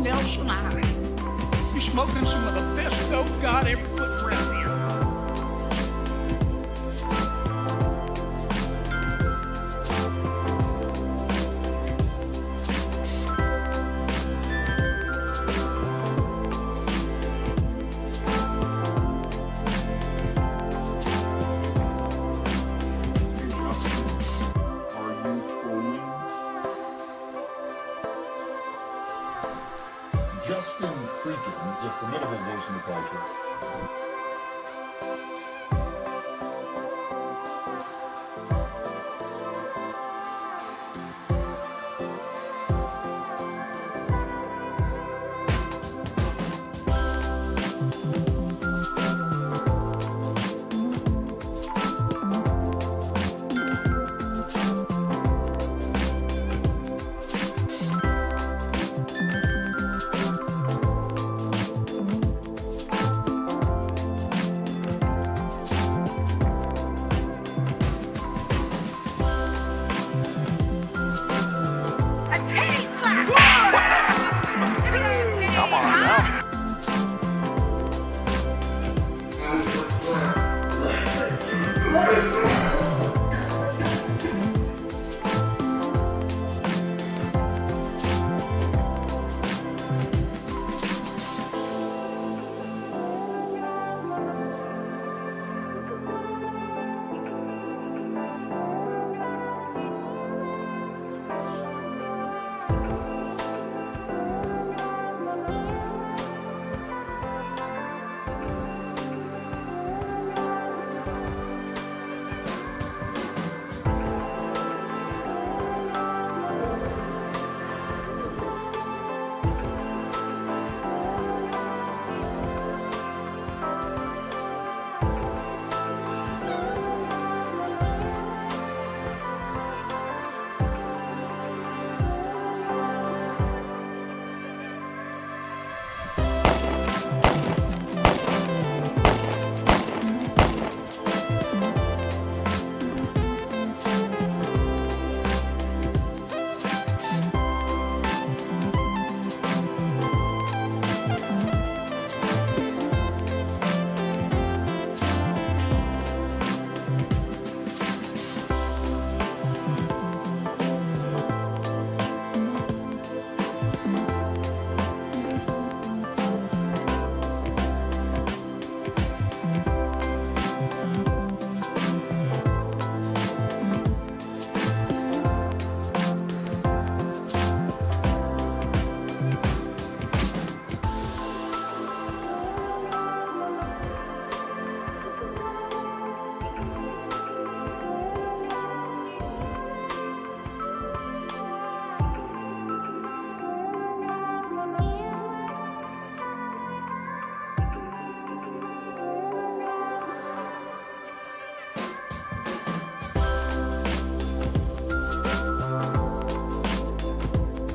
Nelson High. You're smoking some of the best dope God ever put around here. FREAKIN is a formidable voice in the culture.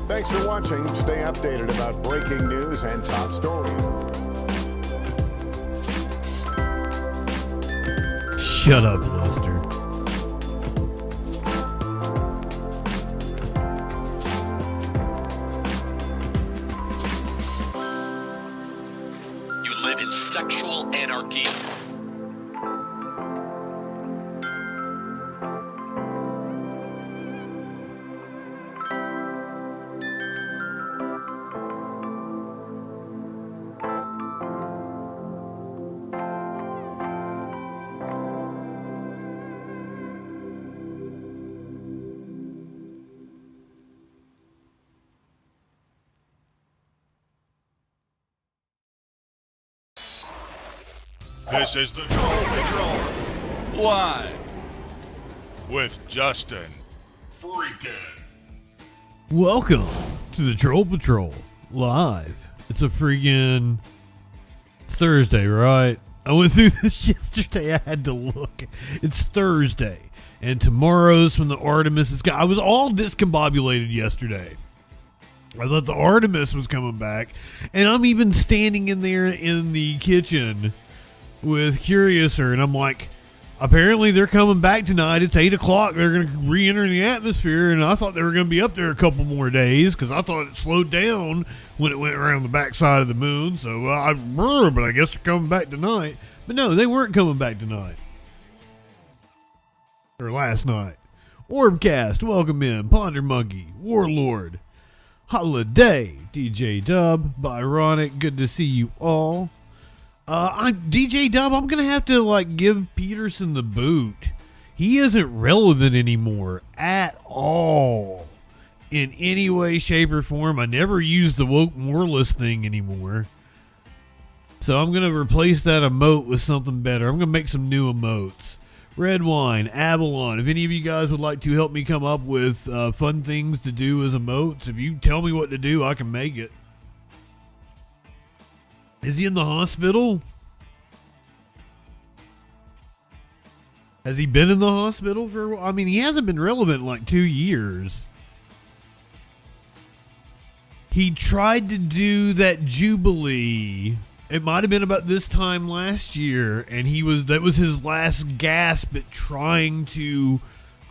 Thanks for watching. Stay updated about breaking news and top stories. Shut up, Lester. You live in sexual anarchy. This is the Troll Patrol, live with Justin FREAKIN. Welcome to the Troll Patrol live. It's a freaking Thursday, right? I went through this yesterday. I had to look. It's Thursday, and tomorrow's when the Artemis is. I was all discombobulated yesterday. I thought the Artemis was coming back, and I'm even standing in there in the kitchen with Curiouser, and I'm like, apparently they're coming back tonight. It's 8 o'clock. They're going to re-enter the atmosphere, and I thought they were going to be up there a couple more days because I thought it slowed down when it went around the backside of the moon. So, but I guess they're coming back tonight. But no, they weren't coming back tonight. Or last night. Orbcast, welcome in. Ponder Monkey, Warlord, Holiday, DJ Dub, Byronic, good to see you all. DJ Dub, I'm gonna have to give Peterson the boot. He isn't relevant anymore at all in any way, shape, or form. I never use the woke moralist thing anymore. So I'm gonna replace that emote with something better. I'm gonna make some new emotes. Red Wine, Avalon. If any of you guys would like to help me come up with fun things to do as emotes, if you tell me what to do, I can make it. Is he in the hospital? Has he been in the hospital for a while? I mean, he hasn't been relevant in 2 years. He tried to do that Jubilee. It might have been about this time last year, and that was his last gasp at trying to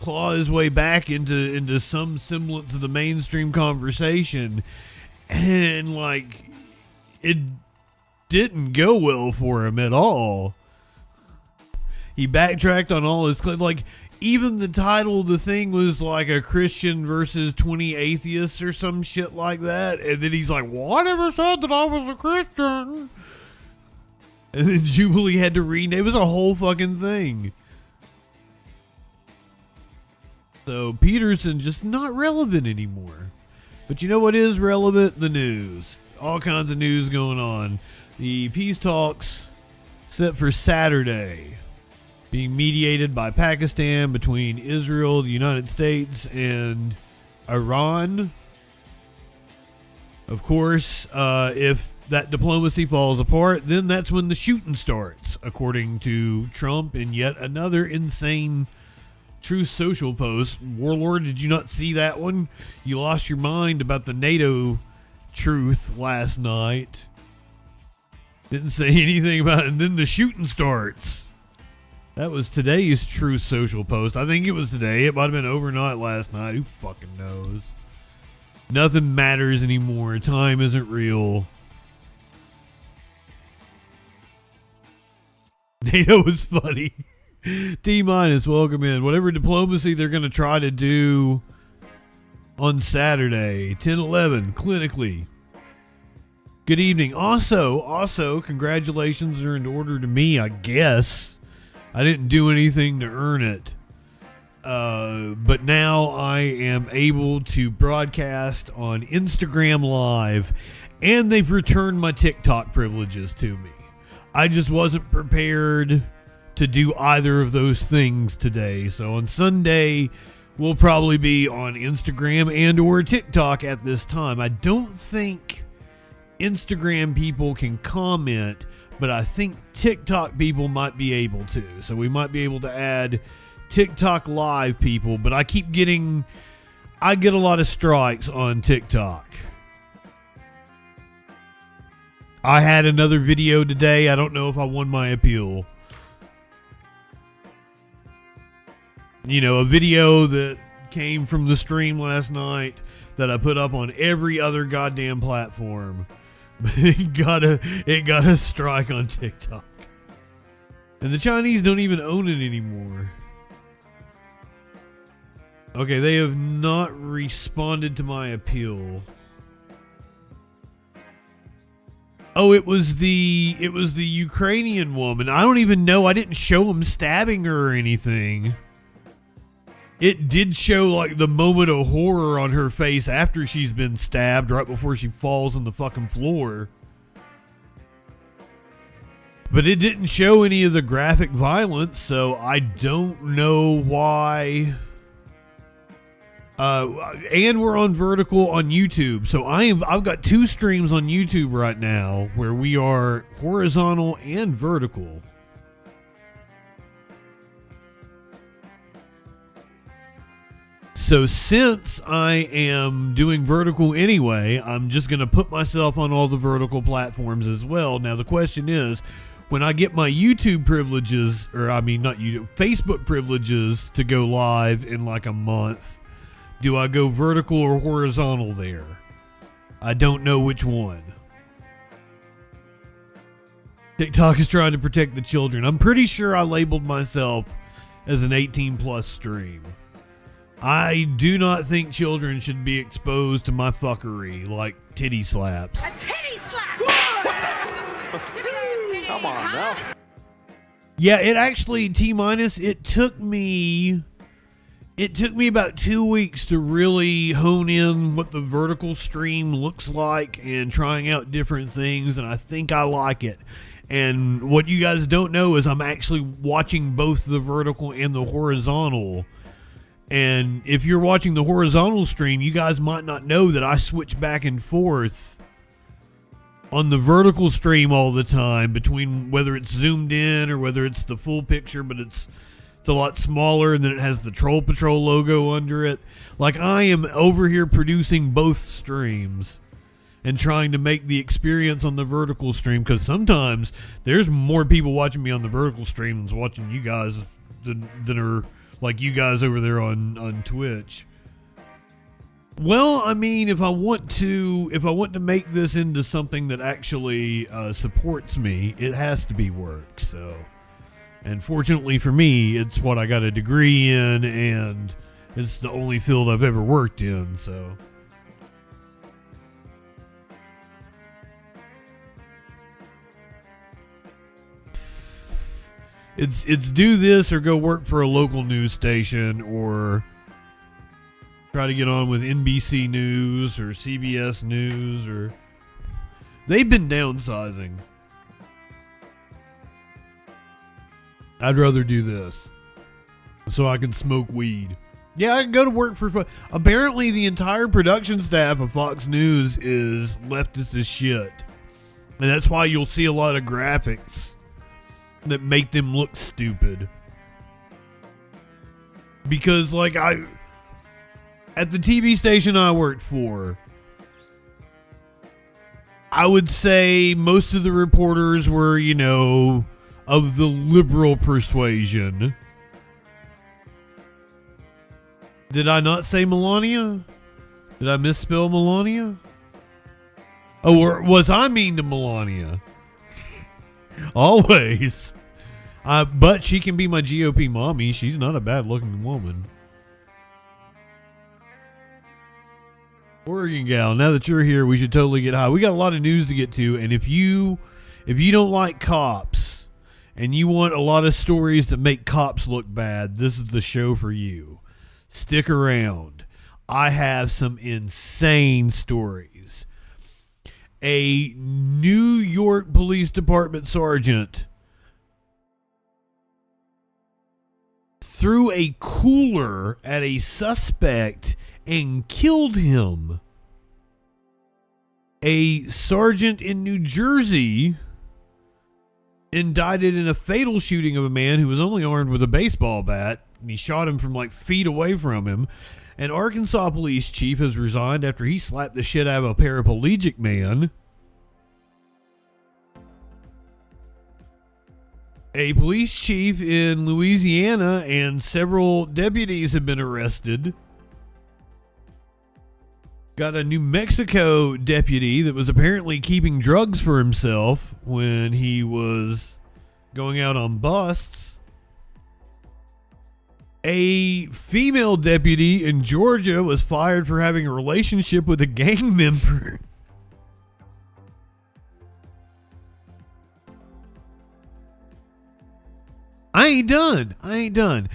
claw his way back into some semblance of the mainstream conversation. And it didn't go well for him at all. He backtracked on all his claims. Even the title of the thing was a Christian versus 20 atheists or some shit like that. And then he's like, well, I never said that I was a Christian. And then Jubilee had to rename. It was a whole fucking thing. So Peterson just not relevant anymore. But you know what is relevant? The news. All kinds of news going on. The peace talks set for Saturday, being mediated by Pakistan between Israel, the United States, and Iran. Of course, if that diplomacy falls apart, then that's when the shooting starts, according to Trump in yet another insane Truth Social post. Warlord, did you not see that one? You lost your mind about the NATO truth last night. Didn't say anything about it, and then the shooting starts. That was today's Truth Social post. I think it was today. It might have been overnight last night. Who fucking knows? Nothing matters anymore. Time isn't real. NATO was funny. T-minus, welcome in. Whatever diplomacy they're going to try to do on Saturday, 10-11, clinically. Good evening. Also, congratulations are in order to me, I guess. I didn't do anything to earn it. But now I am able to broadcast on Instagram Live, and they've returned my TikTok privileges to me. I just wasn't prepared to do either of those things today. So on Sunday, we'll probably be on Instagram and or TikTok at this time. I don't think Instagram people can comment, but I think TikTok people might be able to. So we might be able to add TikTok live people, but I get a lot of strikes on TikTok. I had another video today. I don't know if I won my appeal. You know, a video that came from the stream last night that I put up on every other goddamn platform. But it got a strike on TikTok. And the Chinese don't even own it anymore. Okay, they have not responded to my appeal. Oh, it was the Ukrainian woman. I don't even know. I didn't show him stabbing her or anything. It did show like the moment of horror on her face after she's been stabbed, right before she falls on the fucking floor. But it didn't show any of the graphic violence, so I don't know why. And we're on vertical on YouTube, so I've got two streams on YouTube right now where we are horizontal and vertical. So since I am doing vertical anyway, I'm just going to put myself on all the vertical platforms as well. Now the question is, when I get my YouTube privileges, or I mean not YouTube, Facebook privileges to go live in like a month, do I go vertical or horizontal there? I don't know which one. TikTok is trying to protect the children. I'm pretty sure I labeled myself as an 18 plus stream. I do not think children should be exposed to my fuckery like titty slaps. A titty slap! Come on now. Yeah, it actually, T-minus, it took me about 2 weeks to really hone in what the vertical stream looks like and trying out different things, and I think I like it. And what you guys don't know is I'm actually watching both the vertical and the horizontal. And if you're watching the horizontal stream, you guys might not know that I switch back and forth on the vertical stream all the time between whether it's zoomed in or whether it's the full picture, but it's a lot smaller, and then it has the Troll Patrol logo under it. Like, I am over here producing both streams and trying to make the experience on the vertical stream, because sometimes there's more people watching me on the vertical stream than's watching you guys than are like you guys over there on Twitch. Well, I mean, if I want to make this into something that actually supports me, it has to be work. So, and fortunately for me, it's what I got a degree in, and it's the only field I've ever worked in. So, it's do this or go work for a local news station, or try to get on with NBC News or CBS News, or they've been downsizing. I'd rather do this so I can smoke weed. Yeah, I can go to work for apparently the entire production staff of Fox News is leftist as shit. And that's why you'll see a lot of graphics that make them look stupid. Because like at the TV station I worked for, I would say most of the reporters were, you know, of the liberal persuasion. Did I not say Melania? Did I misspell Melania? Oh, or was I mean to Melania? Always. But she can be my GOP mommy. She's not a bad looking woman. Oregon gal, now that you're here, we should totally get high. We got a lot of news to get to, and if you don't like cops and you want a lot of stories that make cops look bad, this is the show for you. Stick around. I have some insane stories. A New York Police Department sergeant threw a cooler at a suspect and killed him. A sergeant in New Jersey indicted in a fatal shooting of a man who was only armed with a baseball bat, and he shot him from like feet away from him. An Arkansas police chief has resigned after he slapped the shit out of a paraplegic man. A police chief in Louisiana and several deputies have been arrested. Got a New Mexico deputy that was apparently keeping drugs for himself when he was going out on busts. A female deputy in Georgia was fired for having a relationship with a gang member. I ain't done.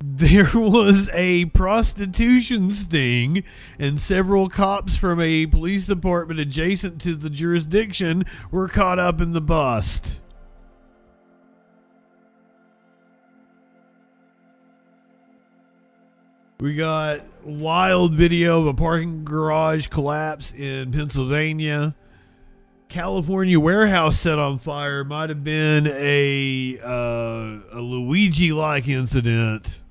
There was a prostitution sting, and several cops from a police department adjacent to the jurisdiction were caught up in the bust. We got wild video of a parking garage collapse in Pennsylvania. California warehouse set on fire. Might have been a Luigi-like incident.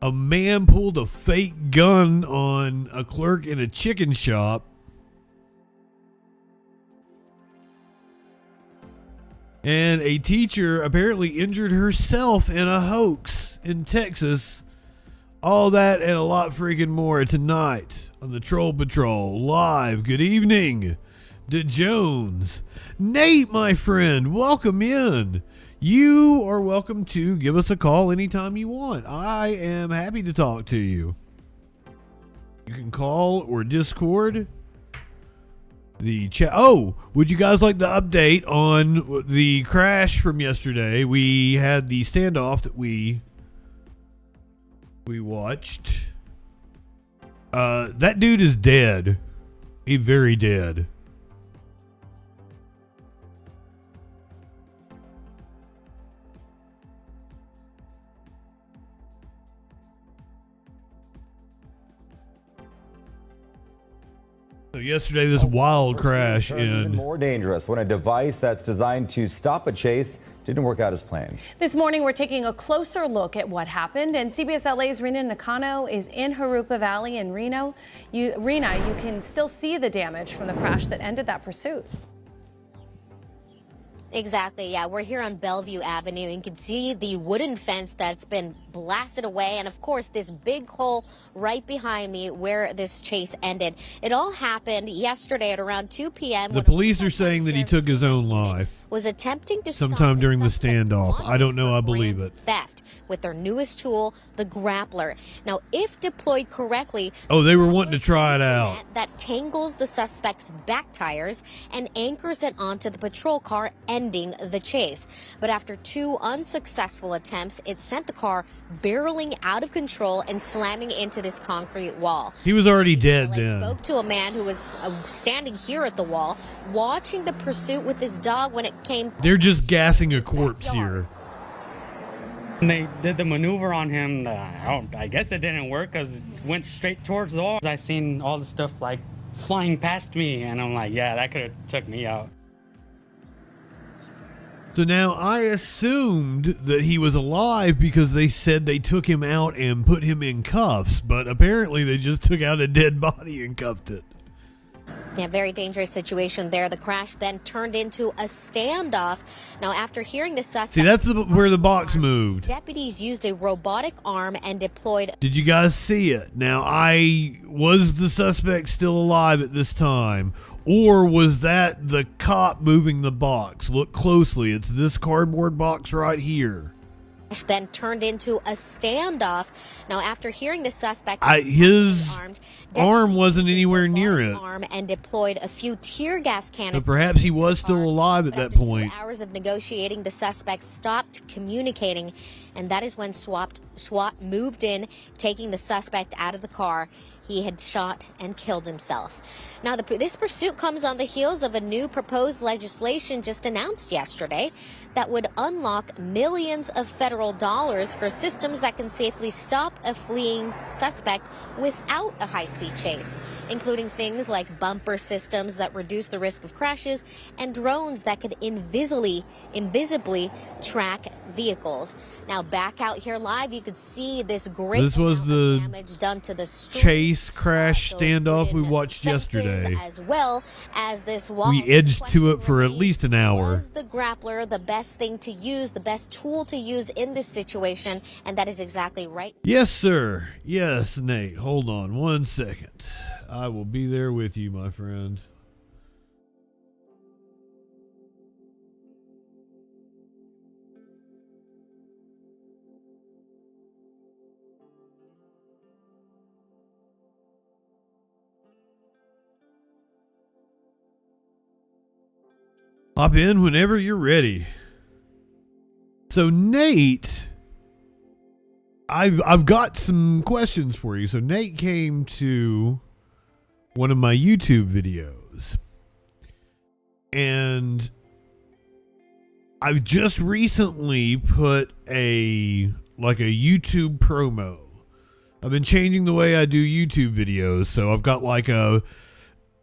A man pulled a fake gun on a clerk in a chicken shop. And a teacher apparently injured herself in a hoax in Texas. All that and a lot freaking more tonight on the Troll Patrol live. Good evening to Jones. Nate, my friend, welcome in. You are welcome to give us a call anytime you want. I am happy to talk to you. You can call or Discord. The chat. Oh, would you guys like the update on the crash from yesterday? We had the standoff that we watched. That dude is dead. He's very dead. So yesterday, this wild crash even more dangerous when a device that's designed to stop a chase didn't work out as planned. This morning, we're taking a closer look at what happened, and CBS LA's Rena Nakano is in Harupa Valley in Reno. Rena, you can still see the damage from the crash that ended that pursuit. Exactly, yeah. We're here on Bellevue Avenue. You can see the wooden fence that's been blasted away, and of course this big hole right behind me where this chase ended. It all happened yesterday at around 2 p.m. The police are saying that he took his own life. Was attempting to sometime during the suspect standoff. I don't know, I believe it. Theft with their newest tool, the grappler. Now, if deployed correctly, oh, they were wanting to try it out. That tangles the suspect's back tires and anchors it onto the patrol car, ending the chase. But after 2 unsuccessful attempts, it sent the car barreling out of control and slamming into this concrete wall. He was already dead then. I spoke to a man who was standing here at the wall, watching the pursuit with his dog when it came. They're just gassing a corpse here. When they did the maneuver on him, I guess it didn't work because it went straight towards the wall. I seen all the stuff like flying past me, and I'm like, yeah, that could have took me out. So now I assumed that he was alive because they said they took him out and put him in cuffs, but apparently they just took out a dead body and cuffed it. Yeah, very dangerous situation there. The crash then turned into a standoff. Now, after hearing the suspect... See, that's where the box moved. Deputies used a robotic arm and deployed... Did you guys see it? Now, was the suspect still alive at this time? Or was that the cop moving the box? Look closely. It's this cardboard box right here. Then turned into a standoff. Now, after hearing the suspect, his arm wasn't anywhere near it. Arm and deployed a few tear gas canisters. But perhaps he was still alive at that point. After 2 hours of negotiating, the suspect stopped communicating, and that is when SWAT moved in, taking the suspect out of the car. He had shot and killed himself. Now, this pursuit comes on the heels of a new proposed legislation just announced yesterday that would unlock millions of federal dollars for systems that can safely stop a fleeing suspect without a high-speed chase, including things like bumper systems that reduce the risk of crashes and drones that could invisibly track vehicles. Now, back out here live, you could see this great damage done to the street. Chase crash standoff we watched yesterday. As well as this wall. We edged to it for at least an hour. Was the grappler the best thing to use, the best tool to use in this situation? And that is exactly right. Yes, sir. Yes, Nate. Hold on 1 second. I will be there with you, my friend. Hop in whenever you're ready. So Nate, I've got some questions for you. So Nate came to one of my YouTube videos, and I've just recently put a YouTube promo. I've been changing the way I do YouTube videos, so I've got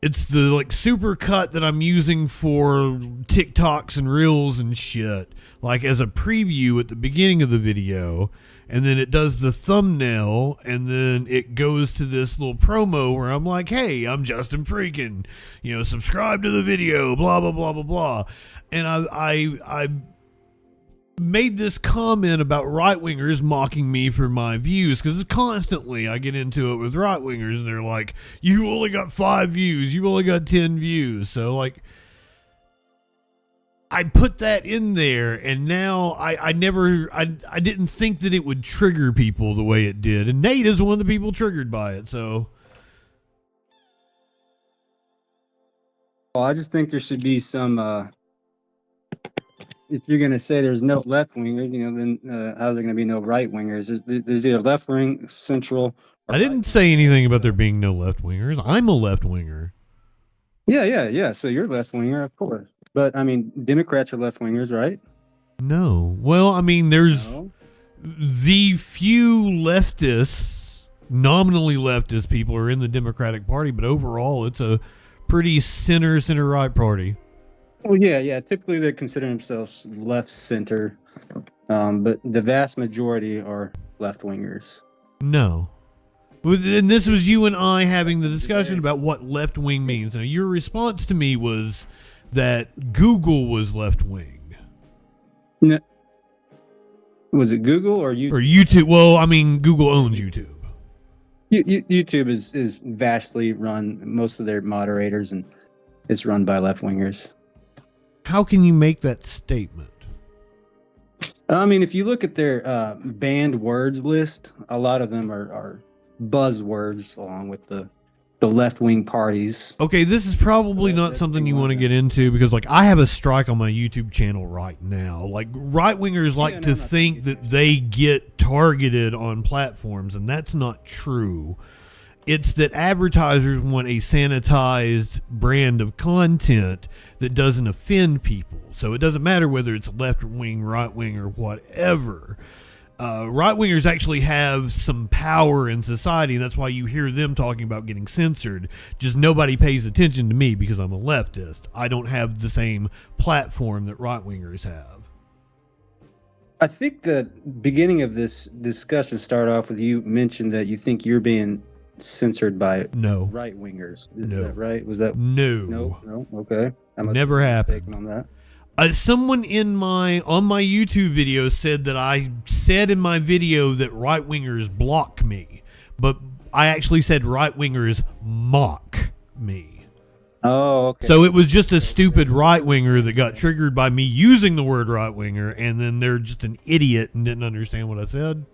it's the super cut that I'm using for TikToks and Reels and shit, as a preview at the beginning of the video, and then it does the thumbnail, and then it goes to this little promo where I'm like, hey, I'm Justin Freakin, subscribe to the video, blah, blah, blah, blah, blah. And I made this comment about right-wingers mocking me for my views, because constantly I get into it with right-wingers, and they're like, you only got 5 views, you only got 10 views. So, like, I put that in there, and now I didn't think that it would trigger people the way it did. And Nate is one of the people triggered by it, so. Well, I just think there should be some, if you're going to say there's no left wingers, then how's there going to be no right wingers? There's either left wing, central. I didn't say anything about there being no left wingers. I'm a left winger. Yeah. So you're left winger, of course. But I mean, Democrats are left wingers, right? No. Well, I mean, there's the few leftists, nominally leftist people are in the Democratic Party, but overall it's a pretty center-right party. Well, yeah. Typically, they consider themselves left center, but the vast majority are left wingers. No. And this was you and I having the discussion about what left wing means. Now, your response to me was that Google was left wing. No. Was it Google or YouTube? Or YouTube. Well, I mean, Google owns YouTube. YouTube is vastly run, most of their moderators, and it's run by left wingers. How can you make that statement? I mean, if you look at their banned words list, a lot of them are buzzwords along with the left-wing parties. Okay, this is probably not something you want to get into, because, like, I have a strike on my YouTube channel right now. Like, right-wingers like to think that they get targeted on platforms, and that's not true. It's that advertisers want a sanitized brand of content that doesn't offend people. So it doesn't matter whether it's left wing, right wing, or whatever. Right wingers actually have some power in society, and that's why you hear them talking about getting censored. Just nobody pays attention to me because I'm a leftist. I don't have the same platform that right wingers have. I think the beginning of this discussion started off with you mentioned that you think you're being censored by right wingers. Is that right? Was that no? Okay, I must never happened on that. Someone on my YouTube video said that I said in my video that right wingers block me, but I actually said right wingers mock me. Oh, okay. So it was just a stupid right winger that got triggered by me using the word right winger, and then they're just an idiot and didn't understand what I said.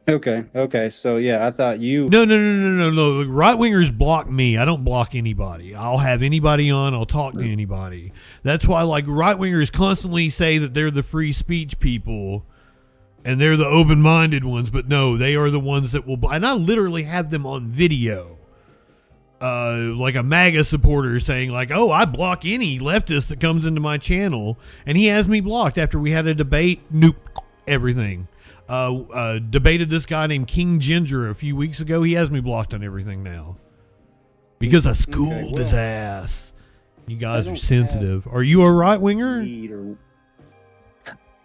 Okay. So yeah, I thought you. No. Right wingers block me. I don't block anybody. I'll have anybody on. I'll talk to anybody. That's why, like, right wingers constantly say that they're the free speech people, and they're the open-minded ones. But no, they are the ones that will. And I literally have them on video, like a MAGA supporter saying, like, "Oh, I block any leftist that comes into my channel," and he has me blocked after we had a debate. Nope, everything. Debated this guy named King Ginger a few weeks ago. He has me blocked on everything now because I schooled his ass. You guys are sensitive. Are you a right winger?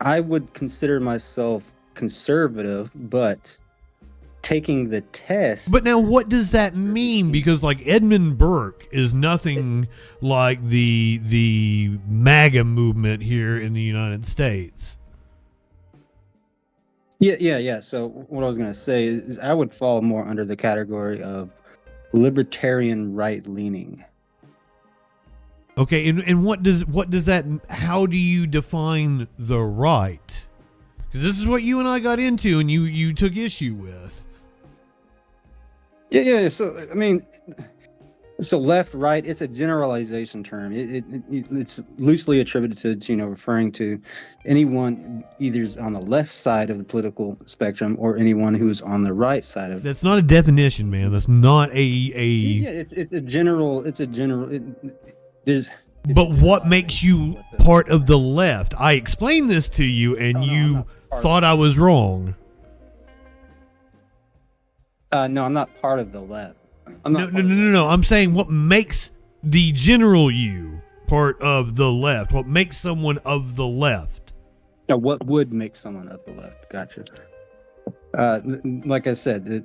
I would consider myself conservative, but taking the test. But now, what does that mean? Because, like, Edmund Burke is nothing like the MAGA movement here in the United States. Yeah. So what I was going to say is I would fall more under the category of libertarian right-leaning. Okay, and what does that? How do you define the right? Because this is what you and I got into, and you took issue with. Yeah. So I mean, so left, right. It's a generalization term. It's loosely attributed to referring to anyone either on the left side of the political spectrum or anyone who's on the right side of. That's not a definition, man. That's not a. Yeah, it's a general. But what makes you part of the left? I explained this to you, and you thought I was wrong. No, I'm not part of the left. No. I'm saying what makes the general you part of the left. What makes someone of the left? Now, what would make someone of the left? Gotcha. Like I said,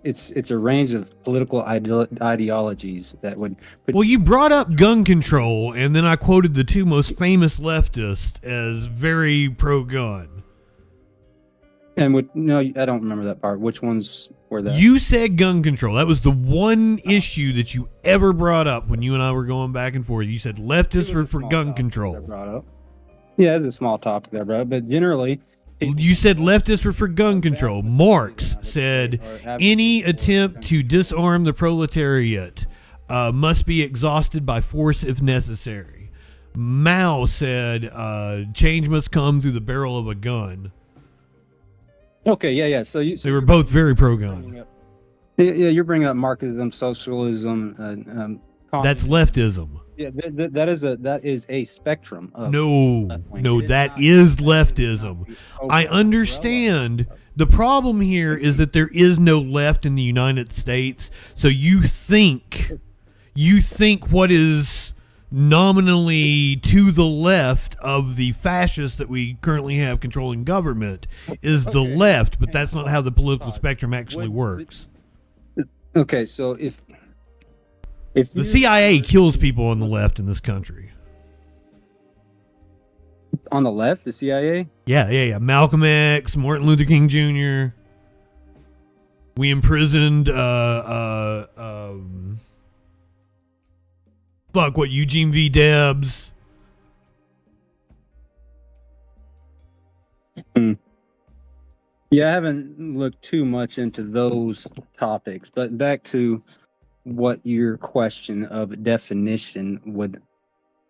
it's a range of political ideologies that would. Well, you brought up gun control, and then I quoted the two most famous leftists as very pro-gun. And no, I don't remember that part. Which ones were that? You said gun control. That was the one issue that you ever brought up when you and I were going back and forth. You said leftists were for gun control. Brought up. Yeah, it's a small topic there, bro. But generally, you said leftists were for gun control. Marx said any attempt to disarm the proletariat must be exhausted by force if necessary. Mao said change must come through the barrel of a gun. Okay, yeah. So they were both very pro-gun. Yeah, you're bringing up Marxism, socialism. That's leftism. Yeah, that is a spectrum. Of no, that is leftism. I understand. The problem here is that there is no left in the United States. So you think what is nominally to the left of the fascists that we currently have controlling government is the left, but that's not how the political spectrum actually works. Okay, so if the CIA kills people on the left in this country. On the left, the CIA? Yeah. Malcolm X, Martin Luther King Jr. We imprisoned Eugene V. Debs. Yeah, I haven't looked too much into those topics, but back to what your question of definition would.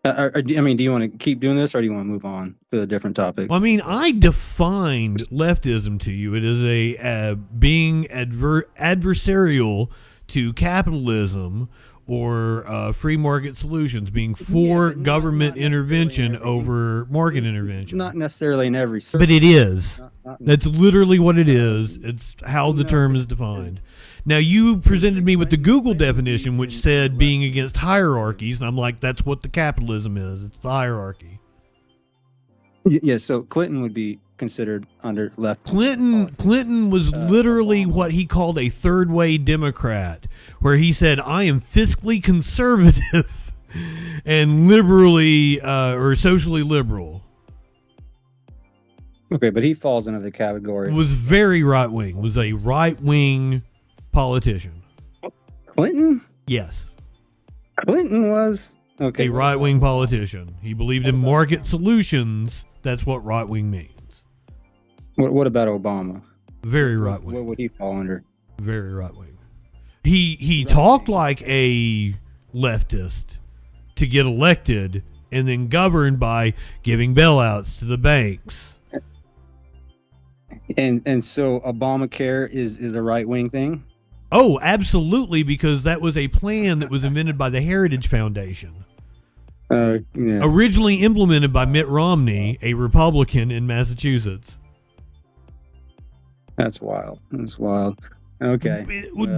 Do you want to keep doing this, or do you want to move on to a different topic? Well, I mean, I defined leftism to you. It is a being adversarial to capitalism or free market solutions, being for government intervention over market intervention. Not necessarily in every circle. But it is. That's literally what it is. It's how the term is defined. Now, you presented me with the Google definition, which said being against hierarchies, and I'm like, that's what the capitalism is. It's the hierarchy. Yeah, so Clinton would be considered under left. Clinton was literally what he called a third-way Democrat, where he said, I am fiscally conservative and liberally or socially liberal. Okay, but he falls into the category. Was very right-wing, was a right-wing politician. Clinton? Yes. Clinton was? Okay. A right-wing politician. He believed in market solutions. That's what right-wing means. What about Obama? Very right-wing. What would he fall under? Very right-wing. He talked like a leftist to get elected and then governed by giving bailouts to the banks. And so Obamacare is a right-wing thing? Oh, absolutely, because that was a plan that was invented by the Heritage Foundation. Yeah. Originally implemented by Mitt Romney, a Republican in Massachusetts. That's wild. Okay.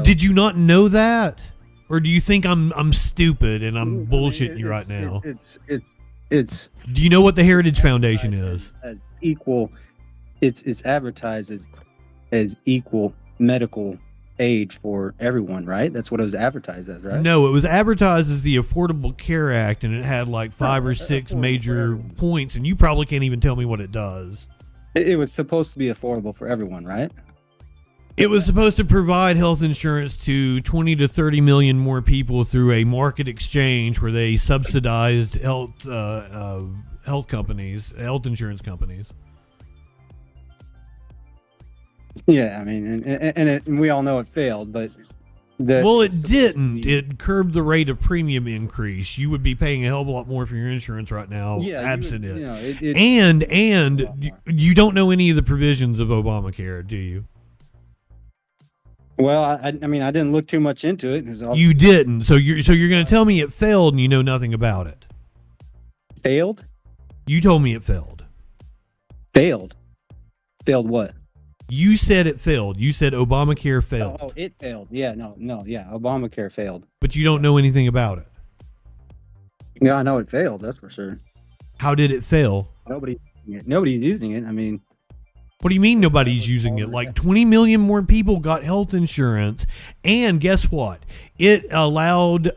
Did you not know that? Or do you think I'm stupid and I'm bullshitting you right now? It's Do you know what the Heritage Foundation is? As equal. It's advertised as equal medical aid for everyone, right? That's what it was advertised as, right? No, it was advertised as the Affordable Care Act, and it had like 5 or 6 major points, and you probably can't even tell me what it does. It was supposed to be affordable for everyone, right? It was supposed to provide health insurance to 20 to 30 million more people through a market exchange where they subsidized health insurance companies. Yeah, I mean, and we all know it failed, but it didn't. It curbed the rate of premium increase. You would be paying a hell of a lot more for your insurance right now, absent it. And you don't know any of the provisions of Obamacare, do you? Well, I mean, I didn't look too much into it. You didn't. So you're going to tell me it failed and you know nothing about it. Failed? You told me it failed. Failed? Failed what? You said it failed. You said Obamacare failed. Oh, it failed. Yeah, no. Yeah, Obamacare failed. But you don't know anything about it. Yeah, I know it failed. That's for sure. How did it fail? Nobody's using it. I mean, What do you mean nobody's using it? Like 20 million more people got health insurance, and guess what? It allowed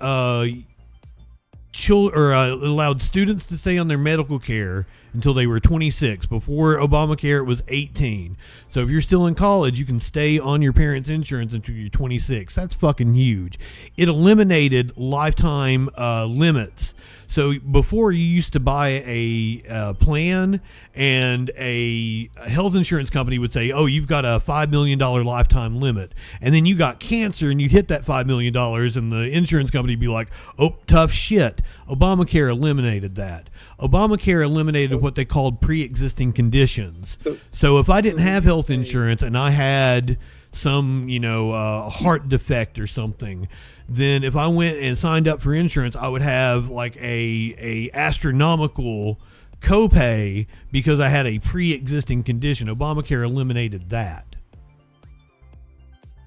allowed students to stay on their medical care until they were 26. Before Obamacare, it was 18. So if you're still in college, you can stay on your parents' insurance until you're 26. That's fucking huge. It eliminated lifetime limits. So before, you used to buy a plan, and a health insurance company would say, oh, you've got a $5 million lifetime limit. And then you got cancer and you'd hit that $5 million, and the insurance company would be like, oh, tough shit. Obamacare eliminated that. Obamacare eliminated what they called pre-existing conditions. So if I didn't have health insurance and I had some, heart defect or something, then if I went and signed up for insurance, I would have like a astronomical copay because I had a pre-existing condition. Obamacare eliminated that.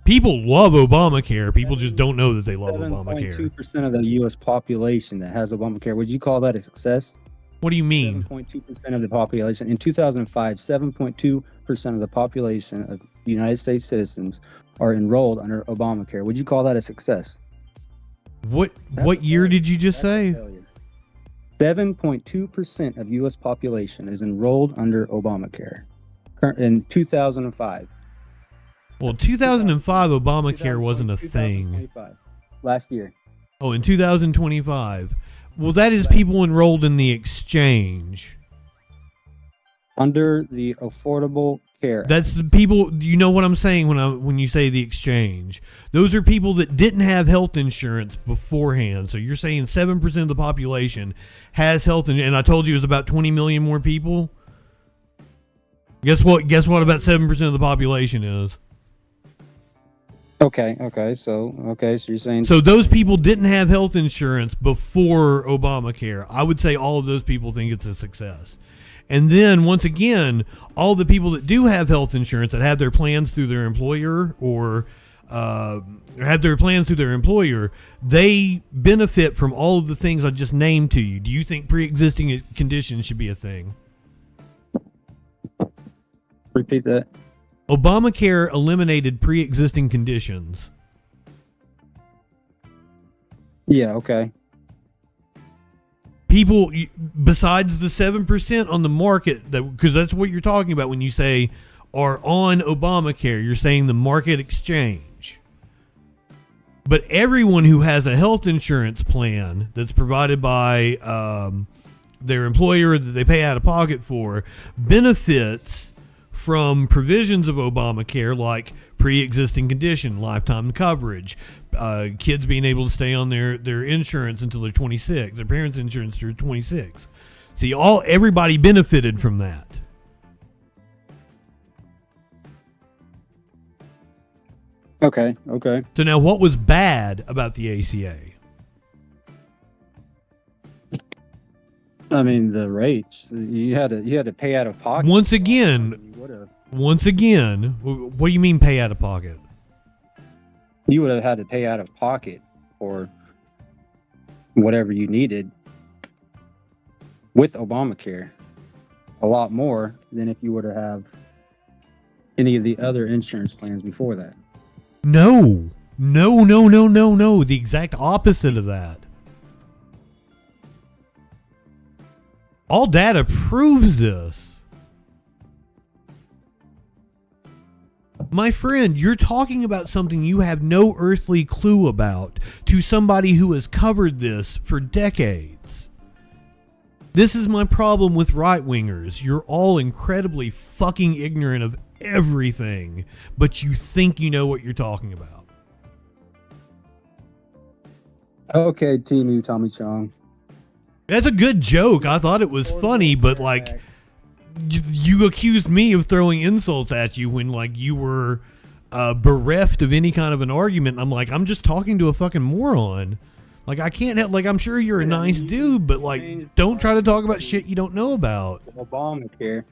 People love Obamacare. People just don't know that they love Obamacare. 7.2% of the U.S. population that has Obamacare. Would you call that a success? What do you mean? 7.2% of the population. In 2005, 7.2% of the population of the United States citizens are enrolled under Obamacare. Would you call that a success? What year did you just say? 7.2% of U.S. population is enrolled under Obamacare in 2005. Well, 2005, Obamacare wasn't a thing. Last year. Oh, in 2025. Well, that is people enrolled in the exchange. Under the Affordable Care Act. That's the people, you know what I'm saying when you say the exchange. Those are people that didn't have health insurance beforehand. So you're saying 7% of the population has health insurance, and I told you it was about 20 million more people? Guess what about 7% of the population is? Okay, so you're saying... So those people didn't have health insurance before Obamacare. I would say all of those people think it's a success. And then, once again, all the people that do have health insurance, that have their plans through their employer or have their plans through their employer, they benefit from all of the things I just named to you. Do you think pre-existing conditions should be a thing? Repeat that. Obamacare eliminated pre-existing conditions. Yeah, okay. People, besides the 7% on the market, because that's what you're talking about when you say are on Obamacare, you're saying the market exchange. But everyone who has a health insurance plan that's provided by their employer that they pay out of pocket for benefits from provisions of Obamacare like pre-existing condition, lifetime coverage, kids being able to stay on their insurance until they're 26, their parents' insurance through 26. See, everybody benefited from that. Okay. So now, what was bad about the ACA? I mean, the rates. You had to pay out of pocket. Once again, what do you mean pay out of pocket? You would have had to pay out of pocket for whatever you needed with Obamacare. A lot more than if you were to have any of the other insurance plans before that. No. The exact opposite of that. All data proves this. My friend, you're talking about something you have no earthly clue about to somebody who has covered this for decades. This is my problem with right-wingers. You're all incredibly fucking ignorant of everything, but you think you know what you're talking about. Okay, Team U, Tommy Chong. That's a good joke. I thought it was funny, but like you accused me of throwing insults at you when like you were bereft of any kind of an argument. And I'm like, I'm just talking to a fucking moron. Like I can't help. Like I'm sure you're a nice dude, but like don't try to talk about shit you don't know about. Obamacare.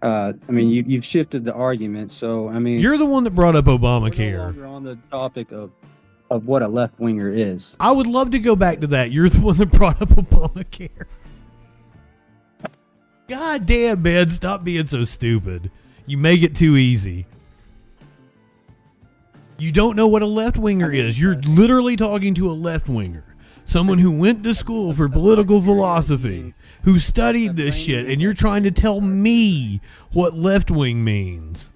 I mean, you've shifted the argument. So I mean, you're the one that brought up Obamacare. We're no longer on the topic of what a left winger is. I would love to go back to that. You're the one that brought up Obamacare. God damn, man, stop being so stupid. You make it too easy. You don't know what a left-winger is. You're literally talking to a left-winger. Someone who went to school for political philosophy, who studied this shit, and you're trying to tell me what left-wing means.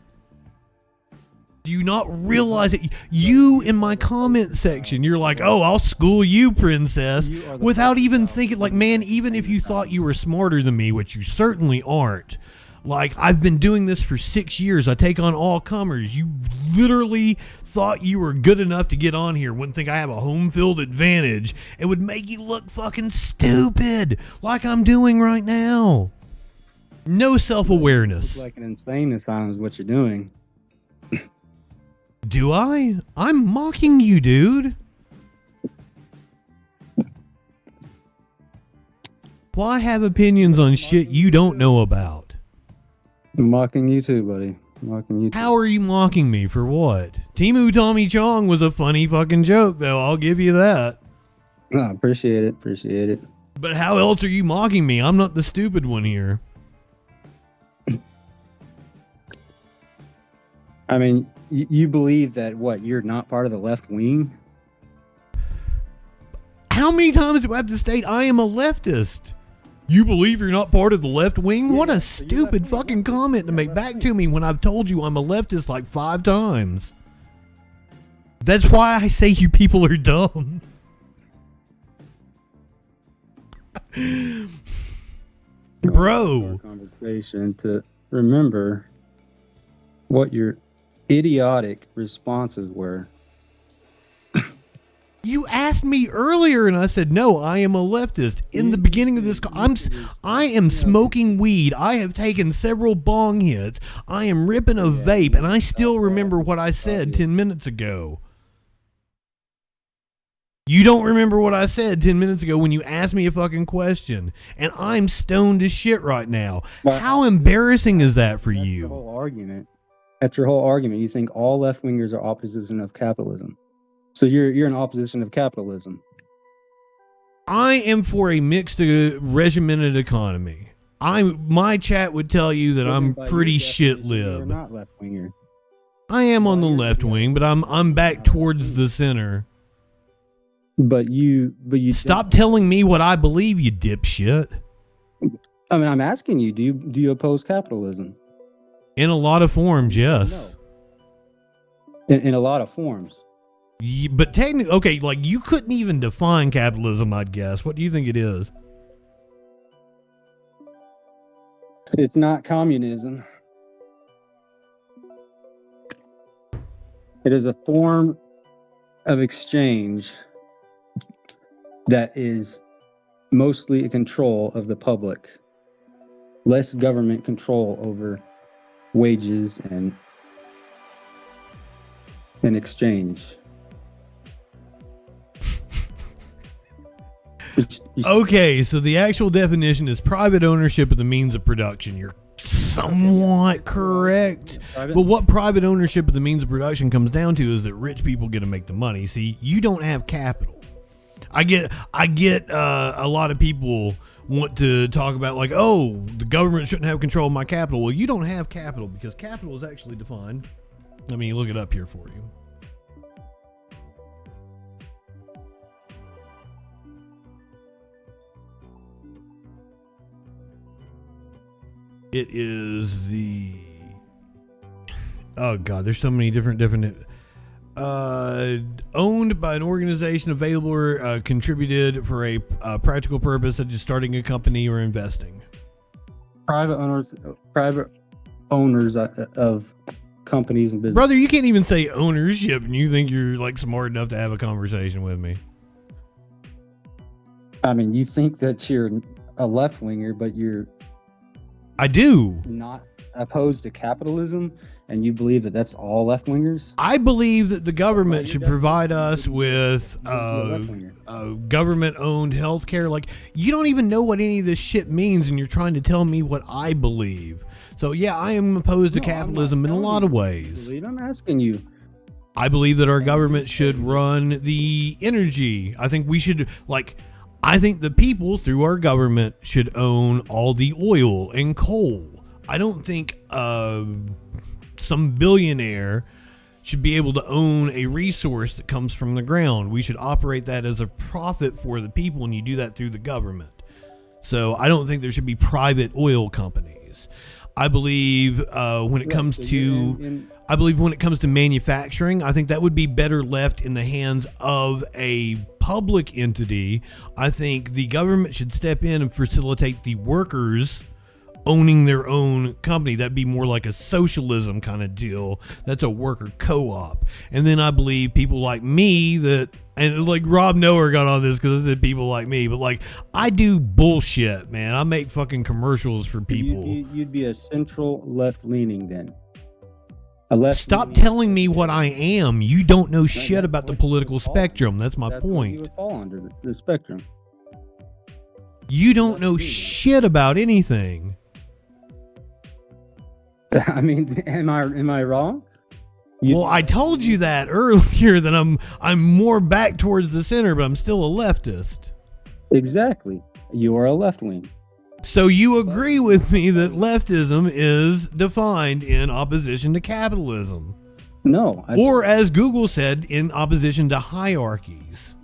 Do you not realize it? You, in my comment section, you're like, oh, I'll school you, princess, without even thinking, like, man, even if you thought you were smarter than me, which you certainly aren't, like, I've been doing this for 6 years. I take on all comers. You literally thought you were good enough to get on here. Wouldn't think I have a home field advantage. It would make you look fucking stupid, like I'm doing right now. No self-awareness. It's like an insane asylum is what you're doing. Do I? I'm mocking you, dude. Why have opinions on shit you don't know about? I'm mocking you too, buddy. I'm mocking you too. How are you mocking me for what? Timu Tommy Chong was a funny fucking joke, though. I'll give you that. No, appreciate it. Appreciate it. But how else are you mocking me? I'm not the stupid one here. I mean, you believe that, what, you're not part of the left wing? How many times do I have to state I am a leftist? You believe you're not part of the left wing? What a stupid fucking comment to make back to me when I've told you I'm a leftist like 5 times. That's why I say you people are dumb. Bro. Conversation to remember what your idiotic responses were. You asked me earlier and I said, no, I am a leftist. In the beginning of this, I am smoking weed. I have taken several bong hits. I am ripping a vape and I still remember what I said 10 minutes ago. You don't remember what I said 10 minutes ago when you asked me a fucking question. And I'm stoned as shit right now. How embarrassing is that for you? That's your whole argument. That's your whole argument. You think all left-wingers are opposition of capitalism. So you're in opposition of capitalism. I am for a mixed regimented economy. My chat would tell you that I'm pretty shit-lib. You're not left-winger. I am on the left wing, but I'm back towards the center. But you stop telling me what I believe, you dipshit. I mean, I'm asking you, do you oppose capitalism? In a lot of forms, yes. No. In a lot of forms. But technically, okay, like you couldn't even define capitalism, I'd guess. What do you think it is? It's not communism. It is a form of exchange that is mostly a control of the public. Less government control over wages and exchange. Okay, so the actual definition is private ownership of the means of production. You're somewhat correct. But what private ownership of the means of production comes down to is that rich people get to make the money. See, you don't have capital. I get a lot of people want to talk about like, oh, the government shouldn't have control of my capital. Well, you don't have capital because capital is actually defined. Let me look it up here for you. It is the, oh god, there's so many different owned by an organization available or contributed for a practical purpose such as starting a company or investing. Private owners of companies and business. Brother, you can't even say ownership and you think you're like smart enough to have a conversation with me. I mean, you think that you're a left winger, but I do not opposed to capitalism, and you believe that that's all left wingers? I believe that the government should provide us with government-owned health care. Like, you don't even know what any of this shit means, and you're trying to tell me what I believe. So, yeah, I am opposed to capitalism in a lot of ways. I'm asking you. I believe that our government should run the energy. I think we should, I think the people through our government should own all the oil and coal. I don't think some billionaire should be able to own a resource that comes from the ground. We should operate that as a profit for the people, and you do that through the government. So I don't think there should be private oil companies. I believe when it comes to manufacturing, I think that would be better left in the hands of a public entity. I think the government should step in and facilitate the workers owning their own company. That'd be more like a socialism kind of deal. That's a worker co-op. And then I believe people like me and like Rob Noah got on this because I said people like me, but like I do bullshit, man. I make fucking commercials for people. You'd be a central left leaning then. Stop telling me what I am. You don't know shit about the political spectrum. That's my point. You would fall under the spectrum. You don't know shit about anything. I mean, am I wrong? Well, I told you that earlier that I'm more back towards the center, but I'm still a leftist. Exactly. You are a left wing. So you agree with me that leftism is defined in opposition to capitalism? No. Or as Google said, in opposition to hierarchies?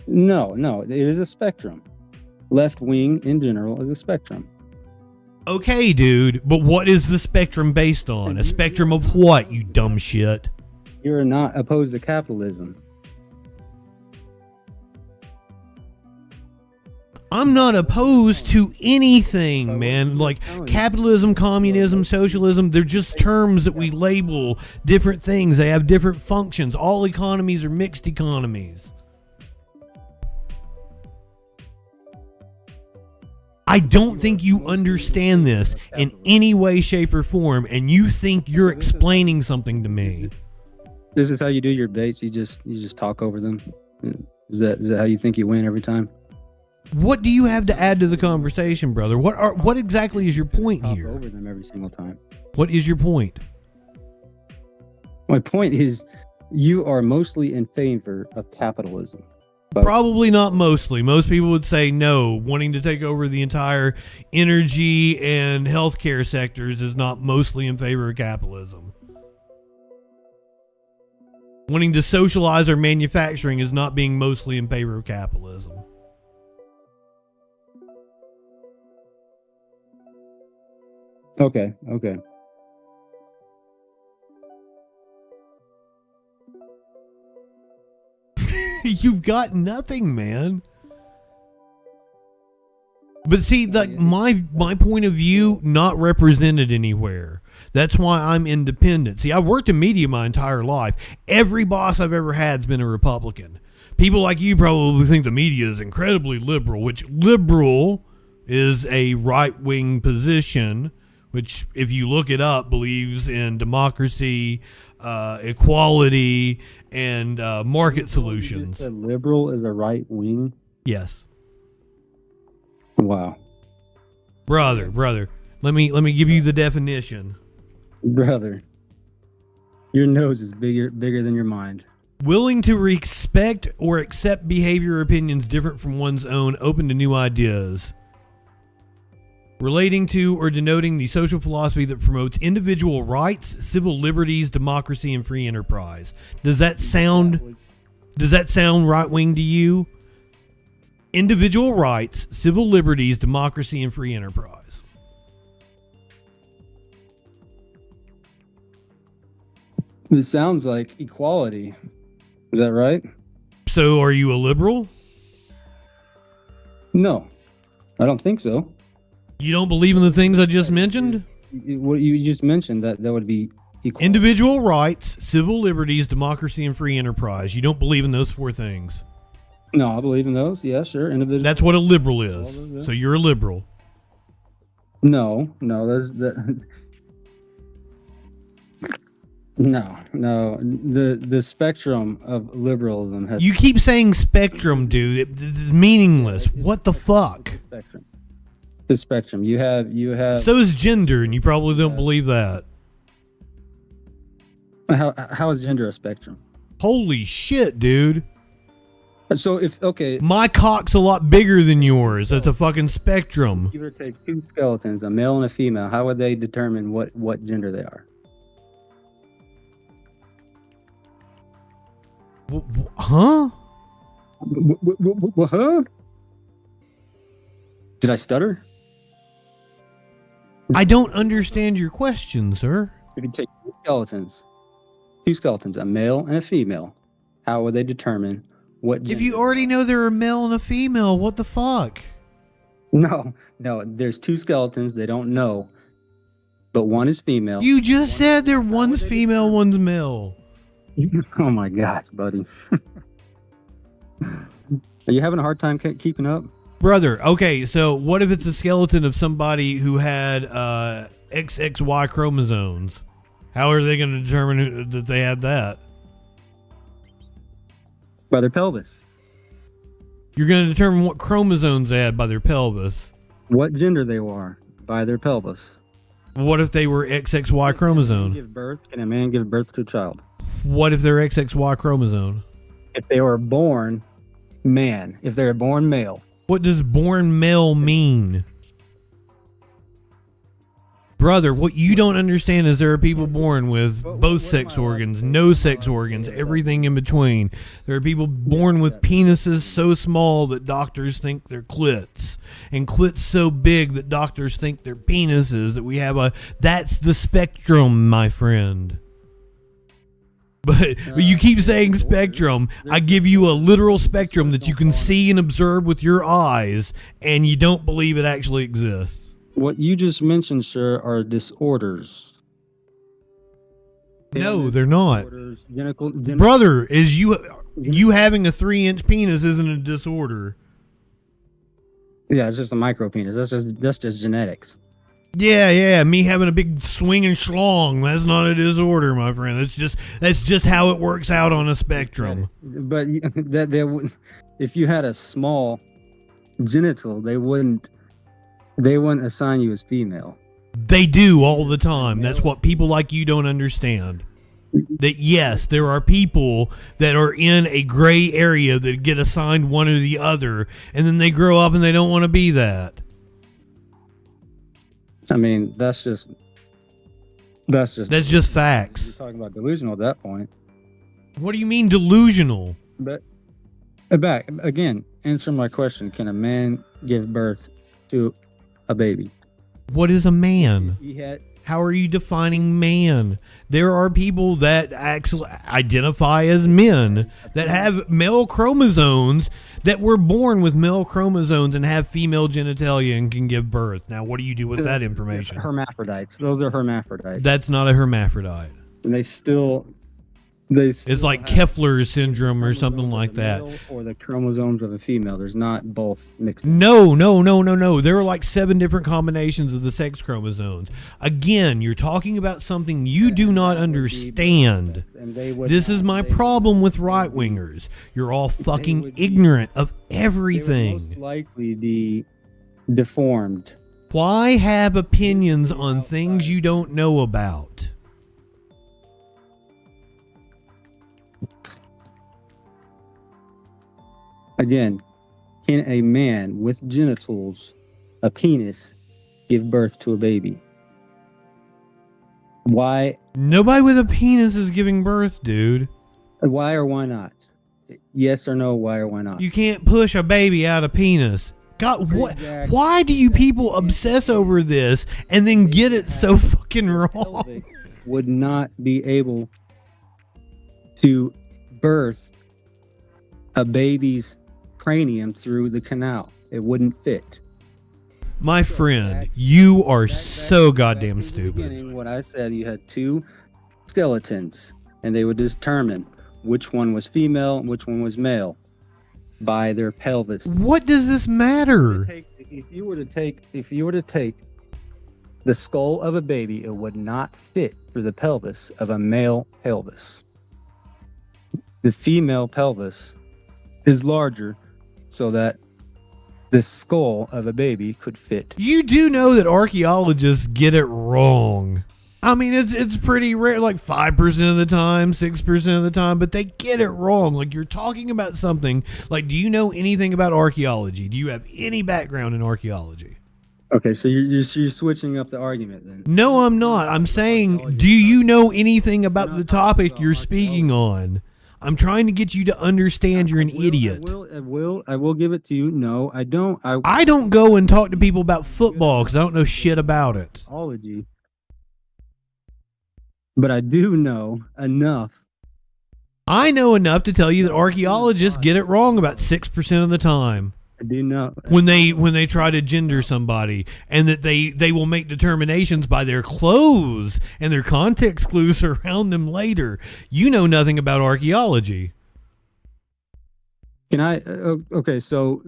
No. It is a spectrum. Left wing in general is a spectrum. Okay, dude, but what is the spectrum based on? A spectrum of what, you dumb shit? You're not opposed to capitalism. I'm not opposed to anything, man. Like capitalism, communism, socialism, they're just terms that we label different things. They have different functions. All economies are mixed economies. I don't think you understand this in any way, shape, or form, and you think you're explaining something to me. This is how you do your debates. You just talk over them. Is that how you think you win every time? What do you have to add to the conversation, brother? What exactly is your point here? Talk over them every single time. What is your point? My point is, you are mostly in favor of capitalism. Probably not mostly. Most people would say no. Wanting to take over the entire energy and healthcare sectors is not mostly in favor of capitalism. Wanting to socialize our manufacturing is not being mostly in favor of capitalism. Okay. You've got nothing, man. But see, like my point of view not represented anywhere. That's why I'm independent. See, I've worked in media my entire life. Every boss I've ever had has been a Republican. People like you probably think the media is incredibly liberal, which liberal is a right-wing position, which, if you look it up, believes in democracy, equality, and market solutions. A liberal is a right wing? Yes. Wow. Brother, let me give you the definition. Brother, your nose is bigger than your mind. Willing to respect or accept behavior or opinions different from one's own, open to new ideas. Relating to or denoting the social philosophy that promotes individual rights, civil liberties, democracy, and free enterprise. Does that sound right-wing to you? Individual rights, civil liberties, democracy, and free enterprise. It sounds like equality. Is that right? So are you a liberal? No, I don't think so. You don't believe in the things I just mentioned? What you just mentioned, that would be equal. Individual rights, civil liberties, democracy, and free enterprise. You don't believe in those four things? No, I believe in those. Yeah, sure. Individual. That's what a liberal is. So you're a liberal. No, that's that. No. The spectrum of liberalism has. You keep saying spectrum, dude. It's meaningless. What the fuck? Spectrum. The spectrum. You have. So is gender, and you probably don't believe that. How is gender a spectrum? Holy shit, dude. So if my cock's a lot bigger than yours. That's a fucking spectrum. if you were to take two skeletons, a male and a female, how would they determine what gender they are? Huh? Huh? Did I stutter? I don't understand your question, sir. If you take two skeletons, a male and a female, how would they determine what gender? If you already know they're a male and a female, what the fuck? No, there's two skeletons they don't know, but one is female. You just said there one's female, one's male. Oh my gosh, buddy. Are you having a hard time keeping up? Brother, okay, so what if it's a skeleton of somebody who had XXY chromosomes? How are they going to determine that they had that? By their pelvis. You're going to determine what chromosomes they had by their pelvis. What gender they were by their pelvis. What if they were XXY chromosome? Can a man give birth to a child? What if they're XXY chromosome? If they were born man, if they're born male. What does born male mean? Brother, what you don't understand is there are people born with both sex organs, no sex organs, everything in between. There are people born with penises so small that doctors think they're clits, and clits so big that doctors think they're penises, that we have that's the spectrum, my friend. But you keep saying spectrum. I give you a literal spectrum that you can see and observe with your eyes, and you don't believe it actually exists. What you just mentioned, sir, are disorders. No, they're not. Disorders, Brother, is you having a 3-inch penis isn't a disorder. Yeah, it's just a micro penis. That's just genetics. Yeah, me having a big swinging schlong, that's not a disorder, my friend. That's just how it works out on a spectrum. But if you had a small genital, they wouldn't assign you as female. They do all the time. That's what people like you don't understand. That yes, there are people that are in a gray area that get assigned one or the other, and then they grow up and they don't want to be that. I mean, that's just facts. You're talking about delusional at that point. What do you mean delusional? But back again, answer my question: can a man give birth to a baby? What is a man? He had How are you defining man? There are people that actually identify as men that have male chromosomes, that were born with male chromosomes and have female genitalia and can give birth. Now, what do you do with that information? Hermaphrodites. Those are hermaphrodites. That's not a hermaphrodite. And they still it's like Kepler's syndrome or something like that. Or the chromosomes of a female. There's not both mixed. No. There are like 7 different combinations of the sex chromosomes. Again, you're talking about something you do not understand. This is my problem with right-wingers. You're all fucking ignorant of everything. They would most likely be deformed. Why have opinions on things you don't know about? Again, can a man with genitals, a penis, give birth to a baby? Why? Nobody with a penis is giving birth, dude. Why or why not? Yes or no, why or why not? You can't push a baby out of penis. God, what? Why do you people obsess over this and then get it so fucking wrong? Would not be able to birth a baby's cranium through the canal. It wouldn't fit. My friend, you are so goddamn stupid. What I said, you had 2 skeletons, and they would determine which one was female and which one was male by their pelvis. What does this matter? If you were to take the skull of a baby, it would not fit through the pelvis of a male pelvis. The female pelvis is larger so that the skull of a baby could fit. You do know that archaeologists get it wrong. I mean, it's pretty rare, like 5% of the time, 6% of the time, but they get it wrong. Like, you're talking about something, like, do you know anything about archaeology? Do you have any background in archaeology? Okay, so you're switching up the argument then. No, I'm not. I'm saying, do you know anything about the topic you're speaking on? I'm trying to get you to understand you're an idiot. I will give it to you. No, I don't. I don't go and talk to people about football because I don't know shit about it. Archaeology. But I do know enough. I know enough to tell you that archaeologists get it wrong about 6% of the time. I do know. When they try to gender somebody, and that they will make determinations by their clothes and their context clues around them later. You know nothing about archaeology. Can I? Okay, so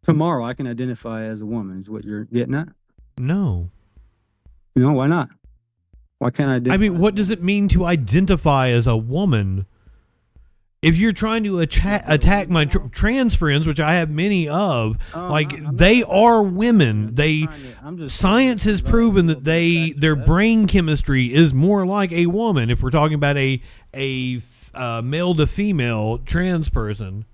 tomorrow I can identify as a woman. Is what you're getting at? No. No, why not? Why can't I identify? I mean, what does it mean to identify as a woman? If you're trying to attack my trans friends, which I have many of, they are women. Science has proven that their brain chemistry is more like a woman. If we're talking about a male to female trans person,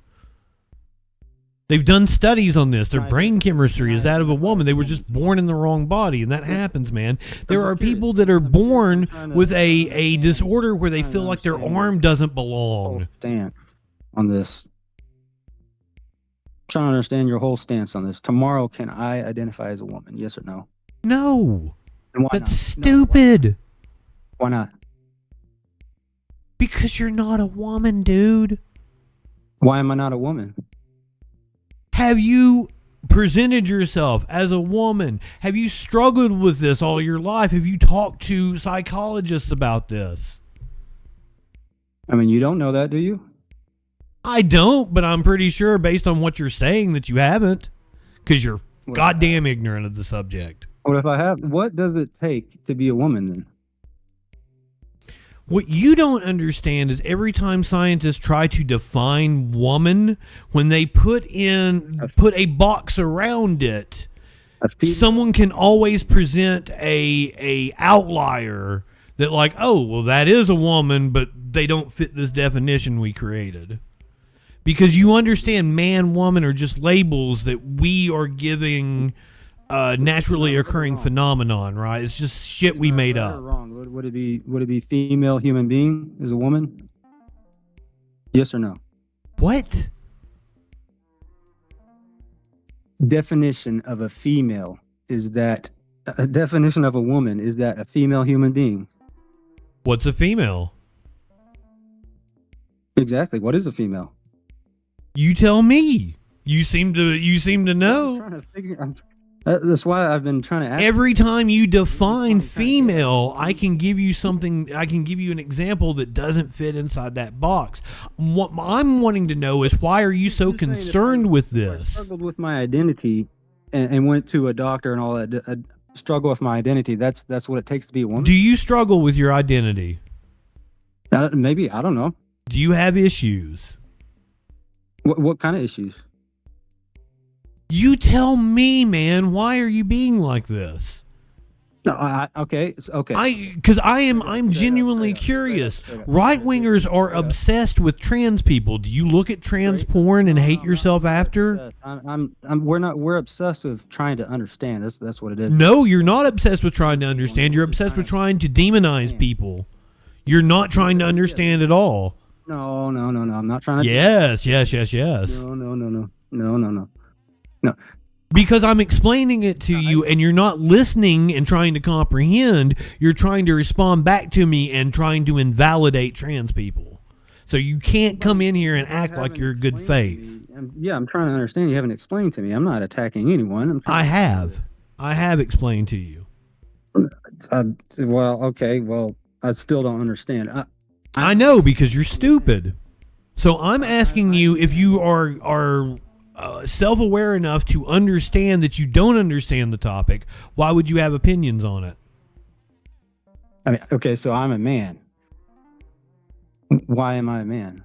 they've done studies on this. Their brain chemistry is that of a woman. They were just born in the wrong body, and that happens, man. There are people that are born with a disorder where they feel like their arm doesn't belong. Stance on this. I'm trying to understand your whole stance on this. Tomorrow, can I identify as a woman? Yes or no? No. And why That's not? stupid. Why not? Because you're not a woman, dude. Why am I not a woman? Have you presented yourself as a woman? Have you struggled with this all your life? Have you talked to psychologists about this? I mean, you don't know that, do you? I don't, but I'm pretty sure based on what you're saying that you haven't, because you're goddamn ignorant of the subject. What if I have? What does it take to be a woman then? What you don't understand is every time scientists try to define woman, when they put a box around it, someone can always present a outlier that like, oh, well, that is a woman, but they don't fit this definition we created. Because you understand man, woman are just labels that we are giving naturally occurring phenomenon, right? It's just shit we made up. Wrong. Would it be female human being is a woman? Yes or no? What? Definition of a female is that a definition of a woman is that a female human being. What's a female? Exactly. What is a female? You tell me. You seem to know. That's why I've been trying to ask. Every time you define female, I can give you something. I can give you an example that doesn't fit inside that box. What I'm wanting to know is why are you so concerned with this? I struggled with my identity and went to a doctor and all that. I struggle with my identity. That's what it takes to be a woman. Do you struggle with your identity? Maybe. I don't know. Do you have issues? What kind of issues? You tell me, man. Why are you being like this? No, okay. Because I'm genuinely curious. Right wingers are obsessed with trans people. Do you look at trans porn and hate yourself after? We're obsessed with trying to understand. That's what it is. No, you're not obsessed with trying to understand. You're obsessed with trying to demonize people. You're not trying to understand at all. No. I'm not trying to. Yes. No. Because I'm explaining it to you and you're not listening and trying to comprehend. You're trying to respond back to me and trying to invalidate trans people. So you can't come in here and act like you're good faith. I'm trying to understand. You haven't explained to me. I'm not attacking anyone. I have explained to you. Well, I still don't understand. I know because you're stupid. So I'm asking you if you are self-aware enough to understand that you don't understand the topic. Why would you have opinions on it? I mean, okay, so I'm a man. Why am I a man?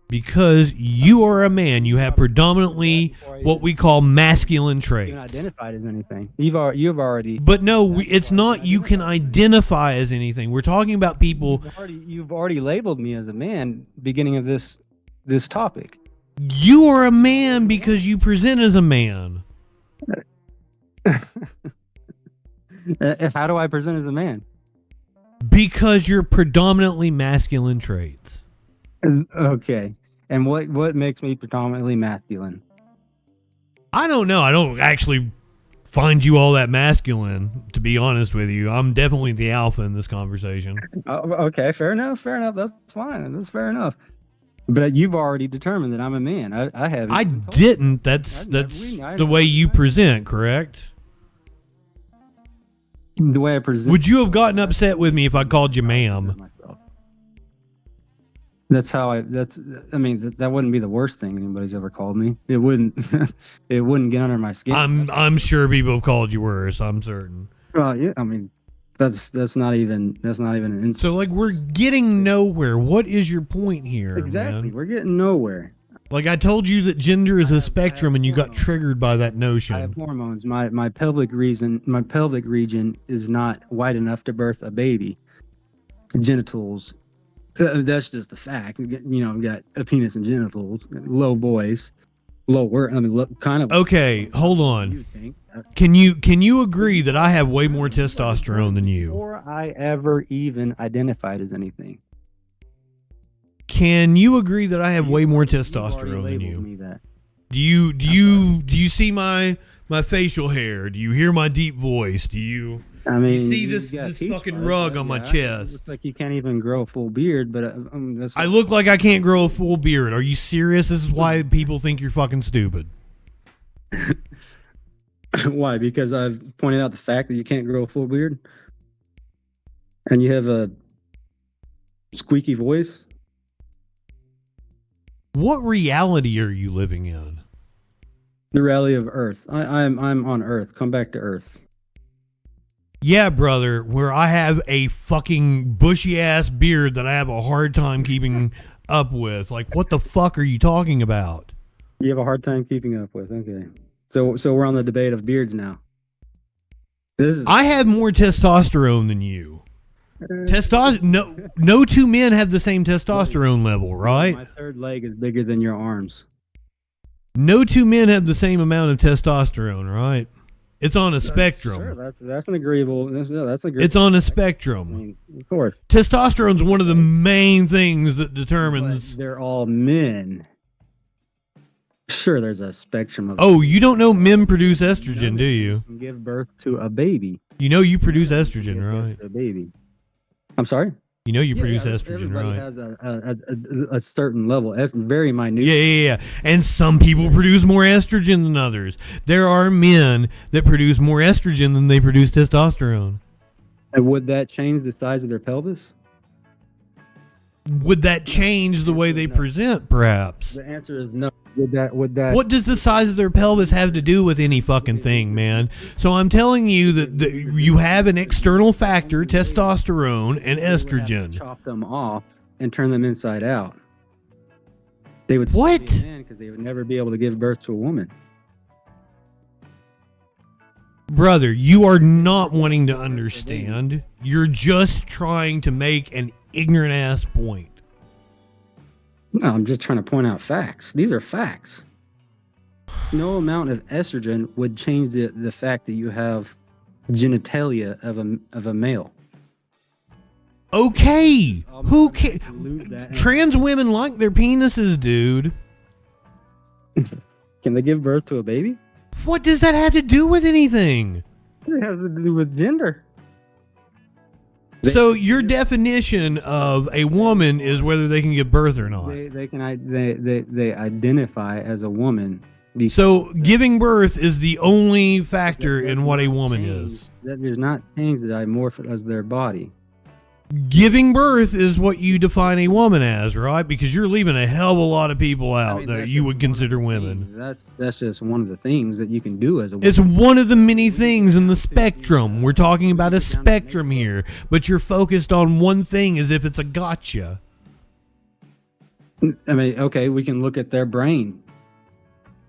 Because you are a man, you have predominantly what we call masculine traits. You're not identified as anything. You've already. But no, it's not you can identify as anything. We're talking about people. You've already labeled me as a man. Beginning of this topic. You are a man because you present as a man. How do I present as a man? Because you're predominantly masculine traits. Okay. And what makes me predominantly masculine? I don't know. I don't actually find you all that masculine, to be honest with you. I'm definitely the alpha in this conversation. Okay, fair enough. That's fine. That's fair enough. But you've already determined that I'm a man. I haven't. I didn't. That's the way you present, correct? The way I present. Would you have gotten upset with me if I called you ma'am? That's how I. I mean, that wouldn't be the worst thing anybody's ever called me. It wouldn't. It wouldn't get under my skin. I'm sure people have called you worse. I'm certain. Well, yeah. I mean, that's not even an insult. So like we're getting nowhere. What is your point here? Exactly. Man? We're getting nowhere. Like I told you that gender is a spectrum, and you got triggered by that notion. I have hormones. My pelvic region is not wide enough to birth a baby. Genitals. That's just a fact. You know, got a penis and genitals. Low boys. Lower. I mean, kind of. Okay, hold on. Can you agree that I have way more testosterone than you? Before I ever even identified as anything. Can you agree that I have way more testosterone than you? Do you see my facial hair? Do you hear my deep voice? Do you see this fucking rug on my chest? Looks like you can't even grow a full beard, but I look like I can't grow a full beard. Are you serious? This is why people think you're fucking stupid. Why? Because I've pointed out the fact that you can't grow a full beard, and you have a squeaky voice. What reality are you living in? The reality of Earth. I'm on Earth. Come back to Earth. Yeah, brother, where I have a fucking bushy ass beard that I have a hard time keeping up with. Like, what the fuck are you talking about? You have a hard time keeping up with. Okay. So we're on the debate of beards now. I have more testosterone than you. No two men have the same testosterone level, right? My third leg is bigger than your arms. No two men have the same amount of testosterone, right? It's on a spectrum. Sure, that's an agreeable. That's agreeable. It's on a spectrum. I mean, of course. Testosterone's one of the main things that determines. But they're all men. Sure, there's a spectrum of. Oh, you don't know men produce estrogen, do you? Can give birth to a baby. You know you produce estrogen, right? A baby. I'm sorry? You know you produce estrogen, everybody right? Has a certain level, very minute. Yeah. And some people produce more estrogen than others. There are men that produce more estrogen than they produce testosterone. And would that change the size of their pelvis? Would that change the way they present, perhaps? The answer is no. Would that? What does the size of their pelvis have to do with any fucking thing, man? So I'm telling you that you have an external factor, testosterone and estrogen. Chop them off and turn them inside out. They would what? Because they would never be able to give birth to a woman. Brother, you are not wanting to understand. You're just trying to make an ignorant ass point. No, I'm just trying to point out facts. These are facts. No amount of estrogen would change the fact that you have genitalia of a male. Okay. Who can? Trans women like their penises, dude. Can they give birth to a baby? What does that have to do with anything? It has to do with gender. So your definition of a woman is whether they can give birth or not. They identify as a woman. So giving birth is the only factor in what a woman is. That does not change the dimorph as their body. Giving birth is what you define a woman as, right? Because you're leaving a hell of a lot of people out that you would consider women. That's just one of the things that you can do as a woman. It's one of the many things in the spectrum. We're talking about a spectrum here, but you're focused on one thing as if it's a gotcha. I mean, okay, we can look at their brain.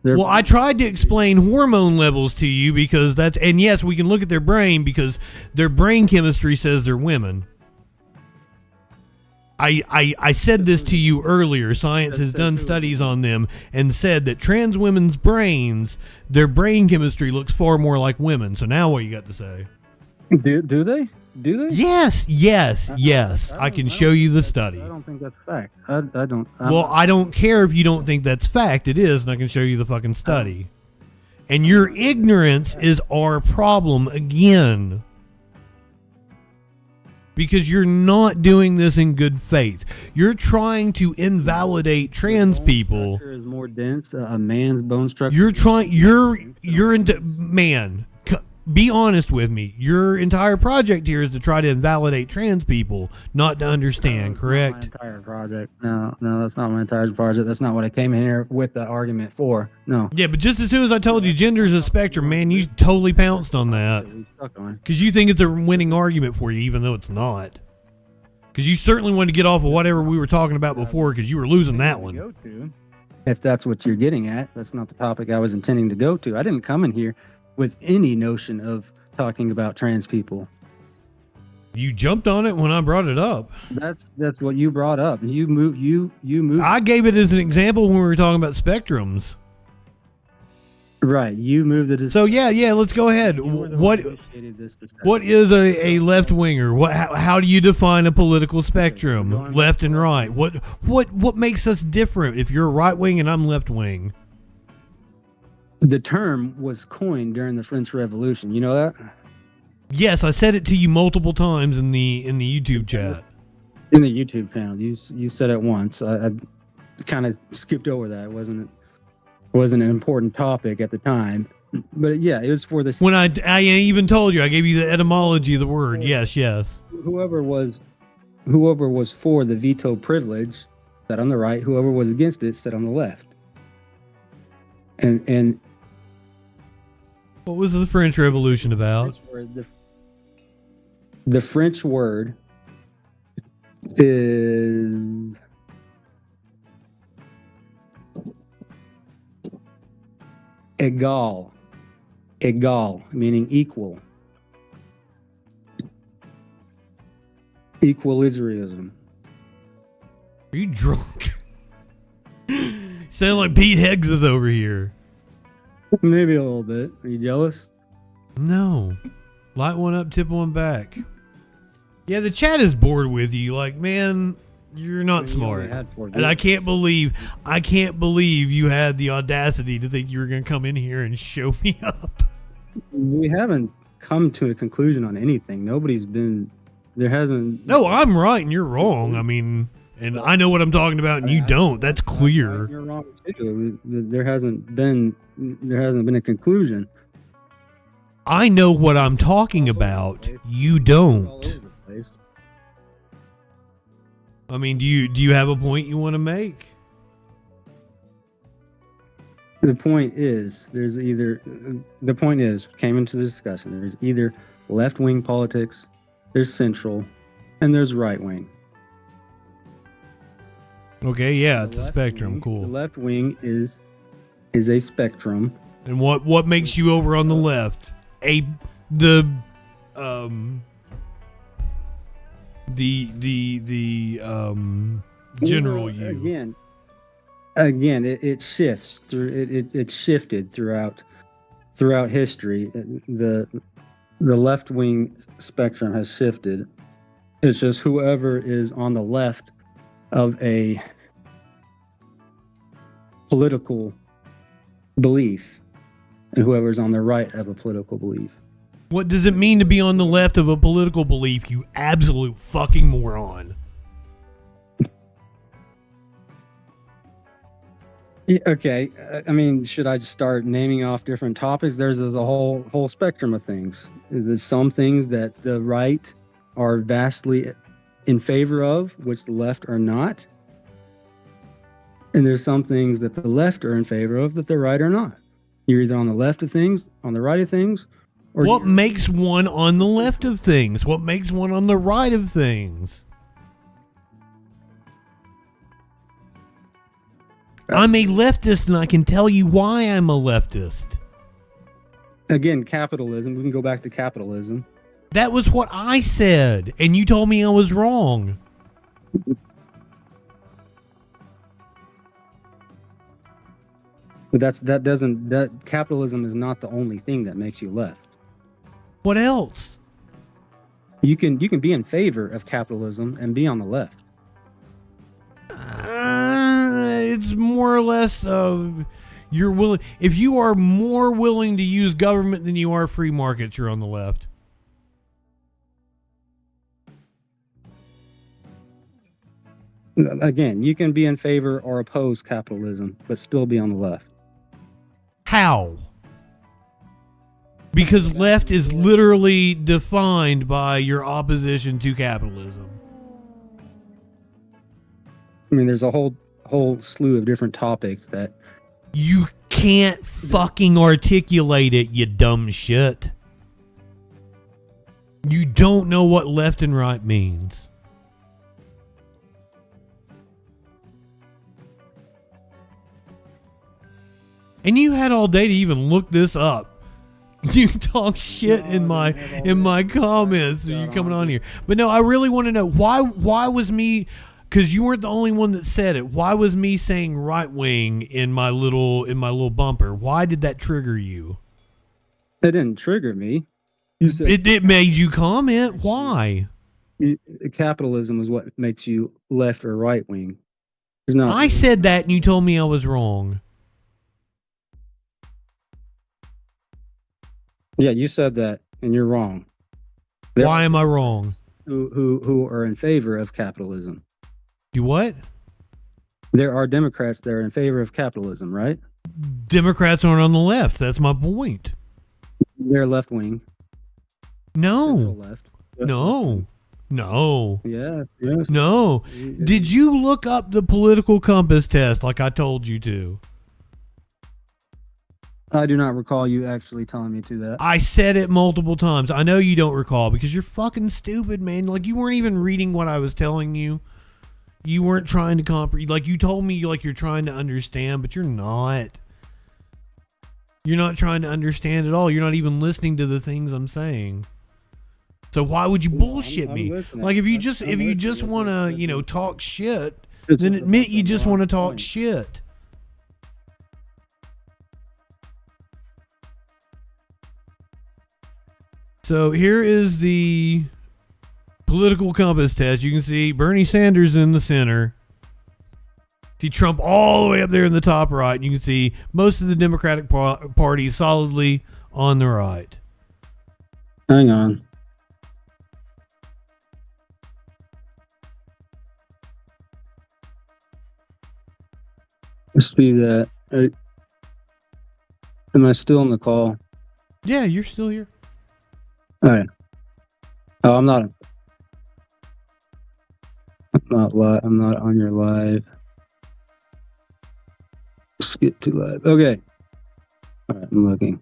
Well, I tried to explain hormone levels to you because and yes, we can look at their brain because their brain chemistry says they're women. I said this to you earlier. Science has done studies on them and said that trans women's brains, their brain chemistry looks far more like women. So now what you got to say? Do they? Do they? Yes. I can show you the study. I don't think that's fact. I don't. I don't care if you don't think that's fact. It is, and I can show you the fucking study. And your ignorance is our problem again. Because you're not doing this in good faith. You're trying to invalidate trans people. Structure is more dense. A man's bone structure. You're into man. Be honest with me. Your entire project here is to try to invalidate trans people, not to understand, correct? My entire project. No, that's not my entire project. That's not what I came in here with the argument for. No. Yeah, but just as soon as I told you gender is a spectrum, man, you totally pounced on that. Because you think it's a winning argument for you, even though it's not. Because you certainly wanted to get off of whatever we were talking about before, because you were losing that one. If that's what you're getting at, that's not the topic I was intending to go to. I didn't come in here with any notion of talking about trans people. You jumped on it when I brought it up. That's what you brought up. You moved. I gave it as an example when we were talking about spectrums. Right, you moved it. So yeah, let's go ahead. What is a left winger? How do you define a political spectrum? Left and right. What makes us different? If you're right wing and I'm left wing. The term was coined during the French Revolution. You know that? Yes, I said it to you multiple times in the YouTube chat. In the YouTube channel, you said it once. I kind of skipped over that. It wasn't an important topic at the time. But yeah, it was for this. When I even told you, I gave you the etymology of the word. Yes. Whoever was for the veto privilege sat on the right. Whoever was against it sat on the left. And what was the French Revolution about? The French word is égal, meaning equal. Equilibrium. Are you drunk? Sound like Pete Hegseth over here. Maybe a little bit. Are you jealous? No. Light one up, tip one back. Yeah, the chat is bored with you. Like, man, you're not smart. And I can't believe you had the audacity to think you were going to come in here and show me up. We haven't come to a conclusion on anything. There hasn't. No, I'm right and you're wrong. I mean, and I know what I'm talking about and you don't. That's clear. You're wrong too. There hasn't been a conclusion. I know what I'm talking about. You don't. I mean, do you have a point you want to make? The point is, came into the discussion. There's either left-wing politics, there's central, and there's right-wing. Okay, yeah, it's a spectrum. Cool. The left wing is a spectrum. And what makes you over on the left? The general you. Again, it shifts through. It shifted throughout history. The left wing spectrum has shifted. It's just whoever is on the left of a political belief and whoever's on the right of a political belief. What does it mean to be on the left of a political belief, you absolute fucking moron? Okay, I mean, should I just start naming off different topics? There's a whole spectrum of things. There's some things that the right are vastly in favor of, which the left are not. And there's some things that the left are in favor of that the right are not. You're either on the left of things, on the right of things, or what makes one on the left of things? What makes one on the right of things? I'm a leftist, and I can tell you why I'm a leftist. Again, capitalism. We can go back to capitalism. That was what I said, and you told me I was wrong. But that capitalism is not the only thing that makes you left. What else? You can be in favor of capitalism and be on the left. It's more or less you're willing. If you are more willing to use government than you are free markets, you're on the left. Again, you can be in favor or oppose capitalism, but still be on the left. How? Because left is literally defined by your opposition to capitalism. I mean, there's a whole slew of different topics that you can't fucking articulate it, you dumb shit. You don't know what left and right means. And you had all day to even look this up. You talk shit in my comments. So you coming on here, but no, I really want to know why was me, because you weren't the only one that said it. Why was me saying right wing in my little bumper? Why did that trigger you? It didn't trigger me. You said it made you comment. Why? Capitalism is what makes you left or right wing. It's not. I said that, and you told me I was wrong. Yeah, you said that, and you're wrong. Why am I wrong? Who are in favor of capitalism? You what? There are Democrats that are in favor of capitalism, right? Democrats aren't on the left. That's my point. They're left wing. No. Central left. No. No. Yeah. Yes. No. Did you look up the political compass test like I told you to? I do not recall you actually telling me to that. I said it multiple times. I know you don't recall because you're fucking stupid, man. Like, you weren't even reading what I was telling you. You weren't trying to comprehend. Like, you told me like you're trying to understand, but you're not. You're not trying to understand at all. You're not even listening to the things I'm saying. So why would you bullshit me? Like, if you just want to, talk shit, then admit you just want to talk shit. So here is the political compass test. You can see Bernie Sanders in the center. See Trump all the way up there in the top right. And you can see most of the Democratic Party solidly on the right. Hang on. Let's do that. Am I still on the call? Yeah, you're still here. All right. Oh, I'm not live. I'm not on your live. Skip to live. Okay. All right, I'm looking.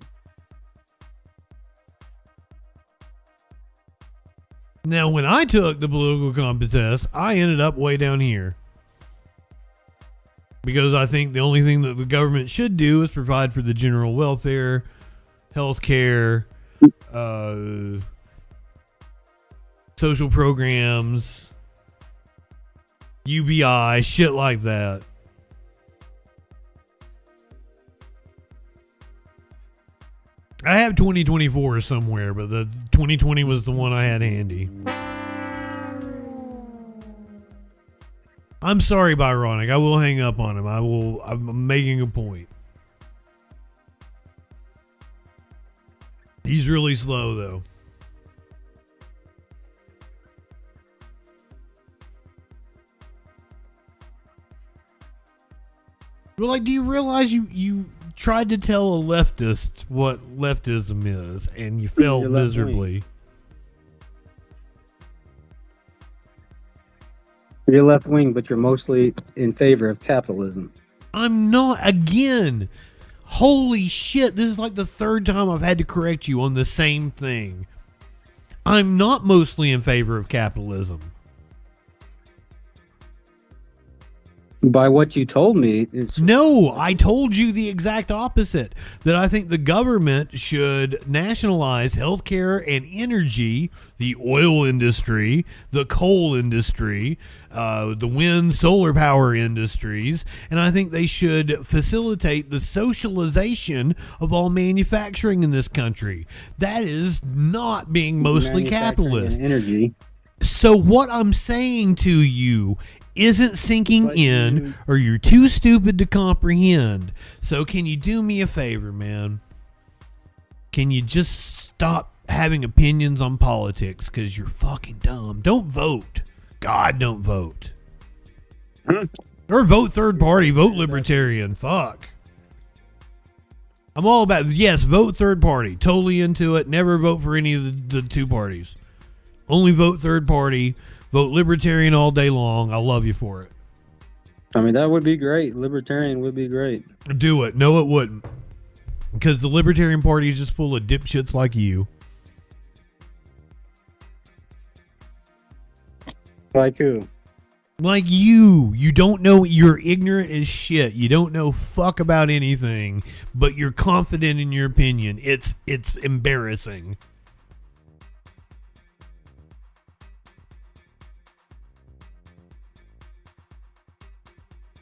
Now, when I took the political compass test, I ended up way down here. Because I think the only thing that the government should do is provide for the general welfare, health care, social programs, UBI, shit like that. I have 2024 somewhere, but the 2020 was the one I had handy. I'm sorry, Byronic. I will hang up on him. I'm making a point. He's really slow, though. Well, like, do you realize you tried to tell a leftist what leftism is, and you failed miserably? You're left wing, but you're mostly in favor of capitalism. I'm not. Again, holy shit, this is like the third time I've had to correct you on the same thing. I'm not mostly in favor of capitalism. By what you told me, it's No, I told you the exact opposite. That I think the government should nationalize healthcare and energy, the oil industry, the coal industry, the wind, solar power industries, and I think they should facilitate the socialization of all manufacturing in this country. That is not being mostly manufacturing capitalist. and energy. So what I'm saying to you isn't sinking But in, or you're too stupid to comprehend. So can you do me a favor, man? Can you just stop having opinions on politics because you're fucking dumb? Don't vote. God, don't vote. Or vote third party, vote libertarian. Fuck. I'm all about, yes, vote third party. Totally into it. Never vote for any of the two parties. Only vote third party. Vote libertarian all day long. I love you for it. I mean, that would be great. Libertarian would be great. Do it. No, it wouldn't. Because the Libertarian Party is just full of dipshits like you. Like who? Like you. You don't know. You're ignorant as shit. You don't know fuck about anything, but you're confident in your opinion. It's embarrassing.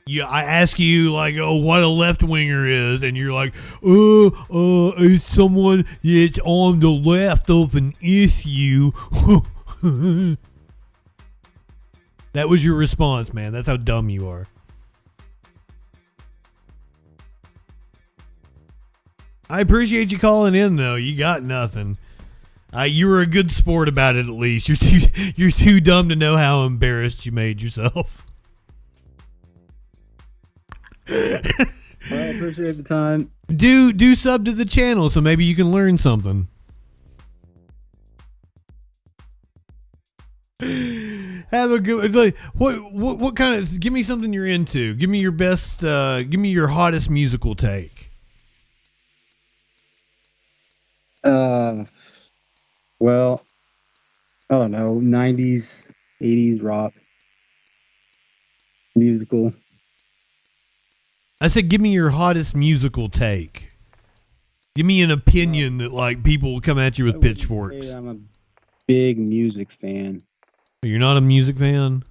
Yeah, I ask you like, oh, what a left winger is, and you're like, it's someone that's on the left of an issue. That was your response, man. That's how dumb you are. I appreciate you calling in, though. You got nothing. You were a good sport about it, at least. You're too dumb to know how embarrassed you made yourself. I appreciate the time. Do sub to the channel so maybe you can learn something. Have a good like, what kind of, give me something you're into. Give me your best give me your hottest musical take. Well, I don't know, 90s, 80s rock musical. I said, give me your hottest musical take. Give me an opinion that like people will come at you with pitchforks. I'm a big music fan. You're not a music fan?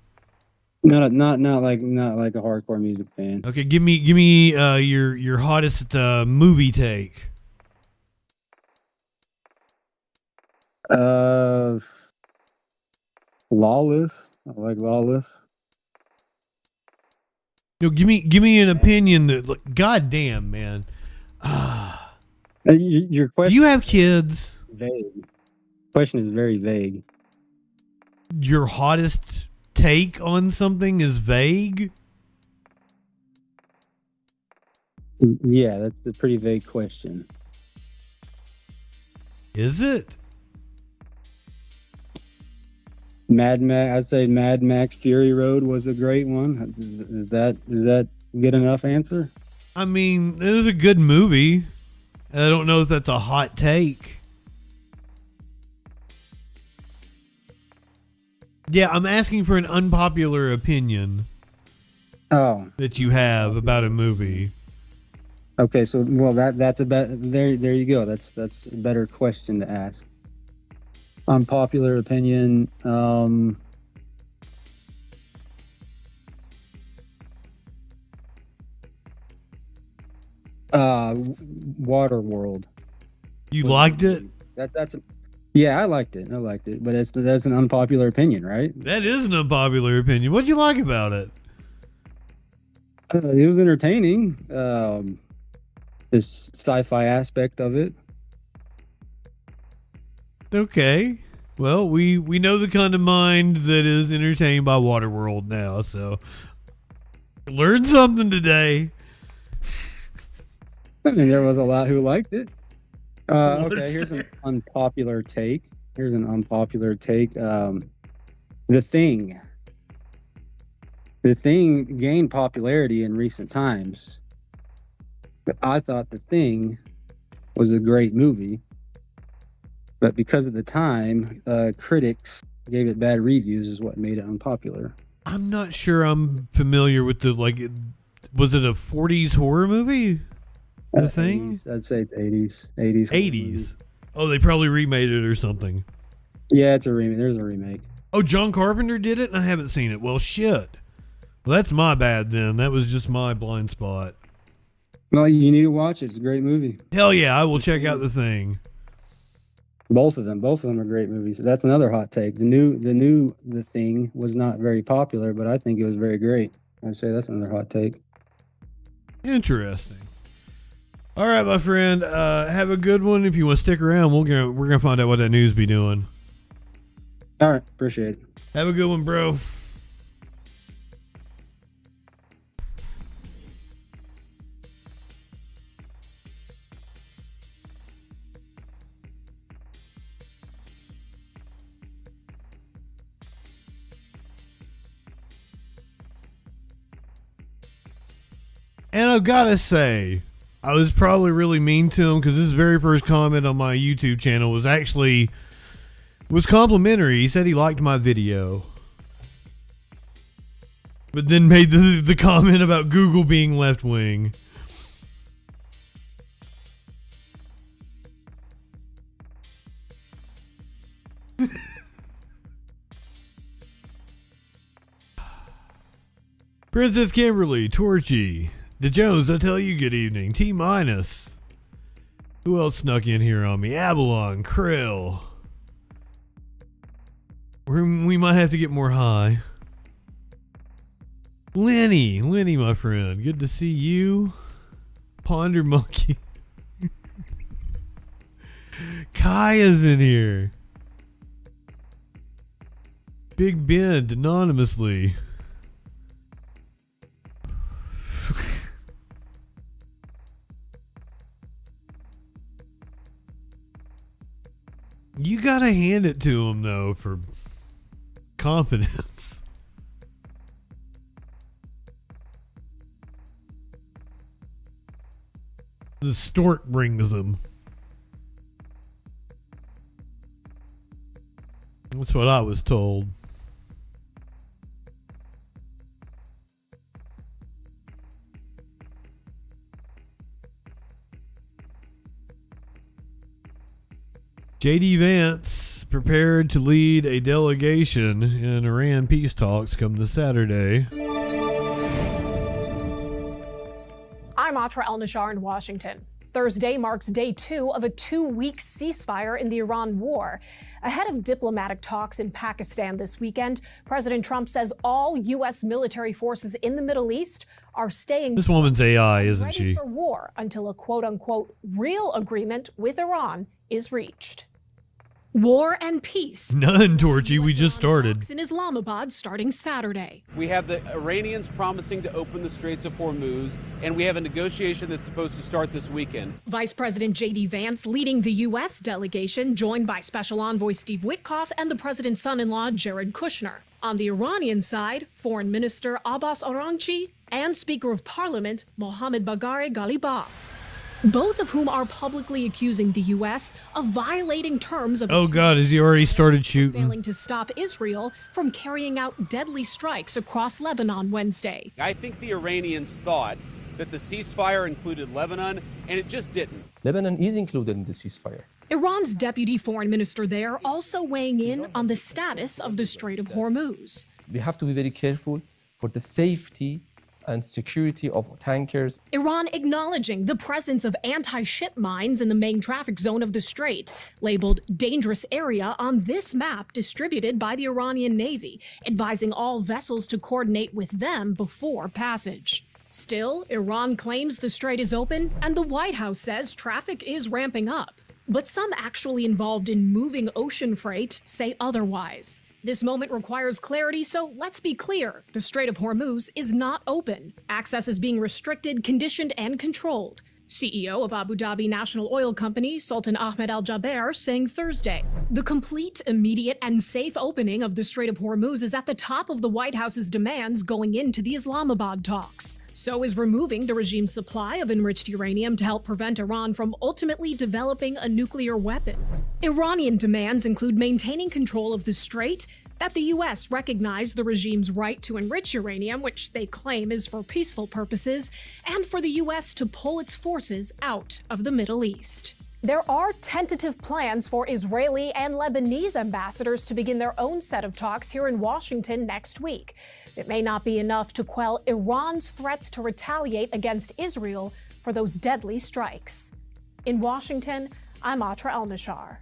Not like a hardcore music fan. Okay, give me your hottest movie take. Lawless. I like Lawless. No, give me an opinion that, like, goddamn, man. Your question. Do you have kids? Vague. Question is very vague. Your hottest take on something is vague? Yeah, that's a pretty vague question. Is it? Mad Max. I'd say Mad Max Fury Road was a great one. Is that good enough answer? I mean, it was a good movie. I don't know if that's a hot take. Yeah, I'm asking for an unpopular opinion. Oh, that you have about a movie. Okay, so that's a there you go. That's a better question to ask. Unpopular opinion. Waterworld. You liked it? Yeah, I liked it. But that's an unpopular opinion, right? That is an unpopular opinion. What'd you like about it? It was entertaining. This sci-fi aspect of it. Okay. Well, we know the kind of mind that is entertained by Waterworld now, so learned something today. I mean, there was a lot who liked it. Okay, here's an unpopular take. The Thing. The Thing gained popularity in recent times. But I thought The Thing was a great movie. But because of the time, critics gave it bad reviews is what made it unpopular. I'm not sure I'm familiar with the, like, was it a 40s horror movie? The Thing? 80s. I'd say 80s. 80s. 80s. Oh, they probably remade it or something. Yeah, it's a remake. There's a remake. Oh, John Carpenter did it and I haven't seen it. Well, shit. Well, that's my bad then. That was just my blind spot. Well, you need to watch it. It's a great movie. Hell yeah, I will check out The Thing. Both of them are great movies. That's another hot take. The Thing was not very popular, but I think it was very great. I'd say that's another hot take. Interesting. All right, my friend. Have a good one. If you want to stick around, we're gonna find out what that news be doing. All right, appreciate it. Have a good one, bro. And I've got to say, I was probably really mean to him because his very first comment on my YouTube channel was complimentary. He said he liked my video. But then made the comment about Google being left wing. Princess Kimberly, Torchy, the Jones, I tell you good evening. T minus. Who else snuck in here on me? Abalon, Krill. We might have to get more high. Lenny, my friend. Good to see you. Ponder Monkey. Kaya's in here. Big Ben, anonymously. You gotta hand it to him, though, for confidence. The stork brings them. That's what I was told. J.D. Vance prepared to lead a delegation in Iran peace talks come this Saturday. I'm Atra El-Nashar in Washington. Thursday marks day 2 of a 2-week ceasefire in the Iran war. Ahead of diplomatic talks in Pakistan this weekend, President Trump says all U.S. military forces in the Middle East are staying. This woman's AI, isn't ready she? For war until a quote-unquote real agreement with Iran is reached. War and peace. None, Torchy. We just started. In Islamabad starting Saturday. We have the Iranians promising to open the Straits of Hormuz, and we have a negotiation that's supposed to start this weekend. Vice President J.D. Vance leading the U.S. delegation, joined by Special Envoy Steve Witkoff and the president's son-in-law, Jared Kushner. On the Iranian side, Foreign Minister Abbas Araghchi and Speaker of Parliament Mohammad Bagher Ghalibaf, both of whom are publicly accusing the U.S. of violating terms of. Oh God, has he already started shooting? Failing to stop Israel from carrying out deadly strikes across Lebanon Wednesday. I think the Iranians thought that the ceasefire included Lebanon, and it just didn't. Lebanon is included in the ceasefire. Iran's deputy foreign minister there also weighing in on the status of the Strait of Hormuz. We have to be very careful for the safety and security of tankers. Iran acknowledging the presence of anti-ship mines in the main traffic zone of the strait, labeled dangerous area on this map distributed by the Iranian Navy, advising all vessels to coordinate with them before passage. Still, Iran claims the strait is open, and the White House says traffic is ramping up. But some actually involved in moving ocean freight say otherwise. This moment requires clarity, so let's be clear. The Strait of Hormuz is not open. Access is being restricted, conditioned, and controlled. CEO of Abu Dhabi National Oil Company, Sultan Ahmed Al Jaber, saying Thursday, the complete, immediate, and safe opening of the Strait of Hormuz is at the top of the White House's demands going into the Islamabad talks. So is removing the regime's supply of enriched uranium to help prevent Iran from ultimately developing a nuclear weapon. Iranian demands include maintaining control of the strait, that the U.S. recognize the regime's right to enrich uranium, which they claim is for peaceful purposes, and for the U.S. to pull its forces out of the Middle East. There are tentative plans for Israeli and Lebanese ambassadors to begin their own set of talks here in Washington next week. It may not be enough to quell Iran's threats to retaliate against Israel for those deadly strikes. In Washington, I'm Atra El-Nashar.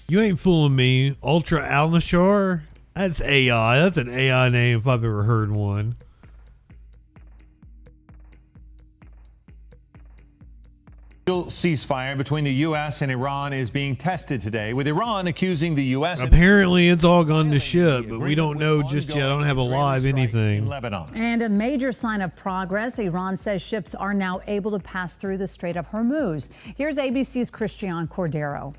You ain't fooling me. Ultra Al-Nashar? That's AI. That's an AI name if I've ever heard one. Ceasefire between the U.S. and Iran is being tested today, with Iran accusing the U.S. Apparently, it's all gone to shit, but we don't know just yet. I don't have a live anything. And a major sign of progress, Iran says ships are now able to pass through the Strait of Hormuz. Here's ABC's Christian Cordero.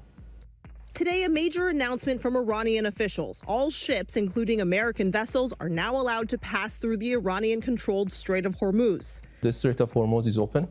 Today, a major announcement from Iranian officials. All ships, including American vessels, are now allowed to pass through the Iranian-controlled Strait of Hormuz. The Strait of Hormuz is open.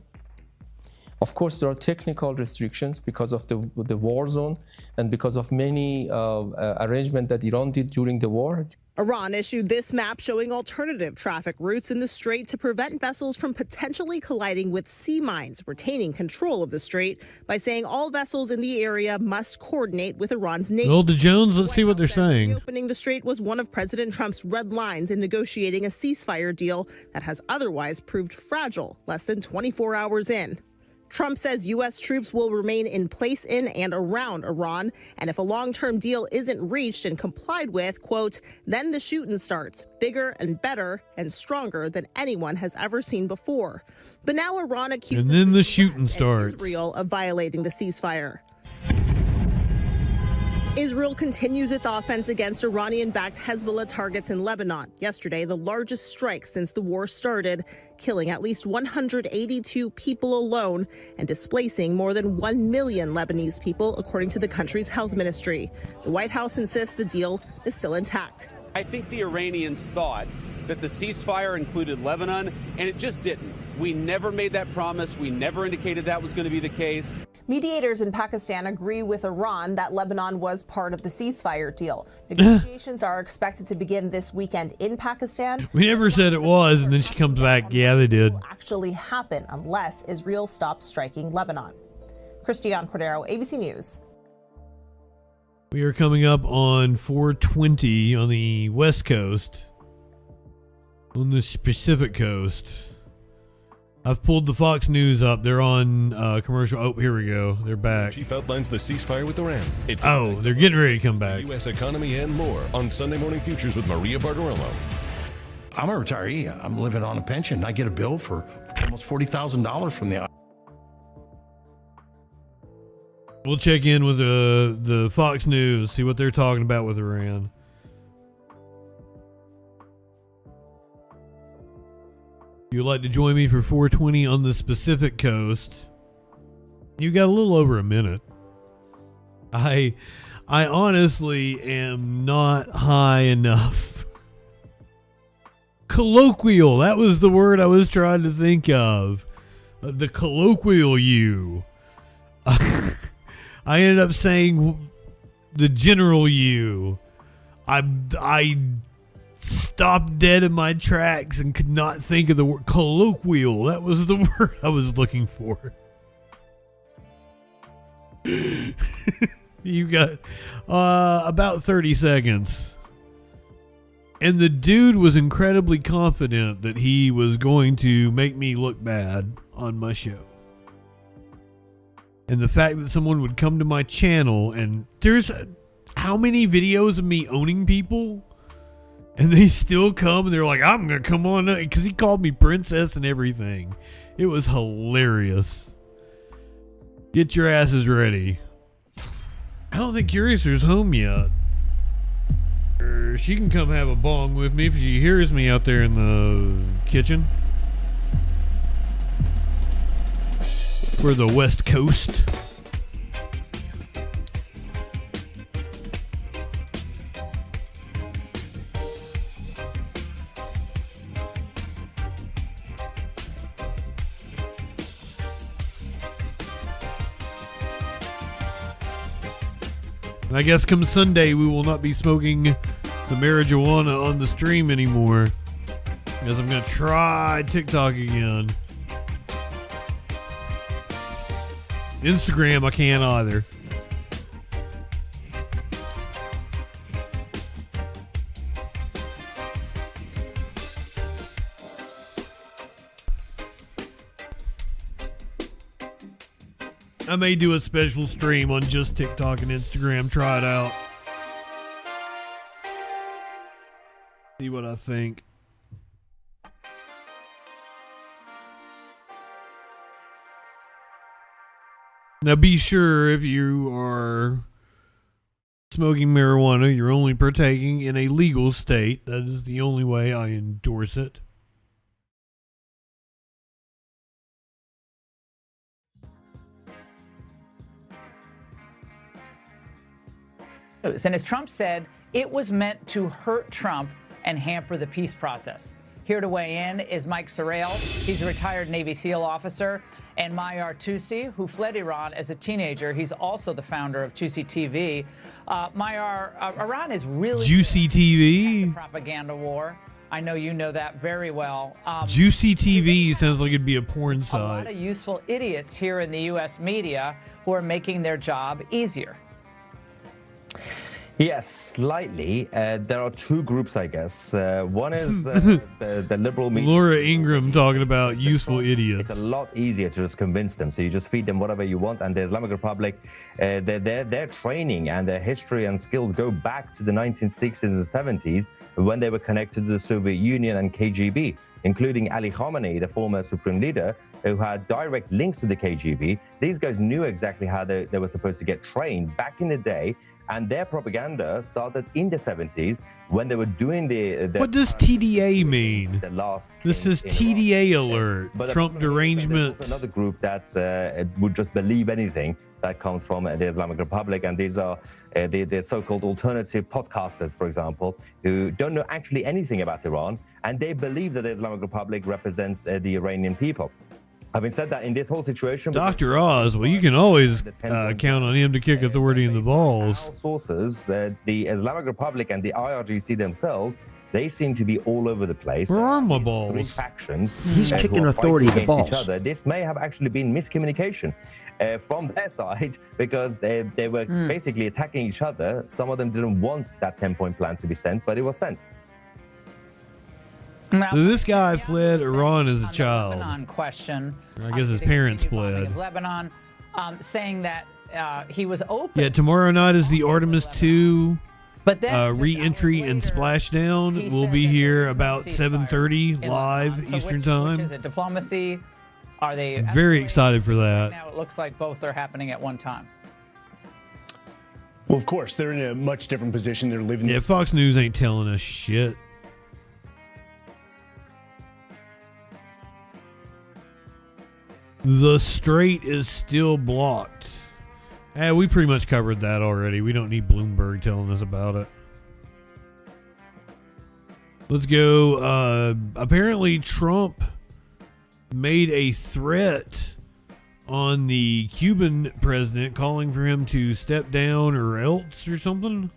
Of course, there are technical restrictions because of the war zone and because of many arrangements that Iran did during the war. Iran issued this map showing alternative traffic routes in the strait to prevent vessels from potentially colliding with sea mines, retaining control of the strait by saying all vessels in the area must coordinate with Iran's Navy. Well, the Jones, let's see what they're saying. Opening the strait was one of President Trump's red lines in negotiating a ceasefire deal that has otherwise proved fragile less than 24 hours in. Trump says U.S. troops will remain in place in and around Iran, and if a long-term deal isn't reached and complied with, quote, then the shooting starts, bigger and better and stronger than anyone has ever seen before. But now Iran accuses Israel of violating the ceasefire. Israel continues its offense against Iranian-backed Hezbollah targets in Lebanon. Yesterday, the largest strike since the war started, killing at least 182 people alone and displacing more than 1 million Lebanese people, according to the country's health ministry. The White House insists the deal is still intact. I think the Iranians thought that the ceasefire included Lebanon, and it just didn't. We never made that promise. We never indicated that was going to be the case. Mediators in Pakistan agree with Iran that Lebanon was part of the ceasefire deal. Negotiations are expected to begin this weekend in Pakistan. We never said it was, and then she comes back. Yeah, they did. Will actually happen unless Israel stops striking Lebanon. Christian Cordero, ABC News. We are coming up on 4:20 on the West Coast. On the Pacific Coast. I've pulled the Fox News up. They're on commercial. Oh, here we go. They're back. Chief outlines the ceasefire with Iran. They're getting ready to come back. The U.S. economy and more on Sunday Morning Futures with Maria Barbarello. I'm a retiree. I'm living on a pension. I get a bill for almost $40,000 from the. We'll check in with the Fox News, see what they're talking about with Iran. If you'd like to join me for 420 on the Pacific Coast, you got a little over a minute. I honestly am not high enough. Colloquial, that was the word I was trying to think of. The colloquial you. I ended up saying the general you. I stopped dead in my tracks and could not think of the word colloquial. That was the word I was looking for. You got about 30 seconds. And the dude was incredibly confident that he was going to make me look bad on my show. And the fact that someone would come to my channel and there's how many videos of me owning people? And they still come and they're like, I'm going to come on. Because he called me princess and everything. It was hilarious. Get your asses ready. I don't think Curiouser's home yet. She can come have a bong with me if she hears me out there in the kitchen. For the West Coast. I guess come Sunday, we will not be smoking the marijuana on the stream anymore. Because I'm going to try TikTok again. Instagram, I can't either. I may do a special stream on just TikTok and Instagram. Try it out. See what I think. Now be sure if you are smoking marijuana, you're only partaking in a legal state. That is the only way I endorse it. And as Trump said, it was meant to hurt Trump and hamper the peace process. Here to weigh in is Mike Sorrell. He's a retired Navy SEAL officer. And Mayar Tusi, who fled Iran as a teenager. He's also the founder of Tusi TV. Mayar, Iran is really Juicy TV? the propaganda war. I know you know that very well. Juicy TV sounds like it'd be a porn A lot site. of useful idiots here in the U.S. media who are making their job easier. Yes, slightly. There are two groups, I guess. One is the liberal media. Laura Ingraham talking about useful idiots. It's a lot easier to just convince them. So you just feed them whatever you want. And the Islamic Republic, their training and their history and skills go back to the 1960s and 70s when they were connected to the Soviet Union and KGB, including Ali Khamenei, the former supreme leader, who had direct links to the KGB. These guys knew exactly how they were supposed to get trained back in the day. And their propaganda started in the 70s when they were doing the What does TDA mean? The last This is TDA alert. But Trump derangement. there's another group that would just believe anything that comes from the Islamic Republic, and these are the so-called alternative podcasters, for example, who don't know actually anything about Iran, and they believe that the Islamic Republic represents the Iranian people. Having said that, in this whole situation, Dr. Oz, well, you can always count on him to kick authority in the balls. sources, the Islamic Republic and the IRGC themselves, they seem to be all over the place. Where are my Three balls? factions. He's who kicking are authority in fighting the against each balls. other. This may have actually been miscommunication from their side because they were basically attacking each other. Some of them didn't want that 10-point plan to be sent, but it was sent. So this guy fled Iran as a child. Lebanon question. I guess his parents fled. Of Lebanon, saying that he was open. Yeah, tomorrow night is the Artemis 2 But then re-entry and splashdown. We'll be here about 7:30 live So Eastern which time. is it? Diplomacy? Are they Very excited for that. now? It looks like both are happening at one time. Well, of course, they're in a much different position. They're living. Yeah, Fox News ain't telling us shit. The strait is still blocked. We pretty much covered that already. We don't need Bloomberg telling us about it. Let's go. Apparently, Trump made a threat on the Cuban president, calling for him to step down or else or something.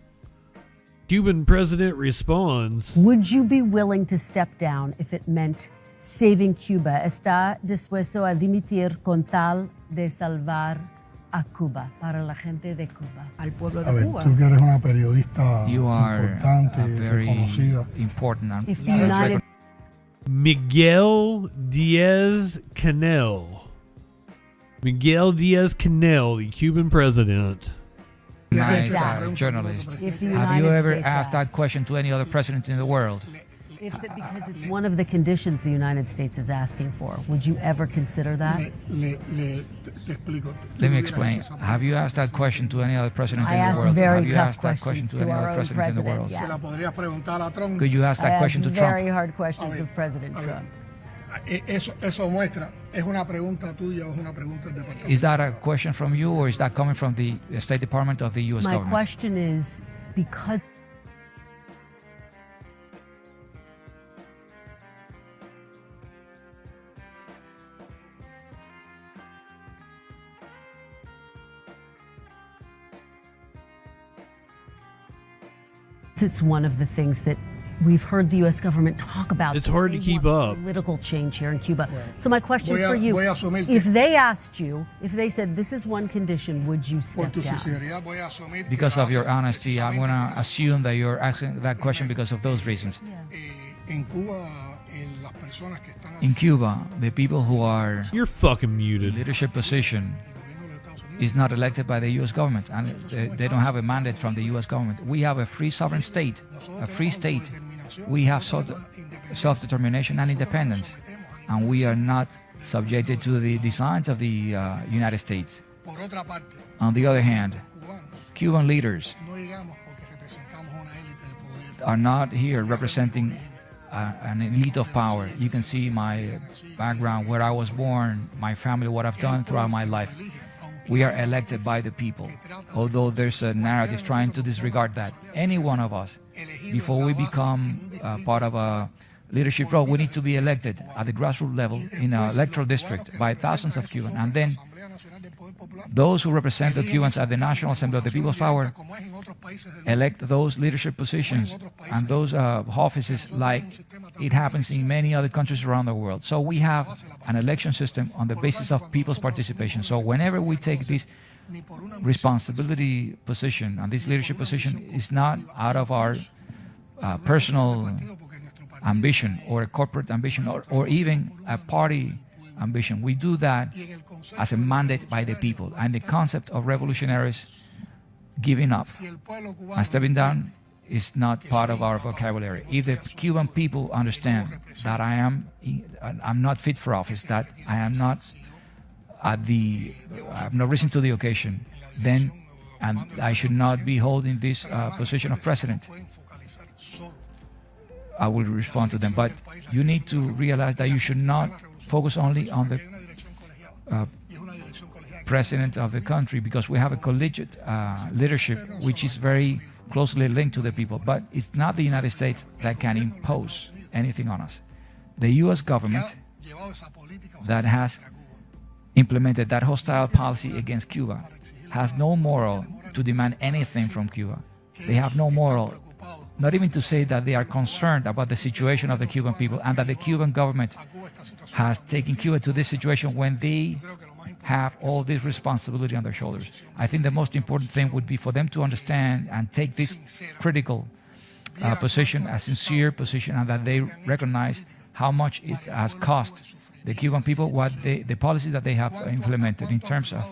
Cuban president responds. Would you be willing to step down if it meant saving Cuba? ¿Está dispuesto a dimitir con tal de salvar a Cuba, para la gente de Cuba? Al pueblo A ver, tú que eres una periodista importante, very reconocida. important. If the United Miguel Diaz-Canel. Miguel Diaz-Canel, the Cuban president. Nice journalist. If the Have you United ever States asked that question to any other president in the world? Because it's one of the conditions the United States is asking for. Would you ever consider that? Let me explain. Have you asked that question to any other president I in the asked world? very Have you tough asked that question questions to to any our other own president in the president, world? yes. Se la podría preguntar a Trump. Could you ask that question to Trump? Very hard questions of President Trump. Eso muestra, ¿es una pregunta tuya o es una pregunta del departamento? Is that a question from you, or is that coming from the State Department of the U.S. My government? question is, because It's one of the things that we've heard the U.S. government talk about. It's hard to keep up. Political change here in Cuba. So my question Voy a- for you, voy a asumir if que- they asked you, if they said this is one condition, would you step down? Because of your honesty, I'm going to assume that you're asking that question because of those reasons. In Cuba, the people who are You're fucking muted. leadership position is not elected by the U.S. government, and they don't have a mandate from the U.S. government. We have a free sovereign state, a free state. We have self-determination and independence, and we are not subjected to the designs of the United States. On the other hand, Cuban leaders are not here representing an elite of power. You can see my background, where I was born, my family, what I've done throughout my life. We are elected by the people, although there's a narrative trying to disregard that. Any one of us, before we become part of a leadership role, we need to be elected at the grassroots level in an electoral district by thousands of Cubans. And then those who represent the Cubans at the National Assembly of the People's Power elect those leadership positions and those offices like it happens in many other countries around the world. So we have an election system on the basis of people's participation. So whenever we take this responsibility position and this leadership position, is not out of our personal ambition or a corporate ambition or even a party ambition. We do that as a mandate by the people. And the concept of revolutionaries giving up and stepping down is not part of our vocabulary. If the Cuban people understand that I'm not fit for office, that I am not I have no risen to the occasion, then and I should not be holding this position of president, I will respond to them. But you need to realize that you should not focus only on the president of the country, because we have a collegiate leadership which is very closely linked to the people. But it's not the United States that can impose anything on us. The U.S. government that has implemented that hostile policy against Cuba has no moral to demand anything from Cuba. They have no moral, not even to say that they are concerned about the situation of the Cuban people, and that the Cuban government has taken Cuba to this situation when they have all this responsibility on their shoulders. I think the most important thing would be for them to understand and take this critical position, a sincere position, and that they recognize how much it has cost the Cuban people, what the policy that they have implemented in terms of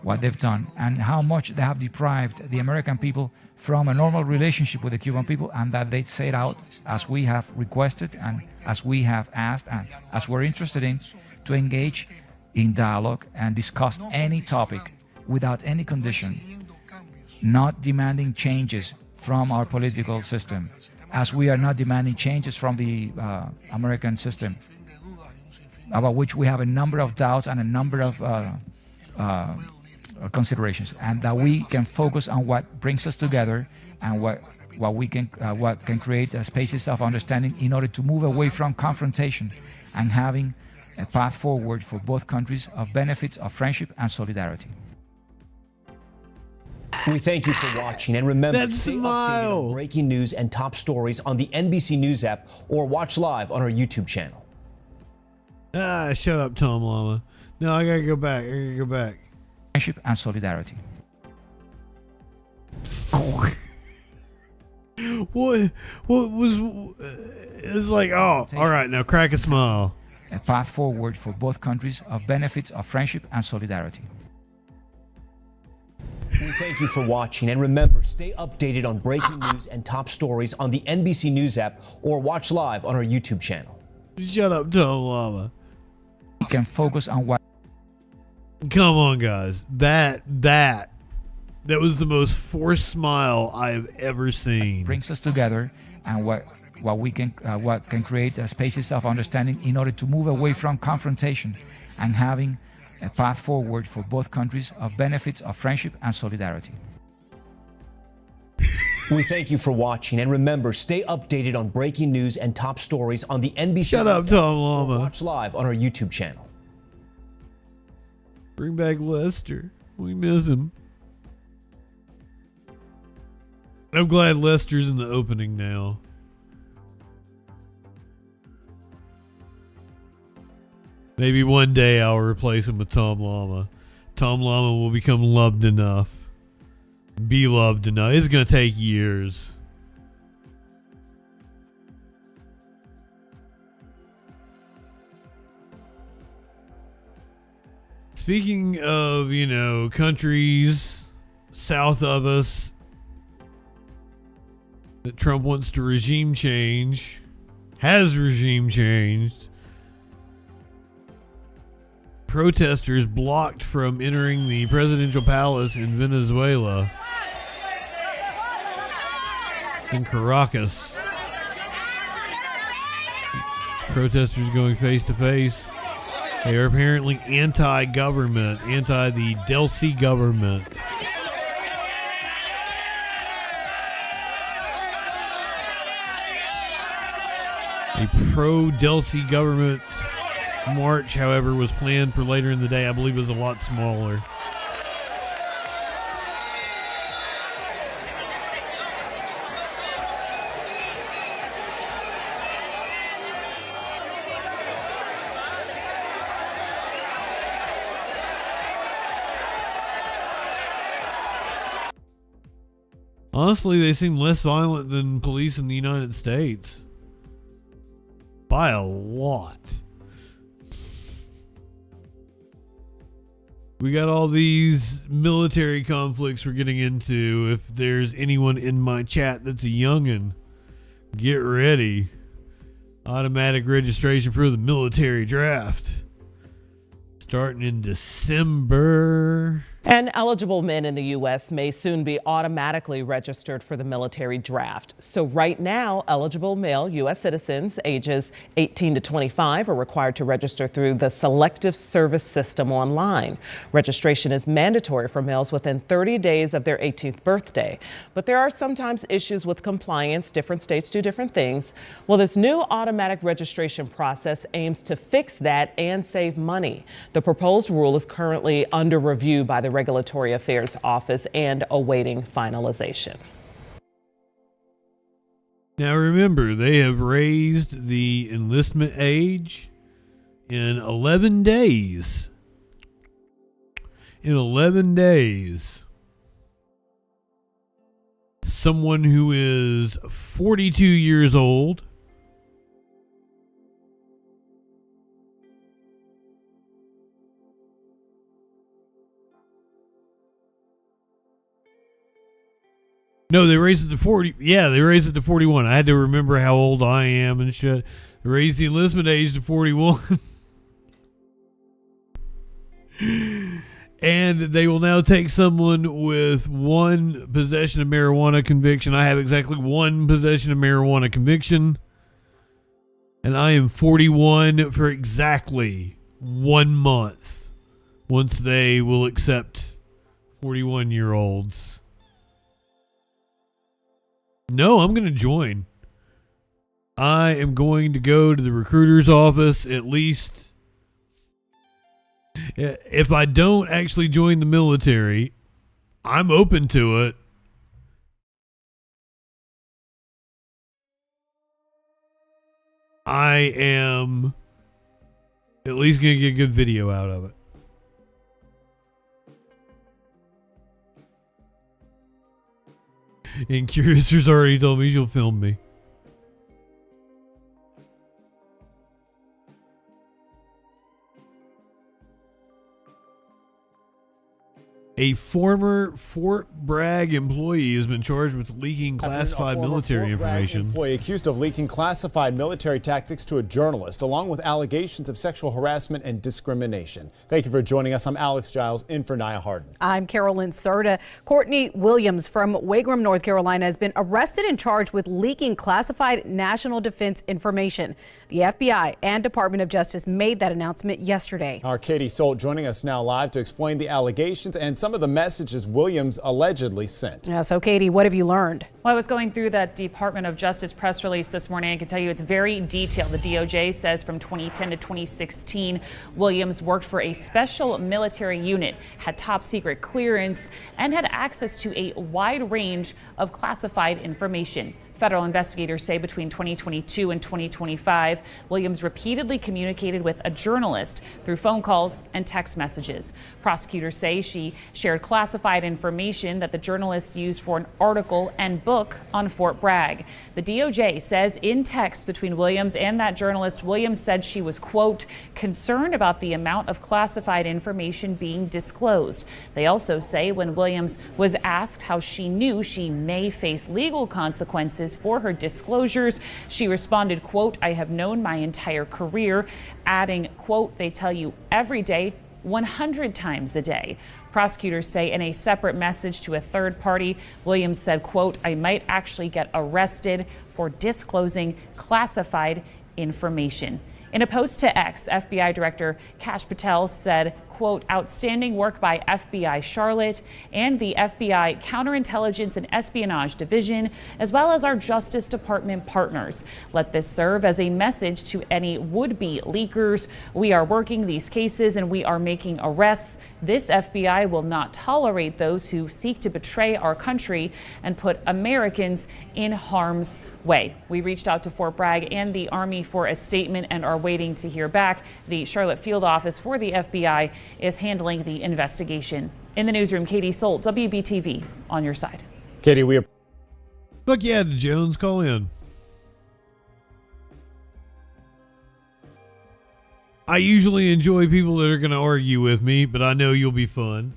what they've done, and how much they have deprived the American people from a normal relationship with the Cuban people, and that they set out, as we have requested and as we have asked and as we're interested in, to engage in dialogue and discuss any topic without any condition, not demanding changes from our political system, as we are not demanding changes from the American system, about which we have a number of doubts and a number of considerations, and that we can focus on what brings us together and what can create spaces of understanding in order to move away from confrontation and having a path forward for both countries of benefits of friendship and solidarity. We thank you for watching, and remember, stay updated on breaking news and top stories on the NBC News app or watch live on our YouTube channel. Shut up, Tom Llama. No, I gotta go back. Friendship and solidarity. What was it's like, oh, all right, now crack a smile. A path forward for both countries of benefits of friendship and solidarity. We thank you for watching, and remember, stay updated on breaking news and top stories on the NBC News app or watch live on our YouTube channel. Shut up, Tom Llama. You can focus on what. Come on, guys. That was the most forced smile I have ever seen. Brings us together, and what can create spaces of understanding in order to move away from confrontation and having a path forward for both countries of benefits of friendship and solidarity. We thank you for watching, and remember, stay updated on breaking news and top stories on the NBC Shut up, News Tom app or Llama. watch live on our YouTube channel. Bring back Lester. We miss him. I'm glad Lester's in the opening now. Maybe one day I'll replace him with Tom Llama. Tom Llama will become loved enough. Be loved enough. It's going to take years. Speaking of, countries south of us that Trump wants to regime change, has regime changed. Protesters blocked from entering the presidential palace in Venezuela, in Caracas. Protesters going face to face. They are apparently anti-government, anti the Delcy government. A pro-Delcy government march, however, was planned for later in the day. I believe it was a lot smaller. Honestly, they seem less violent than police in the United States. By a lot. We got all these military conflicts we're getting into. If there's anyone in my chat that's a youngin', get ready. Automatic registration for the military draft. Starting in December. And eligible men in the U.S. may soon be automatically registered for the military draft. So right now, eligible male U.S. citizens ages 18 to 25 are required to register through the Selective Service System online. Registration is mandatory for males within 30 days of their 18th birthday. But there are sometimes issues with compliance. Different states do different things. Well, this new automatic registration process aims to fix that and save money. The proposed rule is currently under review by the Regulatory Affairs Office and awaiting finalization. Now remember, they have raised the enlistment age in 11 days. In 11 days. Someone who is 42 years old No, they raised it to 40. Yeah, they raised it to 41. I had to remember how old I am and shit. They raised the enlistment age to 41. And they will now take someone with one possession of marijuana conviction. I have exactly one possession of marijuana conviction. And I am 41 for exactly 1 month. Once they will accept 41-year-olds. No, I'm going to join. I am going to go to the recruiter's office at least. If I don't actually join the military, I'm open to it. I am at least going to get a good video out of it. And Curious's already told me she'll film me. A former Fort Bragg employee has been charged with leaking classified military information. Employee accused of leaking classified military tactics to a journalist, along with allegations of sexual harassment and discrimination. Thank you for joining us. I'm Alex Giles, in for Nia Harden. I'm Carolyn Serta. Courtney Williams from Wagram, North Carolina, has been arrested and charged with leaking classified national defense information. The FBI and Department of Justice made that announcement yesterday. Our Katie Solt joining us now live to explain the allegations and some some of the messages Williams allegedly sent. Yeah, so Katie, what have you learned? Well, I was going through that Department of Justice press release this morning. I can tell you it's very detailed. The DOJ says from 2010 to 2016, Williams worked for a special military unit, had top secret clearance, and had access to a wide range of classified information. Federal investigators say between 2022 and 2025, Williams repeatedly communicated with a journalist through phone calls and text messages. Prosecutors say she shared classified information that the journalist used for an article and book on Fort Bragg. The DOJ says in text between Williams and that journalist, Williams said she was, quote, concerned about the amount of classified information being disclosed. They also say when Williams was asked how she knew she may face legal consequences for her disclosures, she responded, quote, I have known my entire career, adding, quote, they tell you every day, 100 times a day. Prosecutors say in a separate message to a third party, Williams said, quote, I might actually get arrested for disclosing classified information. In a post to X, FBI Director Kash Patel said, quote, outstanding work by FBI Charlotte and the FBI Counterintelligence and Espionage Division, as well as our Justice Department partners. Let this serve as a message to any would-be leakers. We are working these cases and we are making arrests. This FBI will not tolerate those who seek to betray our country and put Americans in harm's way. We reached out to Fort Bragg and the Army for a statement and are waiting to hear back. The Charlotte Field Office for the FBI is handling the investigation. In the newsroom, Katie Solt, WBTV, on your side. Katie, we look, yeah, Jones, call in. I usually enjoy people that are going to argue with me, but I know you'll be fun.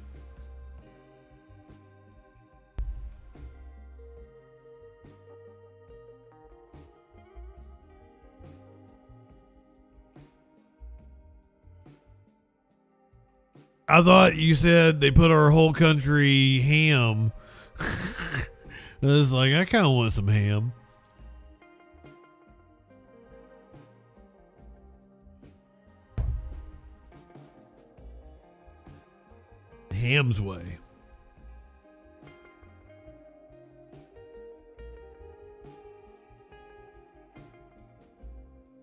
I thought you said they put our whole country ham. I was like, I kind of want some ham. Ham's way.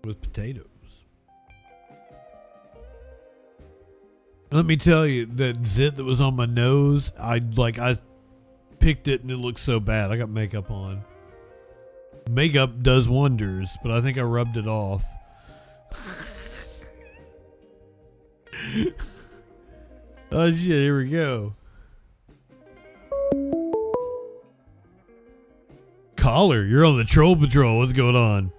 With potatoes. Let me tell you, that zit that was on my nose, I picked it and it looked so bad. I got makeup on. Makeup does wonders, but I think I rubbed it off. Oh shit, here we go. Caller, you're on the Troll Patrol. What's going on?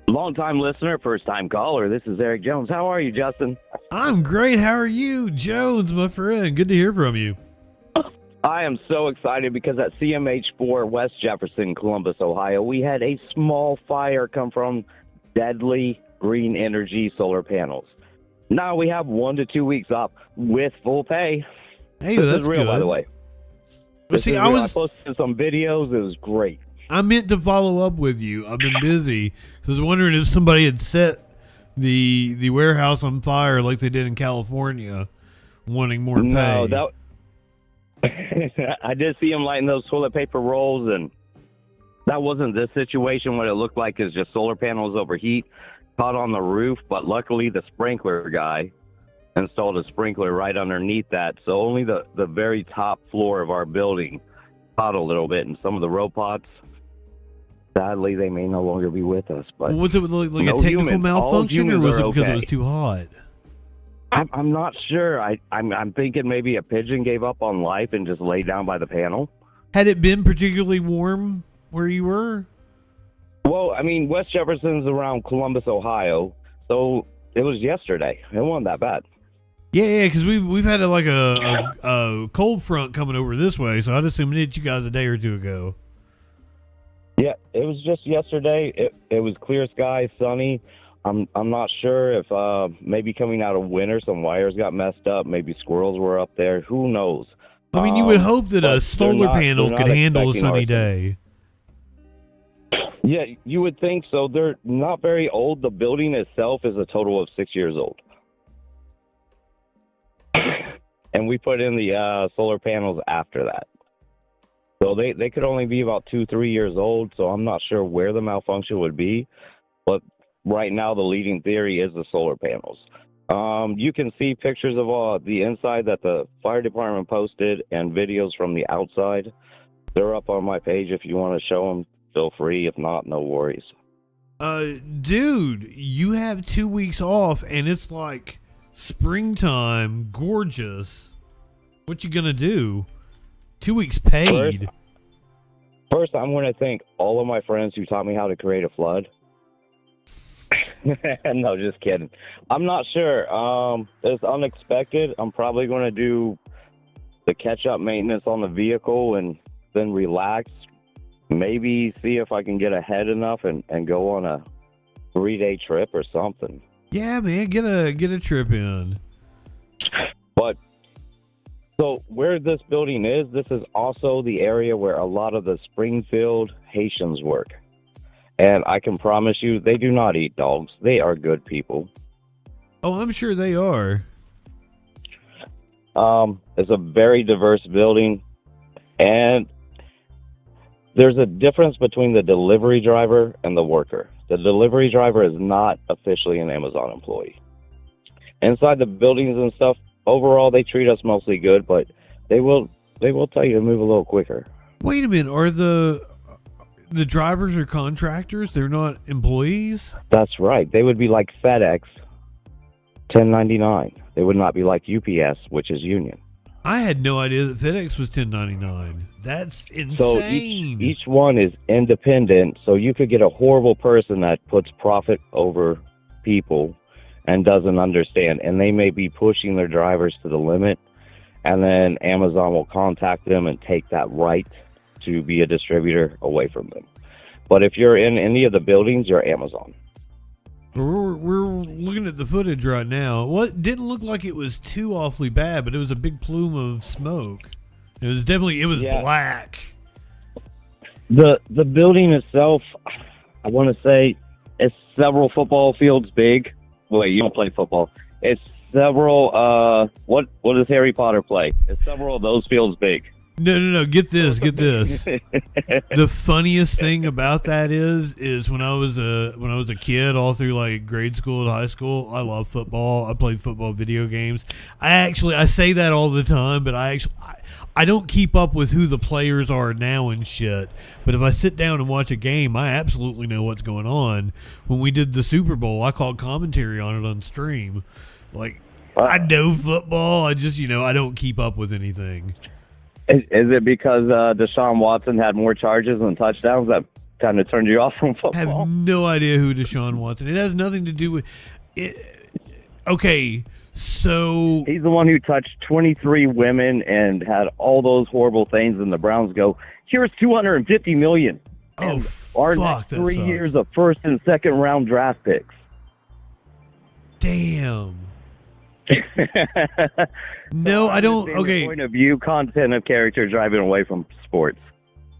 Long-time listener, first-time caller. This is Eric Jones. How are you, Justin? I'm great. How are you, Jones, my friend? Good to hear from you. I am so excited because at CMH4 West Jefferson, Columbus, Ohio, we had a small fire come from deadly green energy solar panels. Now we have 1 to 2 weeks off with full pay. Hey, this that's is real, good. by the way. But see, I posted some videos. It was great. I meant to follow up with you. I've been busy. I was wondering if somebody had set the warehouse on fire like they did in California, wanting more pay. No, I did see him lighting those toilet paper rolls, and that wasn't this situation. What it looked like is just solar panels overheat, caught on the roof, but luckily the sprinkler guy installed a sprinkler right underneath that, so only the very top floor of our building caught a little bit, and some of the robots, sadly, they may no longer be with us. But was it like no a technical malfunction, or was it because it was too hot? I'm not sure. I'm thinking maybe a pigeon gave up on life and just laid down by the panel. Had it been particularly warm where you were? Well, I mean, West Jefferson's around Columbus, Ohio, so it was yesterday. It wasn't that bad. Yeah, because we've had a cold front coming over this way, so I'd assume it hit you guys a day or two ago. Yeah, it was just yesterday. It was clear sky, sunny. I'm not sure if maybe coming out of winter, some wires got messed up. Maybe squirrels were up there. Who knows? I mean, you would hope that a solar panel could handle a sunny day. Yeah, you would think so. They're not very old. The building itself is a total of 6 years old. And and we put in the solar panels after that. So they could only be about 2-3 years old, so I'm not sure where the malfunction would be. But right now, the leading theory is the solar panels. You can see pictures of the inside that the fire department posted and videos from the outside. They're up on my page if you want to show them. Feel free. If not, no worries. Dude, you have 2 weeks off, and it's like springtime, gorgeous. What you gonna do? 2 weeks paid. First, I'm going to thank all of my friends who taught me how to create a flood. No, just kidding. I'm not sure. It's unexpected. I'm probably going to do the catch-up maintenance on the vehicle and then relax. Maybe see if I can get ahead enough and go on a 3-day trip or something. Yeah, man, get a trip in. But so where this building is, this is also the area where a lot of the Springfield Haitians work. And I can promise you, they do not eat dogs. They are good people. Oh, I'm sure they are. It's a very diverse building, and there's a difference between the delivery driver and the worker. The delivery driver is not officially an Amazon employee. Inside the buildings and stuff, overall, they treat us mostly good, but they will tell you to move a little quicker. Wait a minute, are the drivers or contractors? They're not employees? That's right. They would be like FedEx, 1099. They would not be like UPS, which is union. I had no idea that FedEx was 1099. That's insane. So each one is independent, so you could get a horrible person that puts profit over people and doesn't understand, and they may be pushing their drivers to the limit, and then Amazon will contact them and take that right to be a distributor away from them. But if you're in any of the buildings, you're Amazon. We're looking at the footage right now. What didn't look like it was too awfully bad, but it was a big plume of smoke. It was black. The building itself, I want to say, it's several football fields big. Wait, you don't play football. It's several. What does Harry Potter play? It's several of those fields big. No. Get this. The funniest thing about that is when I was a kid, all through like grade school and high school, I loved football. I played football video games. I say that all the time, but I don't keep up with who the players are now and shit. But if I sit down and watch a game, I absolutely know what's going on. When we did the Super Bowl, I called commentary on it on stream. Like, I know football. I just, I don't keep up with anything. Is it because Deshaun Watson had more charges and touchdowns that kind of turned you off from football? I have no idea who Deshaun Watson. It has nothing to do with it. Okay, so he's the one who touched 23 women and had all those horrible things, and the Browns go, "Here's $250 million." Oh, our fuck! Next 3 years of first and second round draft picks. Damn. No, I don't. Okay. Point of view, content of character, driving away from sports.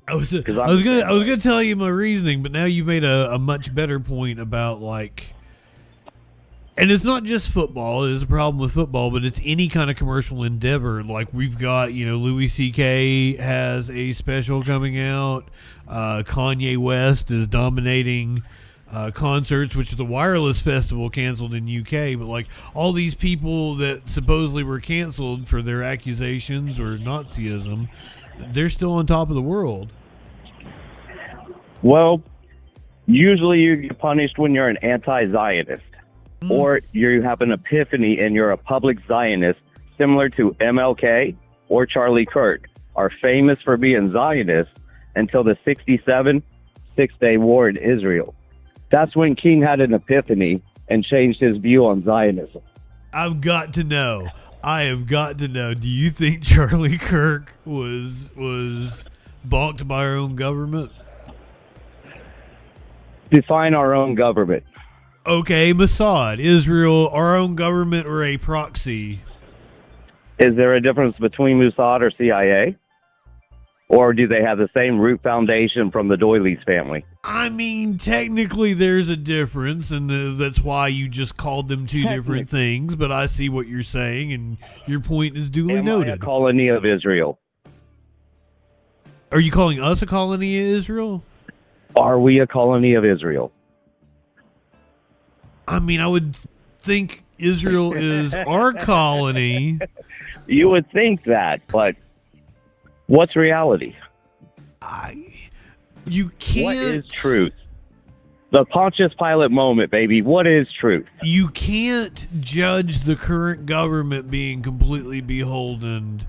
I was gonna tell you my reasoning, but now you made a much better point about like, and it's not just football. It is a problem with football, but it's any kind of commercial endeavor. Like we've got, Louis C.K. has a special coming out. Kanye West is dominating concerts, which is the Wireless Festival canceled in UK, but like all these people that supposedly were canceled for their accusations or Nazism, they're still on top of the world. Well, usually you get punished when you're an anti-Zionist or you have an epiphany and you're a public Zionist, similar to MLK or Charlie Kirk, are famous for being Zionists until the 1967 Six-Day War in Israel. That's when King had an epiphany and changed his view on Zionism. I have got to know. Do you think Charlie Kirk was balked by our own government? Define our own government. Okay, Mossad, Israel, our own government, or a proxy? Is there a difference between Mossad or CIA? Or do they have the same root foundation from the Doilies family? I mean, technically there's a difference, and that's why you just called them two different things, but I see what you're saying, and your point is duly noted. A colony of Israel. Are you calling us a colony of Israel? Are we a colony of Israel? I mean, I would think Israel is our colony. You would think that, but what's reality? You can't. What is truth? The Pontius Pilate moment, baby. What is truth? You can't judge the current government being completely beholden,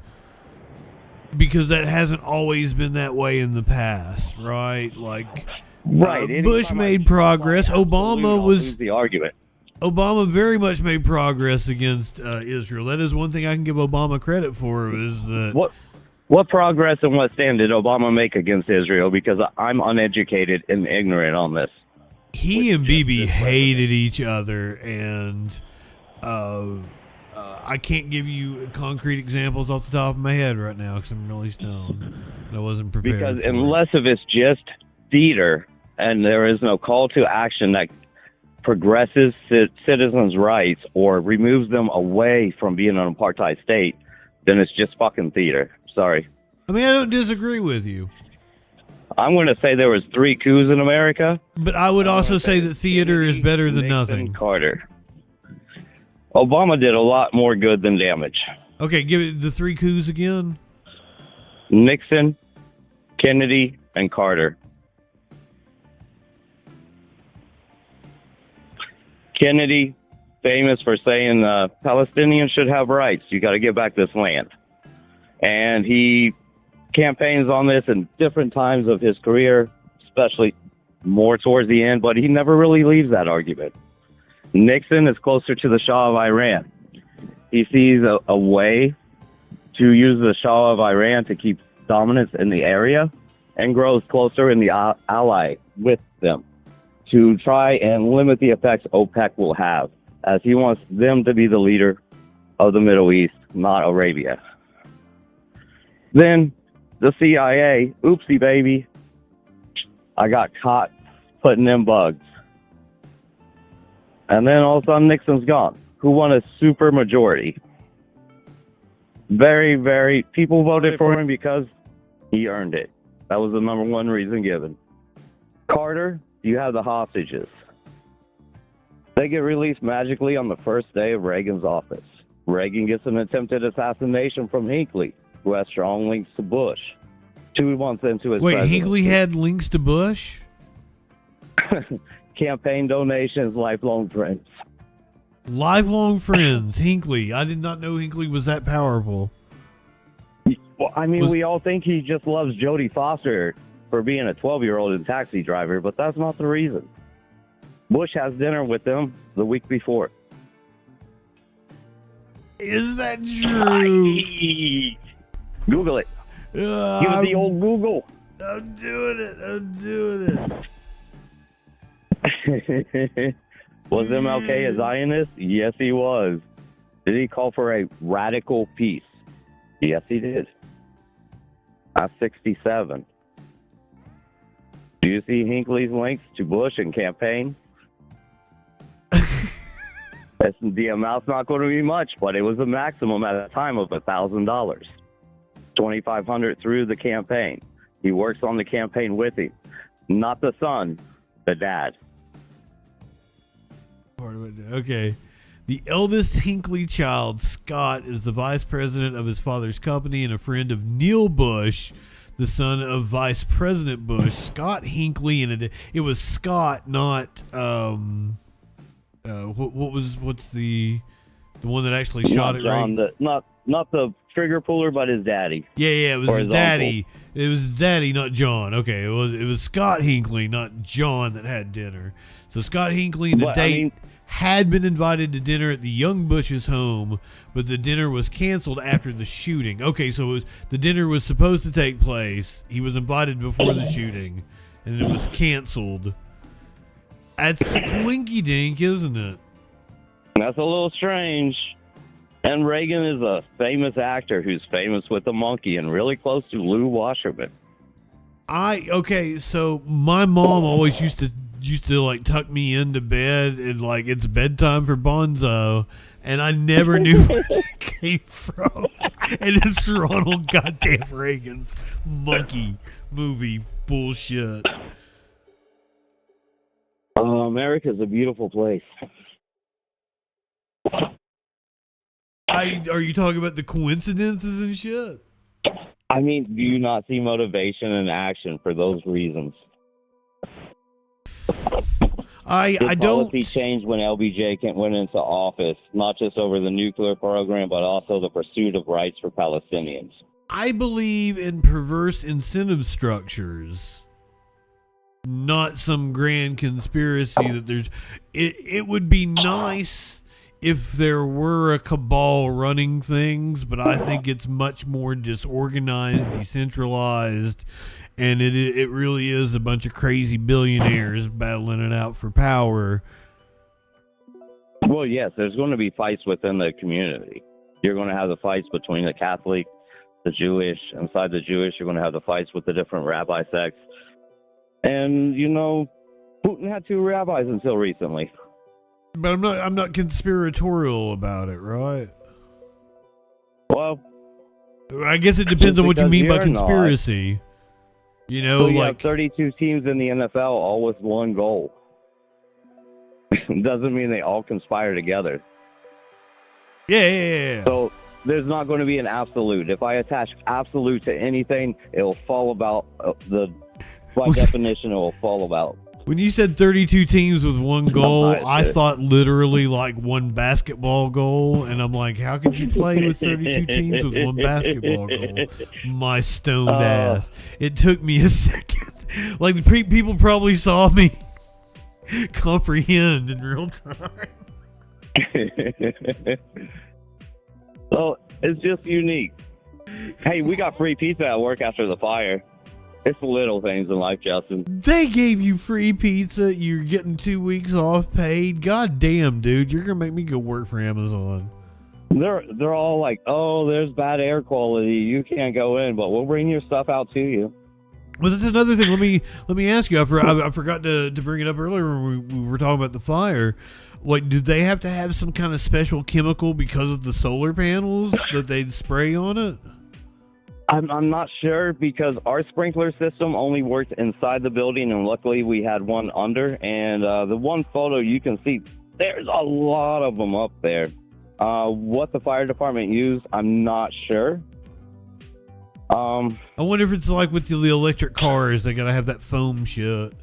because that hasn't always been that way in the past, right? Like, right. Bush made progress. Obama was the argument. Obama very much made progress against Israel. That is one thing I can give Obama credit for, is that What progress and what stand did Obama make against Israel? Because I'm uneducated and ignorant on this. He and Bibi hated each other, and I can't give you concrete examples off the top of my head right now because I'm really stoned. I wasn't prepared. Because unless if it's just theater and there is no call to action that progresses citizens' rights or removes them away from being an apartheid state, then it's just fucking theater. Sorry. I mean, I don't disagree with you. I'm going to say there was 3 coups in America. But I would also say that theater is better than nothing. Carter. Obama did a lot more good than damage. Okay, give it the 3 coups again. Nixon, Kennedy, and Carter. Kennedy, famous for saying Palestinians should have rights. You got to give back this land. And he campaigns on this in different times of his career, especially more towards the end, but he never really leaves that argument. Nixon is closer to the Shah of Iran. He sees a way to use the Shah of Iran to keep dominance in the area and grows closer in the ally with them to try and limit the effects OPEC will have, as he wants them to be the leader of the Middle East, not Arabia. Then the CIA, oopsie baby, I got caught putting in bugs. And then all of a sudden Nixon's gone, who won a super majority. People voted for him because he earned it. That was the number one reason given. Carter, you have the hostages. They get released magically on the first day of Reagan's office. Reagan gets an attempted assassination from Hinckley, who has strong links to Bush. 2 months into his presidency. Hinckley had links to Bush? Campaign donations, lifelong friends. Lifelong friends, Hinckley. I did not know Hinckley was that powerful. Well, I mean, we all think he just loves Jodie Foster for being a 12-year-old and taxi driver, but that's not the reason. Bush has dinner with them the week before. Is that true? Google it. Give it the old Google. I'm doing it. Was MLK a Zionist? Yes, he was. Did he call for a radical peace? Yes, he did. That's 67. Do you see Hinckley's links to Bush and campaign? The amount's not going to be much, but it was a maximum at a time of $1,000. $2,500 through the campaign. He works on the campaign with him. Not the son, the dad. Okay. The eldest Hinckley child, Scott, is the vice president of his father's company and a friend of Neil Bush, the son of Vice President Bush. Scott Hinckley, and it was Scott, not what's the one that actually shot it? John, right? Not the trigger puller, but his daddy. Yeah, it was his daddy. Uncle. It was his daddy, not John. Okay, it was Scott Hinckley, not John, that had dinner. So Scott Hinckley and the date had been invited to dinner at the young Bush's home, but the dinner was canceled after the shooting. Okay, so the dinner was supposed to take place. He was invited before the shooting, and it was canceled. That's squinky dink, isn't it? That's a little strange. And Reagan is a famous actor who's famous with the monkey and really close to Lou Washerman. Okay, so my mom always used to like tuck me into bed and like it's bedtime for Bonzo, and I never knew where it came from. And it's Ronald goddamn Reagan's monkey movie bullshit. America's a beautiful place. Are you talking about the coincidences and shit? I mean, do you not see motivation and action for those reasons? I don't. Policy changed when LBJ went into office, not just over the nuclear program, but also the pursuit of rights for Palestinians. I believe in perverse incentive structures, not some grand conspiracy that there's. It would be nice if there were a cabal running things, but I think it's much more disorganized, decentralized, and it really is a bunch of crazy billionaires battling it out for power. Well, yes, there's going to be fights within the community. You're going to have the fights between the Catholic, the Jewish. Inside the Jewish, you're going to have the fights with the different rabbi sects. And, you know, Putin had 2 rabbis until recently. But I'm not conspiratorial about it, right? Well, I guess it depends on what you mean by conspiracy. You know, so you like have 32 teams in the NFL, all with one goal. Doesn't mean they all conspire together. Yeah. So there's not going to be an absolute. If I attach absolute to anything, it will fall about by definition, it will fall about. When you said 32 teams with one goal, I thought literally like one basketball goal, and I'm like, how could you play with 32 teams with one basketball goal? My stoned ass. It took me a second. Like the people probably saw me comprehend in real time. So it's just unique. Hey, we got free pizza at work after the fire. It's the little things in life, Justin. They gave you free pizza. You're getting 2 weeks off paid. God damn, dude. You're going to make me go work for Amazon. They're all like, oh, there's bad air quality. You can't go in, but we'll bring your stuff out to you. Well, that's another thing. Let me ask you. I forgot to bring it up earlier when we were talking about the fire. Like, do they have to have some kind of special chemical because of the solar panels that they'd spray on it? I'm not sure because our sprinkler system only worked inside the building, and luckily we had one under. And the one photo you can see, there's a lot of them up there. What the fire department used, I'm not sure. I wonder if it's like with the electric cars, they gotta have that foam shit.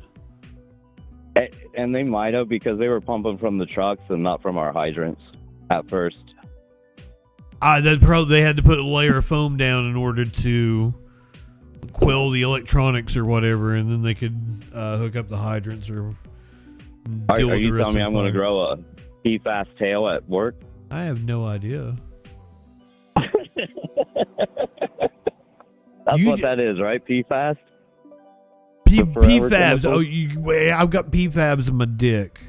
And they might have because they were pumping from the trucks and not from our hydrants at first. They had to put a layer of foam down in order to quell the electronics or whatever, and then they could hook up the hydrants or deal with Are you the rest telling me of I'm the going to fire. grow a PFAS tail at work? I have no idea. That's what that is, right? PFAS? PFABs. I've got PFABs in my dick.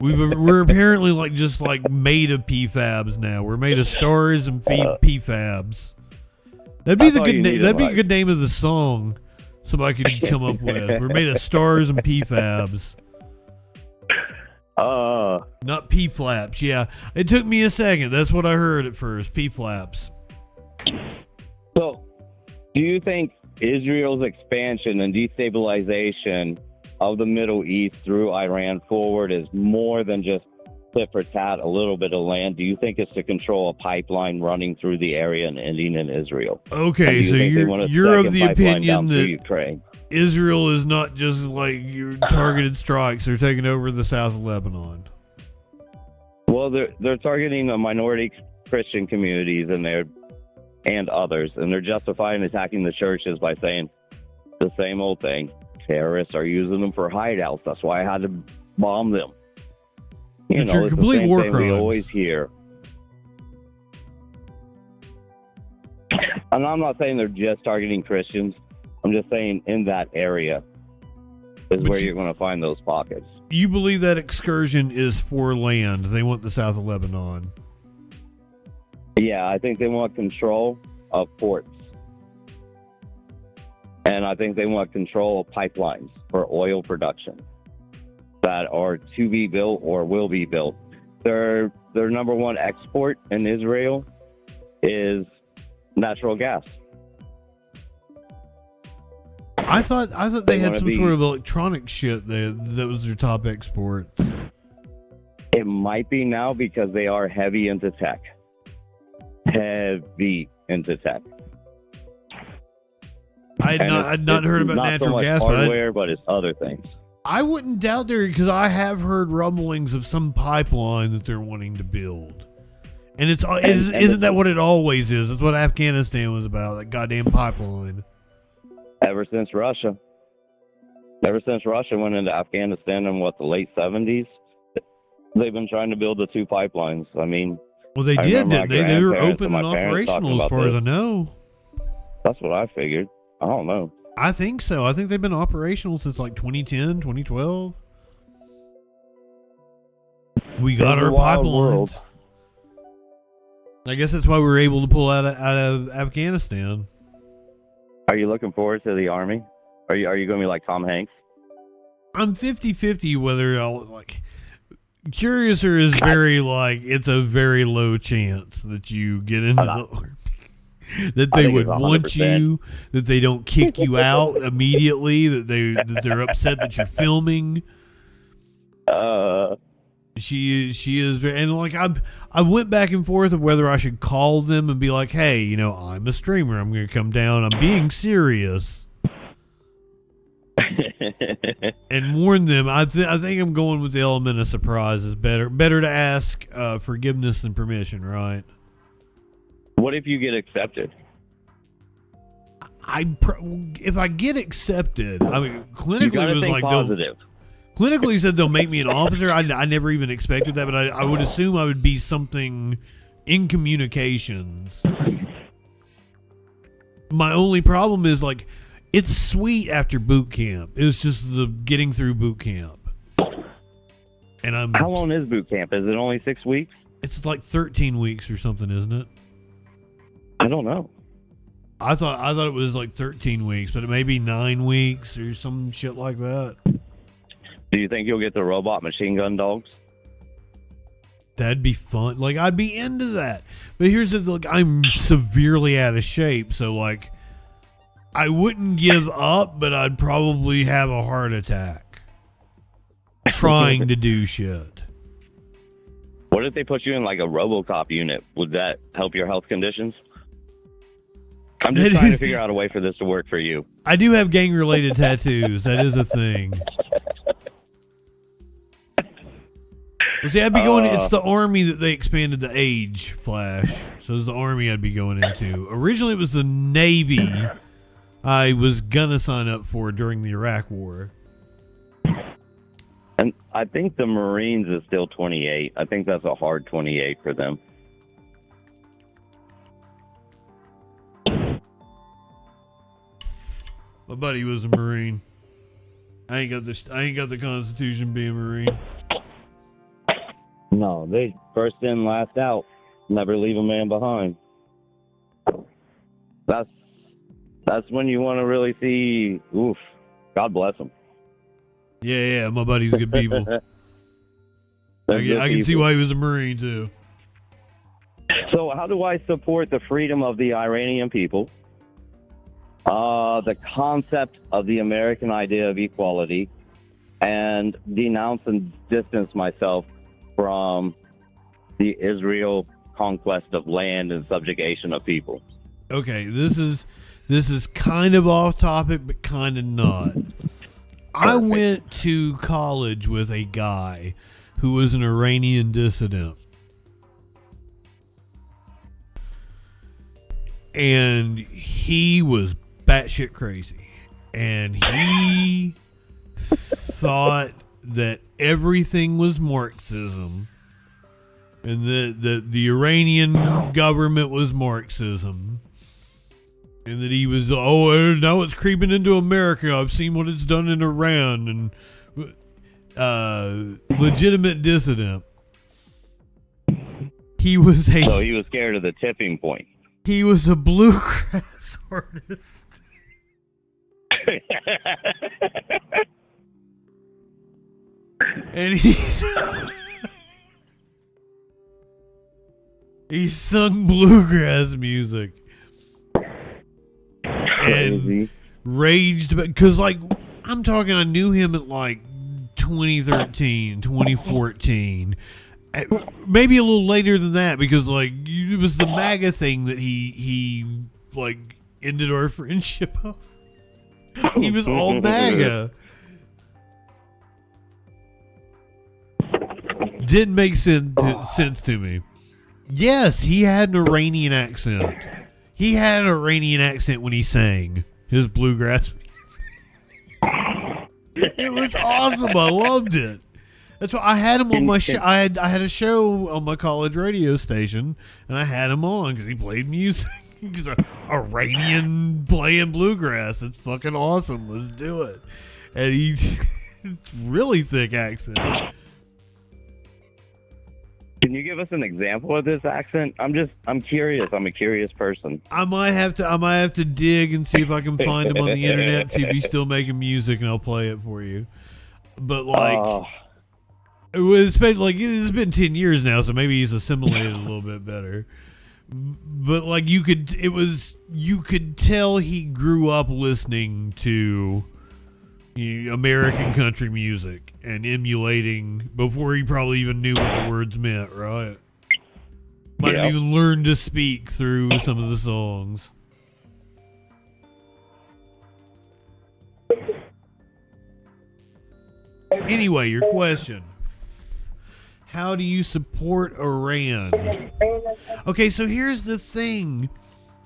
We're apparently just made of PFABs now. We're made of stars and PFABs. That'd be the good name. That'd be a good name of the song. Somebody could come up with. We're made of stars and PFABs. Not P-flaps. Yeah, it took me a second. That's what I heard at first. P-flaps. So, do you think Israel's expansion and destabilization of the Middle East through Iran forward is more than just tit for tat, a little bit of land? Do you think it's to control a pipeline running through the area and ending in Israel? Okay, so you're of the opinion that Ukraine? Israel is not just your targeted strikes; they're taking over the south of Lebanon. Well, they're targeting the minority Christian communities in there and others, and they're justifying attacking the churches by saying the same old thing. Terrorists are using them for hideouts. That's why I had to bomb them. It's a complete war crime. We always hear. And I'm not saying they're just targeting Christians. I'm just saying in that area is where you're going to find those pockets. You believe that excursion is for land? They want the south of Lebanon. Yeah, I think they want control of ports. And I think they want control of pipelines for oil production that are to be built or will be built. Their number one export in Israel is natural gas. I thought they had some wanna sort of electronic shit that was their top export. It might be now because they are heavy into tech. Heavy into tech. I'd not heard about not natural so much gas, hardware, but it's other things. I wouldn't doubt there because I have heard rumblings of some pipeline that they're wanting to build. And isn't that what it always is? It's what Afghanistan was about, that goddamn pipeline. Ever since Russia went into Afghanistan in the late 70s, they've been trying to build the two pipelines. I mean, well, they did, didn't they? They were open and operational as far as I know. That's what I figured. I don't know. I think so. I think they've been operational since like 2010, 2012. We got our pipelines. I guess that's why we were able to pull out of Afghanistan. Are you looking forward to the Army? Are you going to be like Tom Hanks? I'm 50-50 whether I'll like. Curiouser is very it's a very low chance that you get into the Army. That they would want you, that they don't kick you out immediately, that they're upset that you're filming. She is, and I went back and forth of whether I should call them and be like, hey, I'm a streamer, I'm going to come down, I'm being serious, and warn them. I think I'm going with the element of surprise. Is better to ask forgiveness than permission, right? What if you get accepted? If I get accepted, I mean, clinically it was like positive. Clinically said they'll make me an officer. I never even expected that, but I would assume I would be something in communications. My only problem is it's sweet after boot camp. It's just the getting through boot camp. And How long is boot camp? Is it only 6 weeks? It's like 13 weeks or something, isn't it? I don't know. I thought it was like 13 weeks, but it may be 9 weeks or some shit like that. Do you think you'll get the robot machine gun dogs? That'd be fun. I'd be into that. But here's the thing, I'm severely out of shape, so I wouldn't give up, but I'd probably have a heart attack trying to do shit. What if they put you in a RoboCop unit? Would that help your health conditions? I'm just trying to figure out a way for this to work for you. I do have gang-related tattoos. That is a thing. Well, see, I'd be going. It's the Army that they expanded the age, Flash. So it's the Army I'd be going into. Originally, it was the Navy I was gonna sign up for during the Iraq War. And I think the Marines is still 28. I think that's a hard 28 for them. My buddy was a Marine. I ain't got the Constitution being a Marine. No, they first in, last out. Never leave a man behind. That's when you want to really see. Oof, God bless them. Yeah, my buddy's good people. I can see why he was a Marine too. So how do I support the freedom of the Iranian people? The concept of the American idea of equality, and denounce and distance myself from the Israel conquest of land and subjugation of people. Okay, this is kind of off topic, but kind of not. I went to college with a guy who was an Iranian dissident. And he was batshit crazy. And he thought that everything was Marxism. And that the Iranian government was Marxism. And that he was, now it's creeping into America. I've seen what it's done in Iran. And legitimate dissident. He was So he was scared of the tipping point. He was a bluegrass artist. And he sung bluegrass music and raged because, like, I'm talking, I knew him at like 2013, 2014, maybe a little later than that, because like it was the MAGA thing that he like ended our friendship of. He was all MAGA. Didn't make sense to me. Yes, he had an Iranian accent. He had an Iranian accent when he sang his bluegrass music. It was awesome. I loved it. That's why I had him on my show. I had a show on my college radio station, and I had him on because he played music. He's an Iranian playing bluegrass. It's fucking awesome. Let's do it. And he's really thick accent. Can you give us an example of this accent? I'm curious. I'm a curious person. I might have to dig and see if I can find him on the internet and see if he's still making music, and I'll play it for you. But like, it's been 10 years now, so maybe he's assimilated a little bit better. But like, you could tell he grew up listening to American country music and emulating before he probably even knew what the words meant, right? Might have even learned to speak through some of the songs. Anyway, your question. How do you support Iran? Okay, so here's the thing.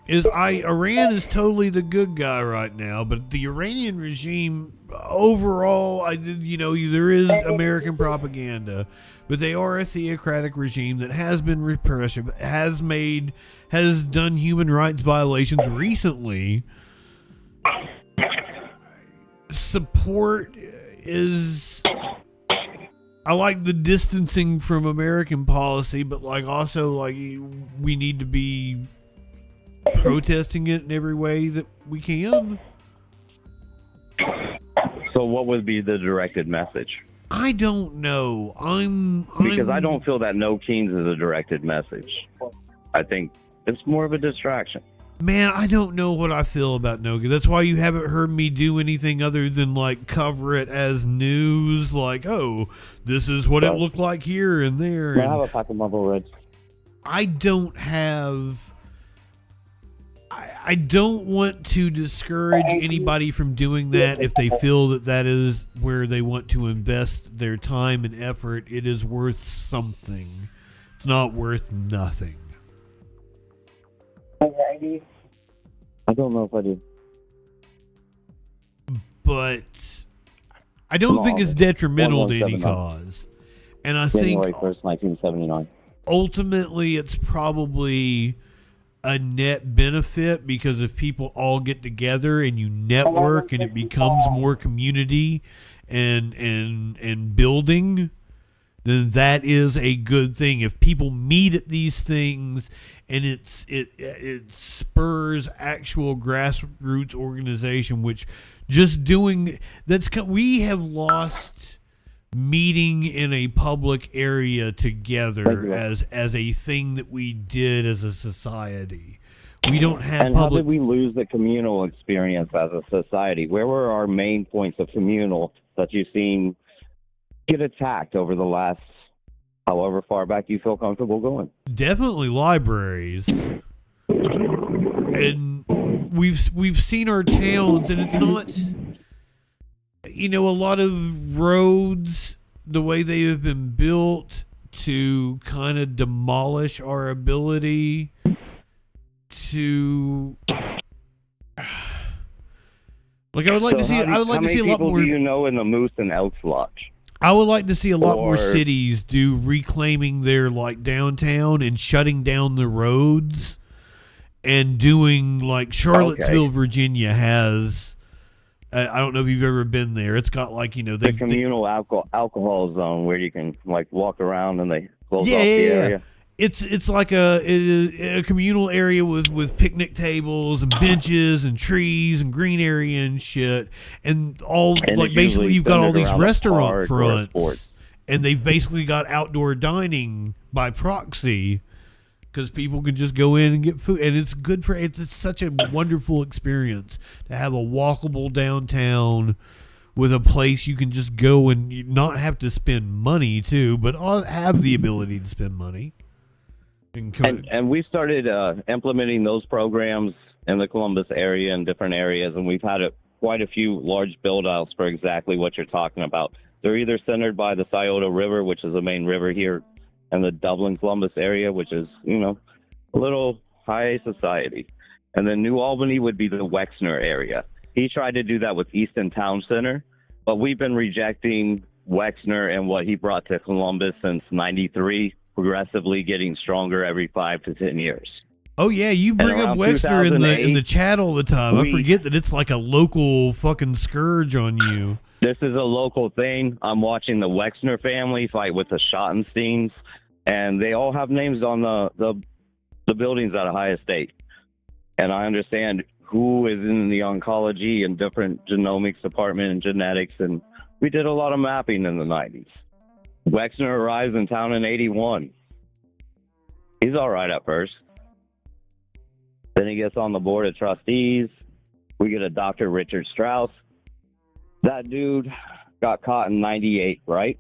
Iran is totally the good guy right now, but the Iranian regime overall, there is American propaganda, but they are a theocratic regime that has been repressive, has done human rights violations recently. Support is, I like the distancing from American policy, but also we need to be protesting it in every way that we can. So what would be the directed message? I don't know. Because I don't feel that no Kings is a directed message. I think it's more of a distraction. Man, I don't know what I feel about no Kings. That's why you haven't heard me do anything other than cover it as news. This is what it looked like here and there. May I have a pack of Marlboro Reds? I don't want to discourage anybody from doing that if they feel that is where they want to invest their time and effort. It is worth something. It's not worth nothing. I don't know if I do. But I don't think it's detrimental to any cause. And I think January 1st, 1979. Ultimately it's probably a net benefit, because if people all get together and you network and it becomes more community and building, then that is a good thing. If people meet at these things and it spurs actual grassroots organization, which just doing we have lost meeting in a public area together as a thing that we did as a society. We don't have and how did we lose the communal experience as a society? Where were our main points of communal that you've seen get attacked over the last however far back you feel comfortable going? Definitely libraries. And we've seen our towns, and it's not, a lot of roads, the way they have been built to kind of demolish our ability to, I would like to see a lot more. How many people do you know in the Moose and Elks Lodge? I would like to see a lot more cities do reclaiming their downtown and shutting down the roads, and doing Charlottesville, Virginia has. I don't know if you've ever been there. It's got the communal alcohol zone where you can walk around and they close off the area. It's like a communal area with picnic tables and benches and trees and green area and shit, and all And like it's basically usually you've got all centered these around a restaurant park or a sport. fronts, and they've basically got outdoor dining by proxy because people can just go in and get food, and it's good for it's such a wonderful experience to have a walkable downtown with a place you can just go and not have to spend money too, but have the ability to spend money. And we started implementing those programs in the Columbus area and different areas, and we've had quite a few large build-outs for exactly what you're talking about. They're either centered by the Scioto River, which is the main river here, and the Dublin-Columbus area, which is, a little high society. And then New Albany would be the Wexner area. He tried to do that with Easton Town Center, but we've been rejecting Wexner and what he brought to Columbus since '93, progressively getting stronger every 5 to 10 years. Oh yeah, you bring up Wexner in the chat all the time. I forget that it's like a local fucking scourge on you. This is a local thing. I'm watching the Wexner family fight with the Schottensteins, and they all have names on the buildings at Ohio State. And I understand who is in the oncology and different genomics department and genetics, and we did a lot of mapping in the 90s. Wexner arrives in town in 81. He's all right at first. Then he gets on the board of trustees. We get a Dr. Richard Strauss. That dude got caught in 98, right?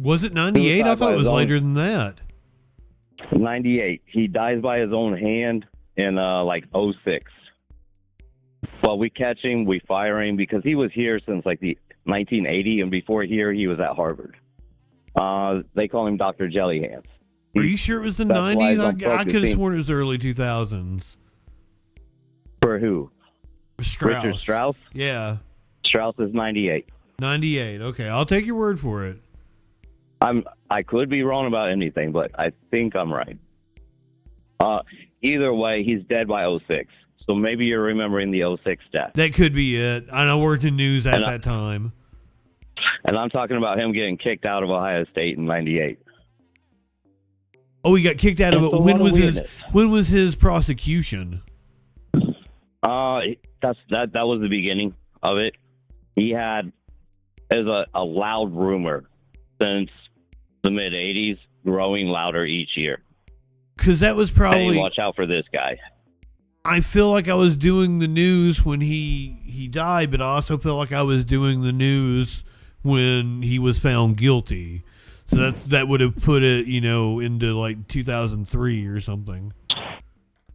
Was it 98? I thought it was later than that. 98. He dies by his own hand in like 06. Well, we catch him, we fire him because he was here since like the 1980, and before here he was at Harvard. They call him Dr. Jellyhands. Are you sure it was the 90s? I could have sworn it was the early 2000s. For who? Strauss. Richard Strauss? Yeah. Strauss is 98. 98. Okay, I'll take your word for it. I could be wrong about anything, but I think I'm right. Either way, he's dead by 06. So maybe you're remembering the 06 death. That could be it. I worked in news at that time. And I'm talking about him getting kicked out of Ohio State in 98. Oh, he got kicked out of it. When was his prosecution? That was the beginning of it. He had as a loud rumor since the mid 80s, growing louder each year. Because that was probably. Hey, watch out for this guy. I feel like I was doing the news when he died, but I also feel like I was doing the news when he was found guilty. So that would have put it, into like 2003 or something.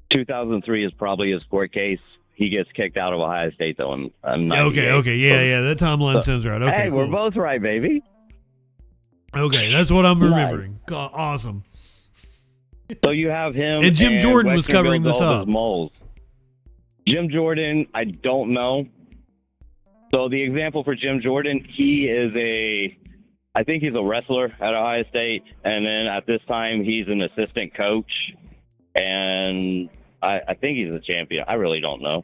2003 is probably his court case. He gets kicked out of Ohio State, though. Okay. Yeah. That timeline sounds right. Okay, hey, cool. We're both right, baby. Okay, that's what I'm remembering. Awesome. So you have him. And Jim Jordan was covering this up. Moles. Jim Jordan, I don't know. So the example for Jim Jordan, I think he's a wrestler at Ohio State, and then at this time he's an assistant coach, and I think he's a champion. I really don't know.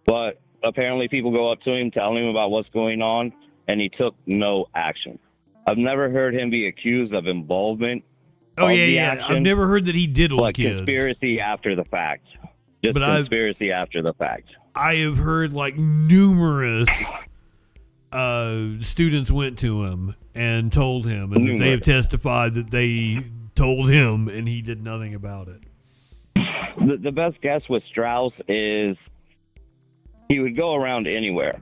But apparently people go up to him, telling him about what's going on, and he took no action. I've never heard him be accused of involvement. Oh, yeah. I've never heard that he diddled kids. Conspiracy after the fact. Conspiracy after the fact. I have heard like numerous students went to him and told him, and they have testified that they told him, and he did nothing about it. The best guess with Strauss is he would go around anywhere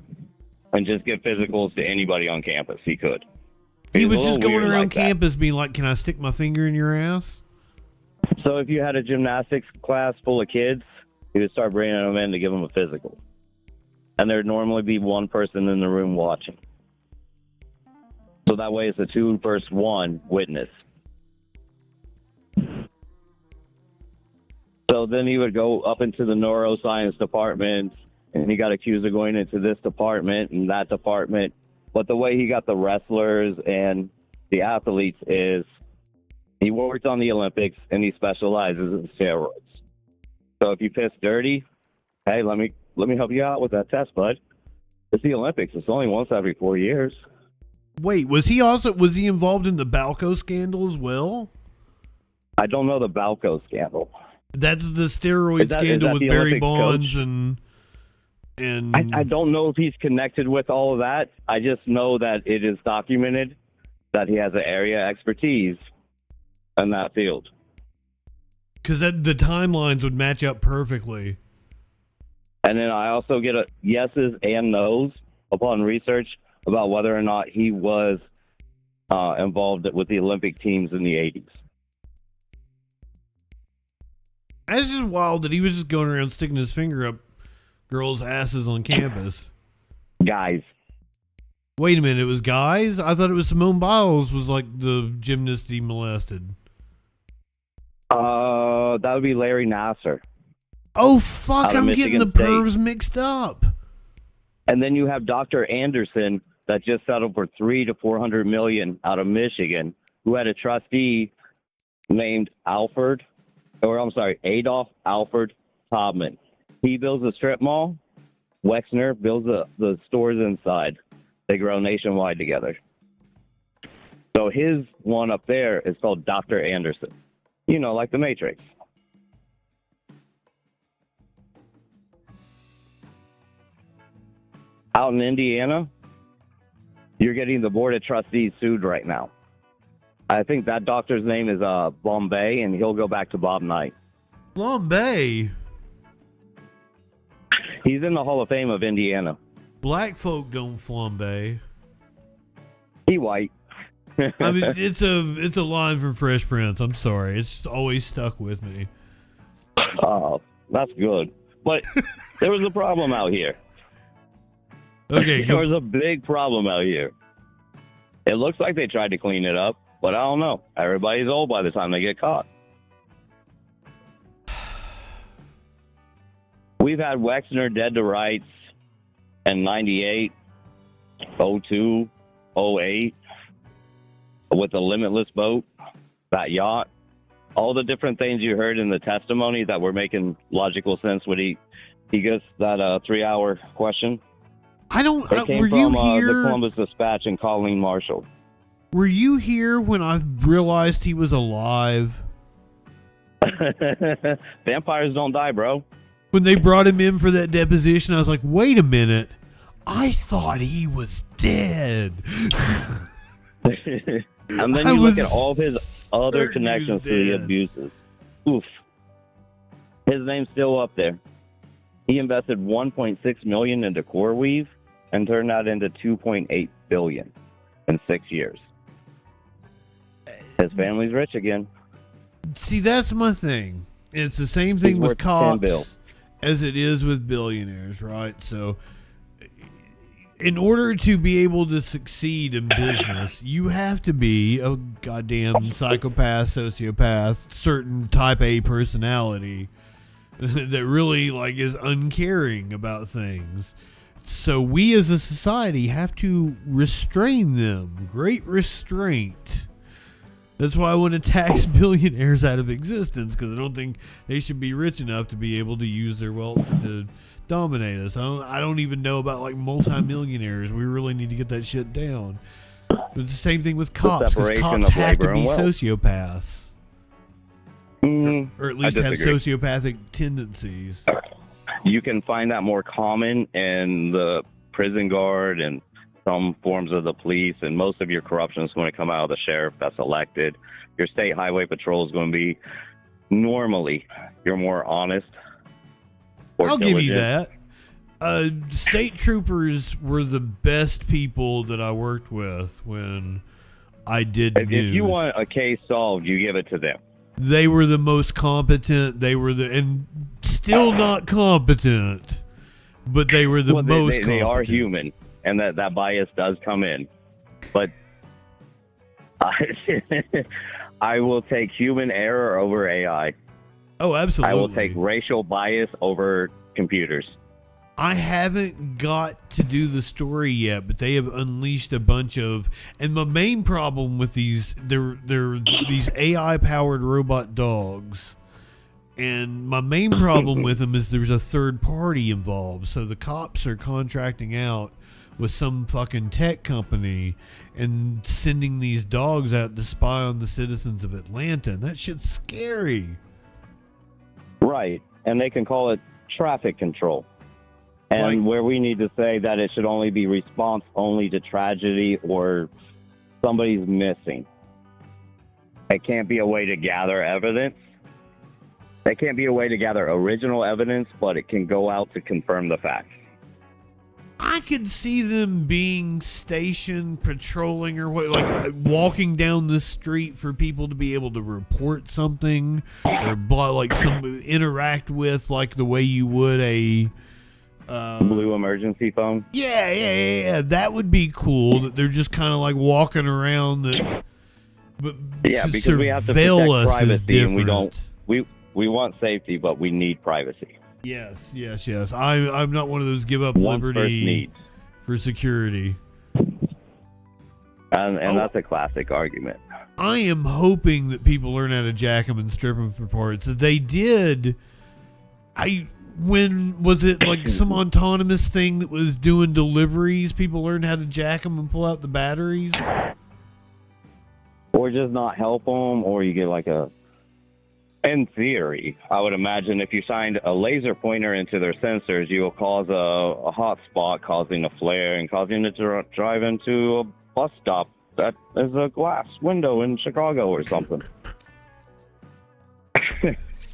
and just give physicals to anybody on campus he could. He was just going around campus being like, "Can I stick my finger in your ass?" So if you had a gymnastics class full of kids, he would start bringing them in to give them a physical. And there'd normally be one person in the room watching. So that way it's a 2-1 witness. So then he would go up into the neuroscience department, and he got accused of going into this department and that department. But the way he got the wrestlers and the athletes is he worked on the Olympics, and he specializes in steroids. So if you piss dirty, hey, let me help you out with that test, bud. It's the Olympics. It's only once every 4 years. Wait, was he involved in the Balco scandal as well? I don't know the Balco scandal. That's the steroid scandal with the Barry Olympic Bonds coach? and I don't know if he's connected with all of that. I just know that it is documented that he has an area expertise in that field. because the timelines would match up perfectly. And then I also get a yeses and nos upon research about whether or not he was involved with the Olympic teams in the 80s. That's just wild that he was just going around sticking his finger up girls' asses on campus. Guys. Wait a minute, it was guys? I thought it was Simone Biles was like the gymnast he molested. That would be Larry Nasser. Oh, fuck, Out of I'm getting the Michigan pervs State. mixed up. And then you have Dr. Anderson that just settled for $300 to $400 million out of Michigan, who had a trustee named Adolf Alfred Taubman. He builds a strip mall. Wexner builds the stores inside. They grow nationwide together. So his one up there is called Dr. Anderson. You know, like the Matrix. Out in Indiana, you're getting the Board of Trustees sued right now. I think that doctor's name is Bombay, and he'll go back to Bob Knight. Bombay? He's in the Hall of Fame of Indiana. Black folk don't flambe. He white. I mean, it's a line from Fresh Prince. I'm sorry. It's just always stuck with me. Oh, that's good. But there was a problem out here. Okay. There was a big problem out here. It looks like they tried to clean it up, but I don't know. Everybody's old by the time they get caught. We've had Wexner dead to rights in 98, 02, 08, with the Limitless boat, that yacht. All the different things you heard in the testimony that were making logical sense when he gets that 3-hour question. I don't. They came Were from you the here? Columbus Dispatch and Colleen Marshall. Were you here when I realized he was alive? Vampires don't die, bro. When they brought him in for that deposition, I was like, wait a minute. I thought he was dead. And then you look at all of his other connections to the abuses. Oof. His name's still up there. He invested $1.6 million into CoreWeave and turned that into $2.8 billion in 6 years. His family's rich again. See, that's my thing. It's the same thing He's with worth 10 bill. cops as it is with billionaires, right? So, in order to be able to succeed in business, you have to be a goddamn psychopath, sociopath, certain type A personality that really is uncaring about things. So we as a society have to restrain them. Great restraint. That's why I want to tax billionaires out of existence, because I don't think they should be rich enough to be able to use their wealth to dominate us. I don't even know about multimillionaires. We really need to get that shit down. But it's the same thing with cops, because cops have to be sociopaths. Or at least have sociopathic tendencies. You can find that more common in the prison guard and some forms of the police, and most of your corruption is going to come out of the sheriff that's elected. Your state highway patrol is going to be normally you're more honest. I'll give you that. State troopers were the best people that I worked with when I did news. If you want a case solved, you give it to them. They were the most competent. They were and still not competent, but they were the most competent. They are human, and that bias does come in. But I will take human error over AI. Oh, absolutely. I will take racial bias over computers. I haven't got to do the story yet, but they have unleashed a bunch of, and my main problem with these, they're these AI-powered robot dogs, and my main problem with them is there's a third party involved. So the cops are contracting out with some fucking tech company and sending these dogs out to spy on the citizens of Atlanta. And that shit's scary. Right. And they can call it traffic control. And where we need to say that it should only be response only to tragedy or somebody's missing. It can't be a way to gather evidence. It can't be a way to gather original evidence, but it can go out to confirm the facts. I could see them being stationed, patrolling, or what, like walking down the street for people to be able to report something, or like some interact with, like the way you would a blue emergency phone. Yeah. That would be cool. That they're just kind of like walking around. But yeah, because we have to protect privacy, and we don't. We want safety, but we need privacy. Yes. I'm not one of those give up liberty for security. And that's a classic argument. I am hoping that people learn how to jack them and strip them for parts. They did. When was it like some autonomous thing that was doing deliveries? People learned how to jack them and pull out the batteries. Or just not help them, or you get like in theory, I would imagine if you signed a laser pointer into their sensors, you will cause a hot spot, causing a flare and causing it to drive into a bus stop that is a glass window in Chicago or something.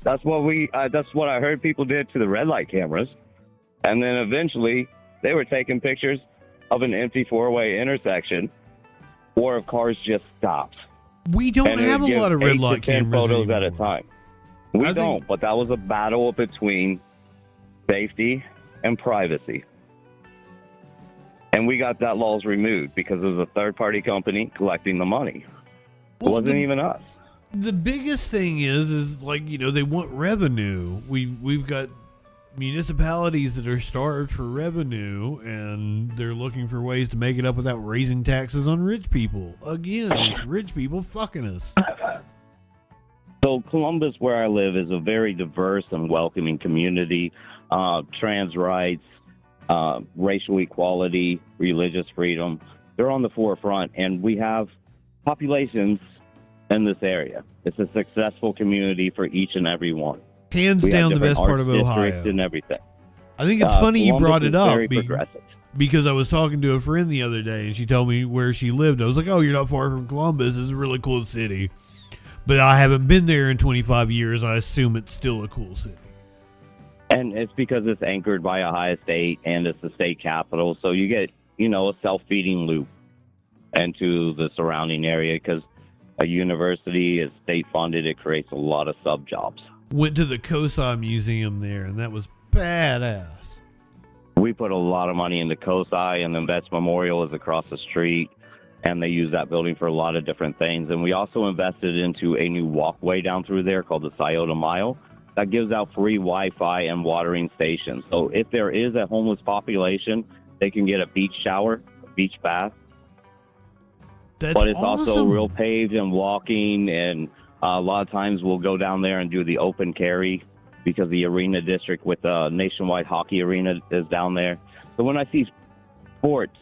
That's what I heard people did to the red light cameras. And then eventually they were taking pictures of an empty four-way intersection or if cars just stopped. We don't have a lot of red light cameras photos anymore. at a time. We don't, but that was a battle between safety and privacy. And we got that laws removed because it was a third-party company collecting the money. It wasn't even us. The biggest thing is like, they want revenue. We've got municipalities that are starved for revenue, and they're looking for ways to make it up without raising taxes on rich people. Again, it's rich people fucking us. So Columbus, where I live, is a very diverse and welcoming community. Trans rights, racial equality, religious freedom, they're on the forefront, and we have populations in this area. It's a successful community for each and every one. Hands down the best part of Ohio. And everything. I think it's funny you brought it up progressive. because I was talking to a friend the other day and she told me where she lived. I was like, oh, you're not far from Columbus. It's a really cool city. But I haven't been there in 25 years. I assume it's still a cool city. And it's because it's anchored by Ohio State and it's the state capital. So you get, a self-feeding loop into the surrounding area because a university is state-funded. It creates a lot of sub-jobs. Went to the COSI Museum there, and that was badass. We put a lot of money into COSI, and the Vets Memorial is across the street, and they use that building for a lot of different things. And we also invested into a new walkway down through there called the Scioto Mile that gives out free Wi-Fi and watering stations. So if there is a homeless population, they can get a beach shower, a beach bath. But it's also real paved and walking, and a lot of times we'll go down there and do the open carry because the arena district with the Nationwide Hockey Arena is down there. So when I see sports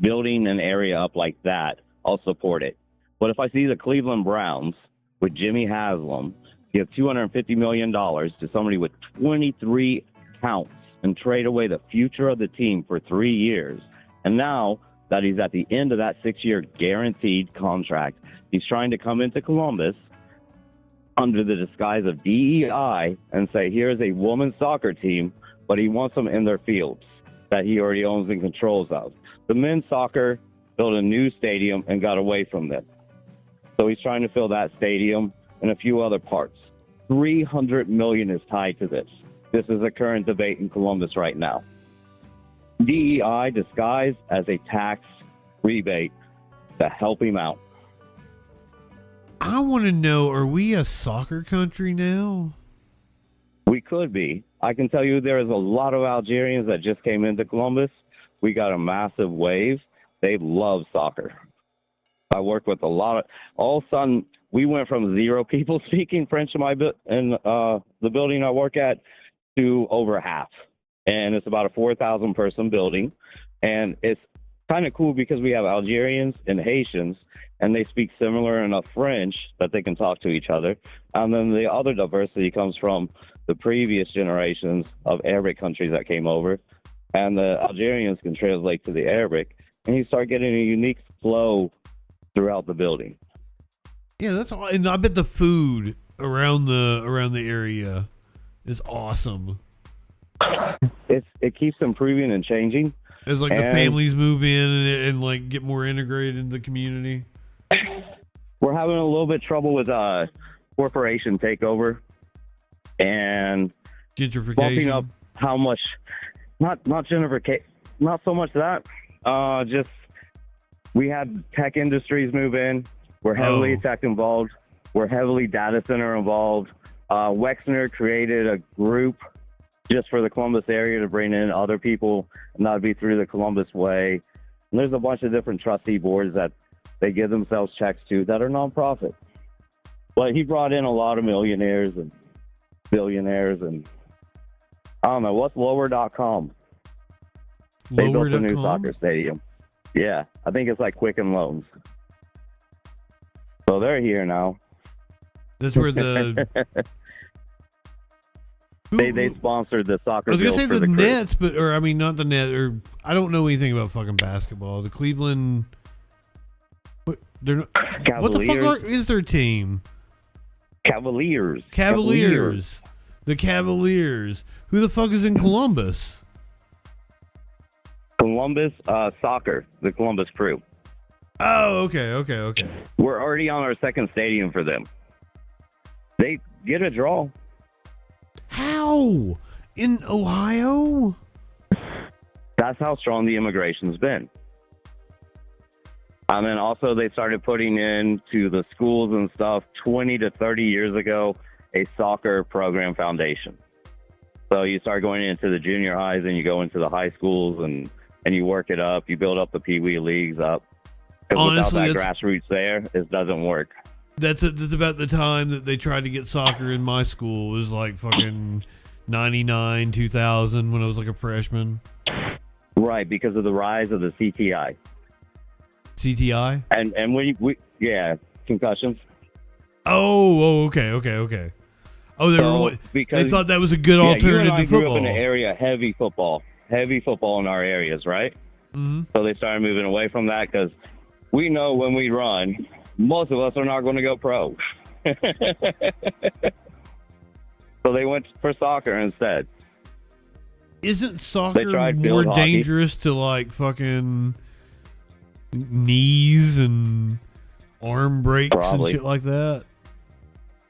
building an area up like that, I'll support it. But if I see the Cleveland Browns with Jimmy Haslam give $250 million to somebody with 23 counts and trade away the future of the team for 3 years, and now that he's at the end of that 6-year guaranteed contract, he's trying to come into Columbus under the disguise of DEI and say, here's a women's soccer team, but he wants them in their fields that he already owns and controls of. The men's soccer built a new stadium and got away from them. So he's trying to fill that stadium and a few other parts. $300 million is tied to this. This is a current debate in Columbus right now. DEI disguised as a tax rebate to help him out. I want to know, are we a soccer country now? We could be. I can tell you there is a lot of Algerians that just came into Columbus. We got a massive wave. They love soccer. I work with a lot of, all of a sudden, we went from 0 people speaking French in the building I work at to over half. And it's about a 4,000 person building. And it's kind of cool because we have Algerians and Haitians, and they speak similar enough French that they can talk to each other. And then the other diversity comes from the previous generations of Arabic countries that came over. And the Algerians can translate to the Arabic, and you start getting a unique flow throughout the building. Yeah, that's all. And I bet the food around the area is awesome. It keeps improving and changing. As like the families move in and like get more integrated into the community. We're having a little bit trouble with corporation takeover and gentrification. Bumping up how much, not gentrification, not so much that. Just we had tech industries move in. We're heavily tech involved. We're heavily data center involved. Wexner created a group just for the Columbus area to bring in other people, and that'd be through the Columbus Way. And there's a bunch of different trustee boards that they give themselves checks to that are nonprofit. But he brought in a lot of millionaires and billionaires, and I don't know, what's lower.com? They built a new soccer stadium. Yeah, I think it's like Quicken Loans. So they're here now. That's where the they sponsored the soccer. I was gonna field say for the crew. Nets, but or I mean not the Net, or I don't know anything about fucking basketball. The Cleveland, they're not, what the fuck is their team? Cavaliers. The Cavaliers. Who the fuck is in Columbus? Columbus soccer, the Columbus Crew. Oh, okay. We're already on our second stadium for them. They get a draw. How? In Ohio? That's how strong the immigration's been. And then also they started putting into the schools and stuff 20 to 30 years ago a soccer program foundation. So you start going into the junior highs and you go into the high schools and you work it up. You build up the Pee Wee leagues up. Because without that grassroots there, it doesn't work. That's about the time that they tried to get soccer in my school. It was like fucking 99, 2000 when I was like a freshman. Right, because of the rise of the CTI. CTI? And we concussions. Oh, okay. Oh, they thought that was a good alternative you and I to football. grew up in an area heavy football in our areas, right? Mm-hmm. So they started moving away from that because we know when we run, most of us are not going to go pro. So they went for soccer instead. Isn't soccer more dangerous to like fucking knees and arm breaks and shit like that?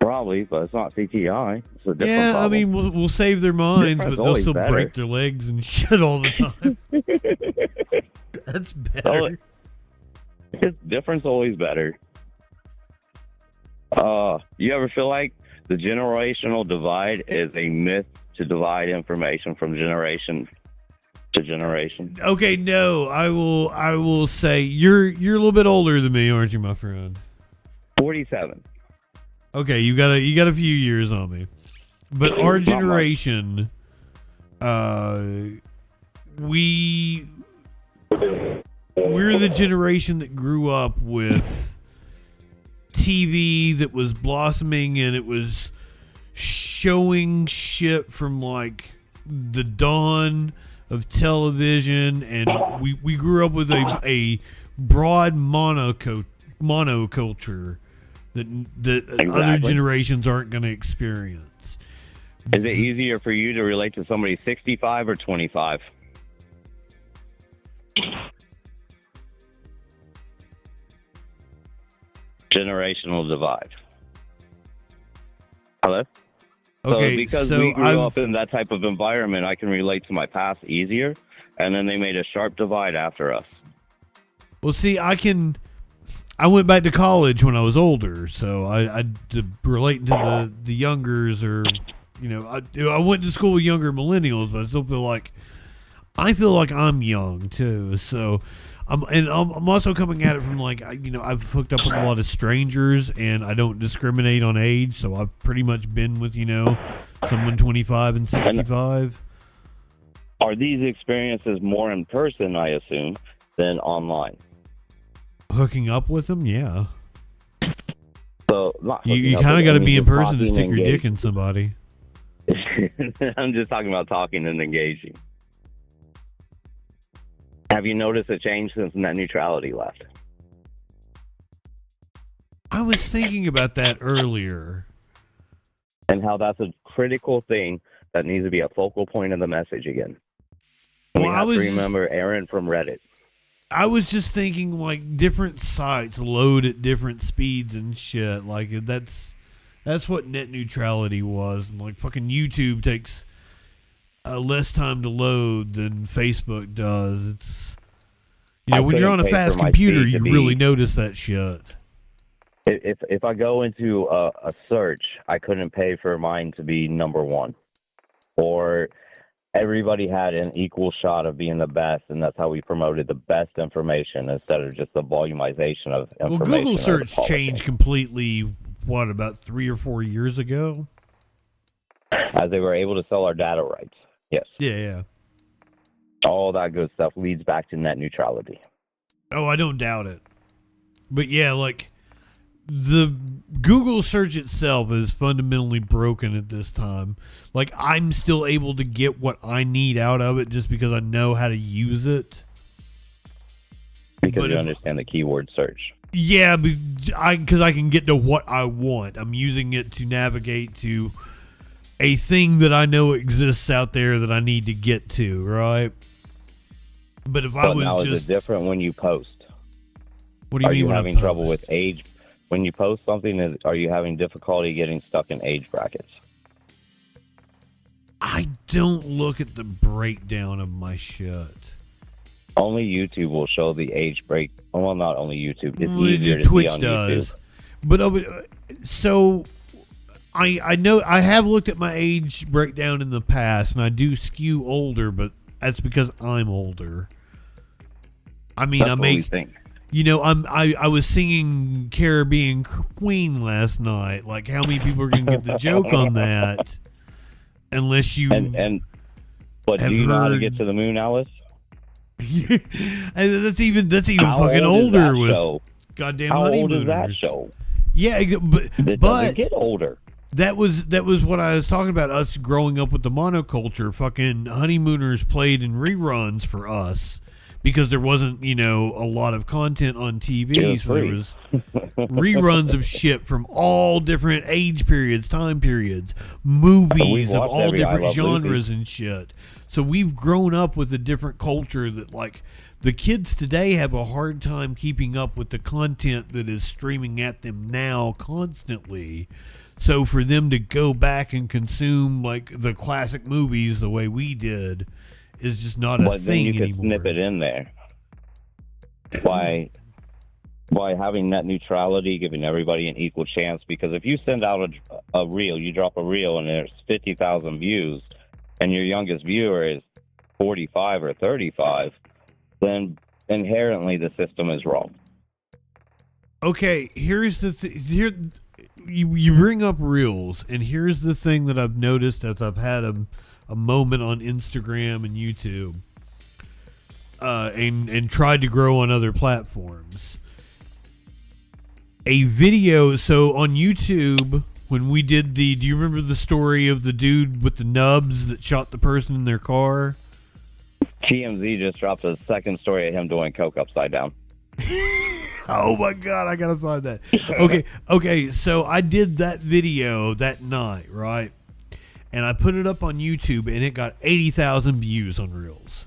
Probably, but it's not CTI. It's a different problem. I mean, we'll save their minds, but they'll still break their legs and shit all the time. That's better. Difference always better. You ever feel like the generational divide is a myth to divide information from generation to generation? Okay, no, I will say you're a little bit older than me, aren't you, my friend? 47. Okay, you got a few years on me, but our generation, we're the generation that grew up with TV that was blossoming, and it was showing shit from like the dawn of television, and we grew up with a broad monoculture that other generations aren't going to experience. Is it easier for you to relate to somebody 65 or 25? Generational divide. Hello? Okay, so because we grew up in that type of environment, I can relate to my past easier, and then they made a sharp divide after us. Well, see, I went back to college when I was older, so I relating to the youngers, or I went to school with younger millennials, but I still feel like I'm young too. So I'm also coming at it from like I've hooked up with a lot of strangers, and I don't discriminate on age, so I've pretty much been with someone 25 and 65. Are these experiences more in person, I assume, than online? Hooking up with them, yeah. So You kind of got to be in person to stick your dick in somebody. I'm just talking about talking and engaging. Have you noticed a change since net neutrality left? I was thinking about that earlier. And how that's a critical thing that needs to be a focal point of the message again. We have to remember Aaron from Reddit. I was just thinking, like, different sites load at different speeds and shit. Like, that's what net neutrality was. And, like, fucking YouTube takes less time to load than Facebook does. It's, when you're on a fast computer, you really notice that shit. If I go into a search, I couldn't pay for mine to be number one. Or everybody had an equal shot of being the best, and that's how we promoted the best information instead of just the volumization of information. Well, Google search changed completely, about 3 or 4 years ago? As they were able to sell our data rights. Yes. Yeah. All that good stuff leads back to net neutrality. Oh, I don't doubt it. But yeah, like, the Google search itself is fundamentally broken at this time. Like, I'm still able to get what I need out of it just because I know how to use it. Because you understand the keyword search. Yeah, because I can get to what I want. I'm using it to navigate to a thing that I know exists out there that I need to get to, right? But if I was now just... is it different when you post? What do you mean Are when you I having post? trouble with age? When you post something, are you having difficulty getting stuck in age brackets? I don't look at the breakdown of my shit. Only YouTube will show the age break. Well, not only YouTube. It's easier to Twitch see on does. YouTube. But so I know I have looked at my age breakdown in the past, and I do skew older, but that's because I'm older. I mean, That's I what we make. think. I was singing Caribbean Queen last night. Like, how many people are going to get the joke on that? Unless you But do you know how to get to the moon, Alice? And that's even How fucking old is that older with show? goddamn How old honeymooners. is that show? Yeah, It doesn't get older. That was what I was talking about. Us growing up with the monoculture, fucking honeymooners played in reruns for us. Because there wasn't, a lot of content on TV, so there was reruns of shit from all different age periods, time periods, movies of all different genres and shit. So we've grown up with a different culture that, like, the kids today have a hard time keeping up with the content that is streaming at them now constantly. So for them to go back and consume, like, the classic movies the way we did is just not a thing anymore. But then you can snip it in there. By having net neutrality, giving everybody an equal chance. Because if you send out a reel, you drop a reel and there's 50,000 views, and your youngest viewer is 45 or 35, then inherently the system is wrong. Okay, here's the here. You bring up reels, and here's the thing that I've noticed as I've had a moment on Instagram and YouTube, and tried to grow on other platforms. A video, so on YouTube, when we did do you remember the story of the dude with the nubs that shot the person in their car? TMZ just dropped a second story of him doing coke upside down. Oh my God, I gotta find that. Okay, so I did that video that night, right? And I put it up on YouTube, and it got 80,000 views on Reels.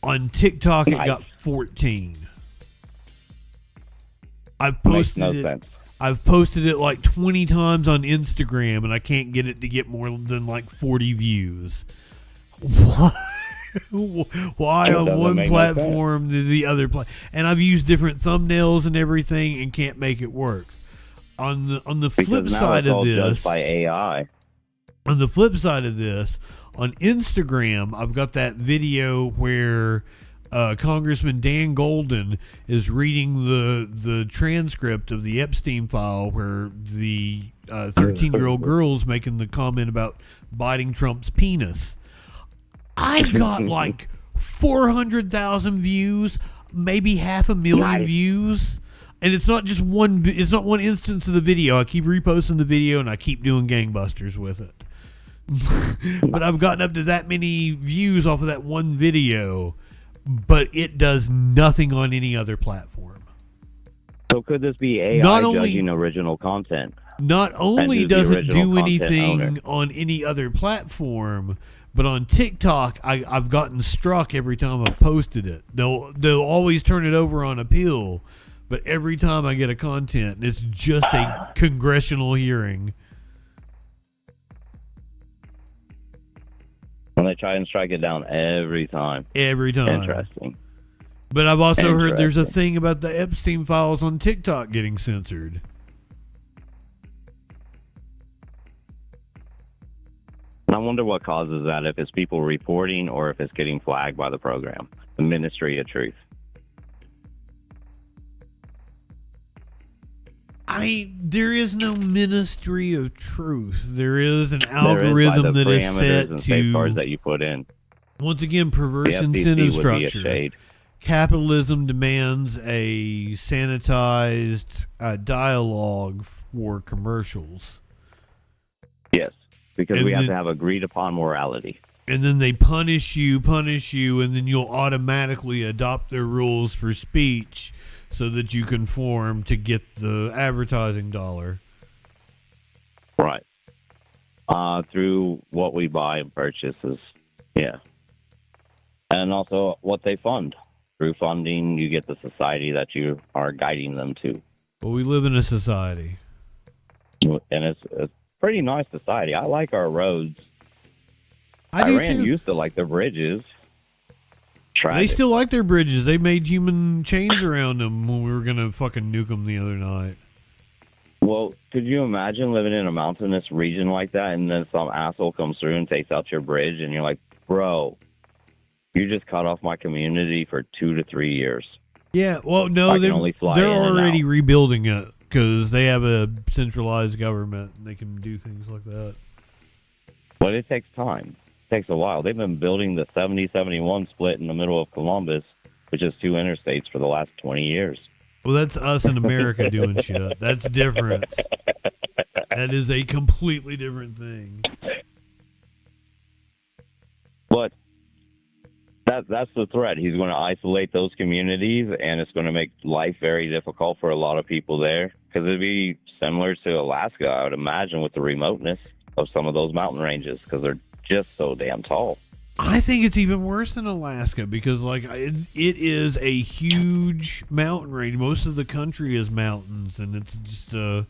On TikTok, it got 14. I've posted it like 20 times on Instagram, and I can't get it to get more than like 40 views. Why on one platform to the other and I've used different thumbnails and everything and can't make it work. On the flip side of this, by AI. On the flip side of this, on Instagram, I've got that video where Congressman Dan Golden is reading the transcript of the Epstein file, where the 13-year-old girl's making the comment about biting Trump's penis. I've got like 400,000 views, maybe 500,000 views. And it's not just one. It's not one instance of the video. I keep reposting the video, and I keep doing gangbusters with it. But I've gotten up to that many views off of that one video, but it does nothing on any other platform. So could this be AI judging original content? Not only does it do anything on any other platform, but on TikTok, I've gotten struck every time I've posted it. They'll always turn it over on appeal. But every time I get a content, it's just a congressional hearing. And they try and strike it down every time. Every time. Interesting. But I've also heard there's a thing about the Epstein files on TikTok getting censored. And I wonder what causes that, if it's people reporting or if it's getting flagged by the program, the Ministry of Truth. There is no Ministry of Truth. There is an algorithm that is set to safeguards that you put in. Once again, perverse incentive structure. Capitalism demands a sanitized dialogue for commercials. Yes, because we have to have agreed upon morality. And then they punish you, and then you'll automatically adopt their rules for speech so that you conform to get the advertising dollar. Right. Through what we buy and purchases. Yeah. And also what they fund. Through funding, you get the society that you are guiding them to. Well, we live in a society. And it's a pretty nice society. I like our roads. Iran used to like their bridges. They still like their bridges. They made human chains around them when we were going to fucking nuke them the other night. Well, could you imagine living in a mountainous region like that, and then some asshole comes through and takes out your bridge, and you're like, bro, you just cut off my community for 2 to 3 years. Yeah, well, no, they're already rebuilding it because they have a centralized government, and they can do things like that. But it takes time. Takes a while. They've been building the 70-71 split in the middle of Columbus, which is 2 interstates, for the last 20 years. Well, that's us in America doing shit. That's different. That is a completely different thing. But that's the threat. He's going to isolate those communities, and it's going to make life very difficult for a lot of people there, because it'd be similar to Alaska, I would imagine, with the remoteness of some of those mountain ranges, because they're just so damn tall. I think it's even worse than Alaska because, like, it is a huge mountain range. Most of the country is mountains, and it's just the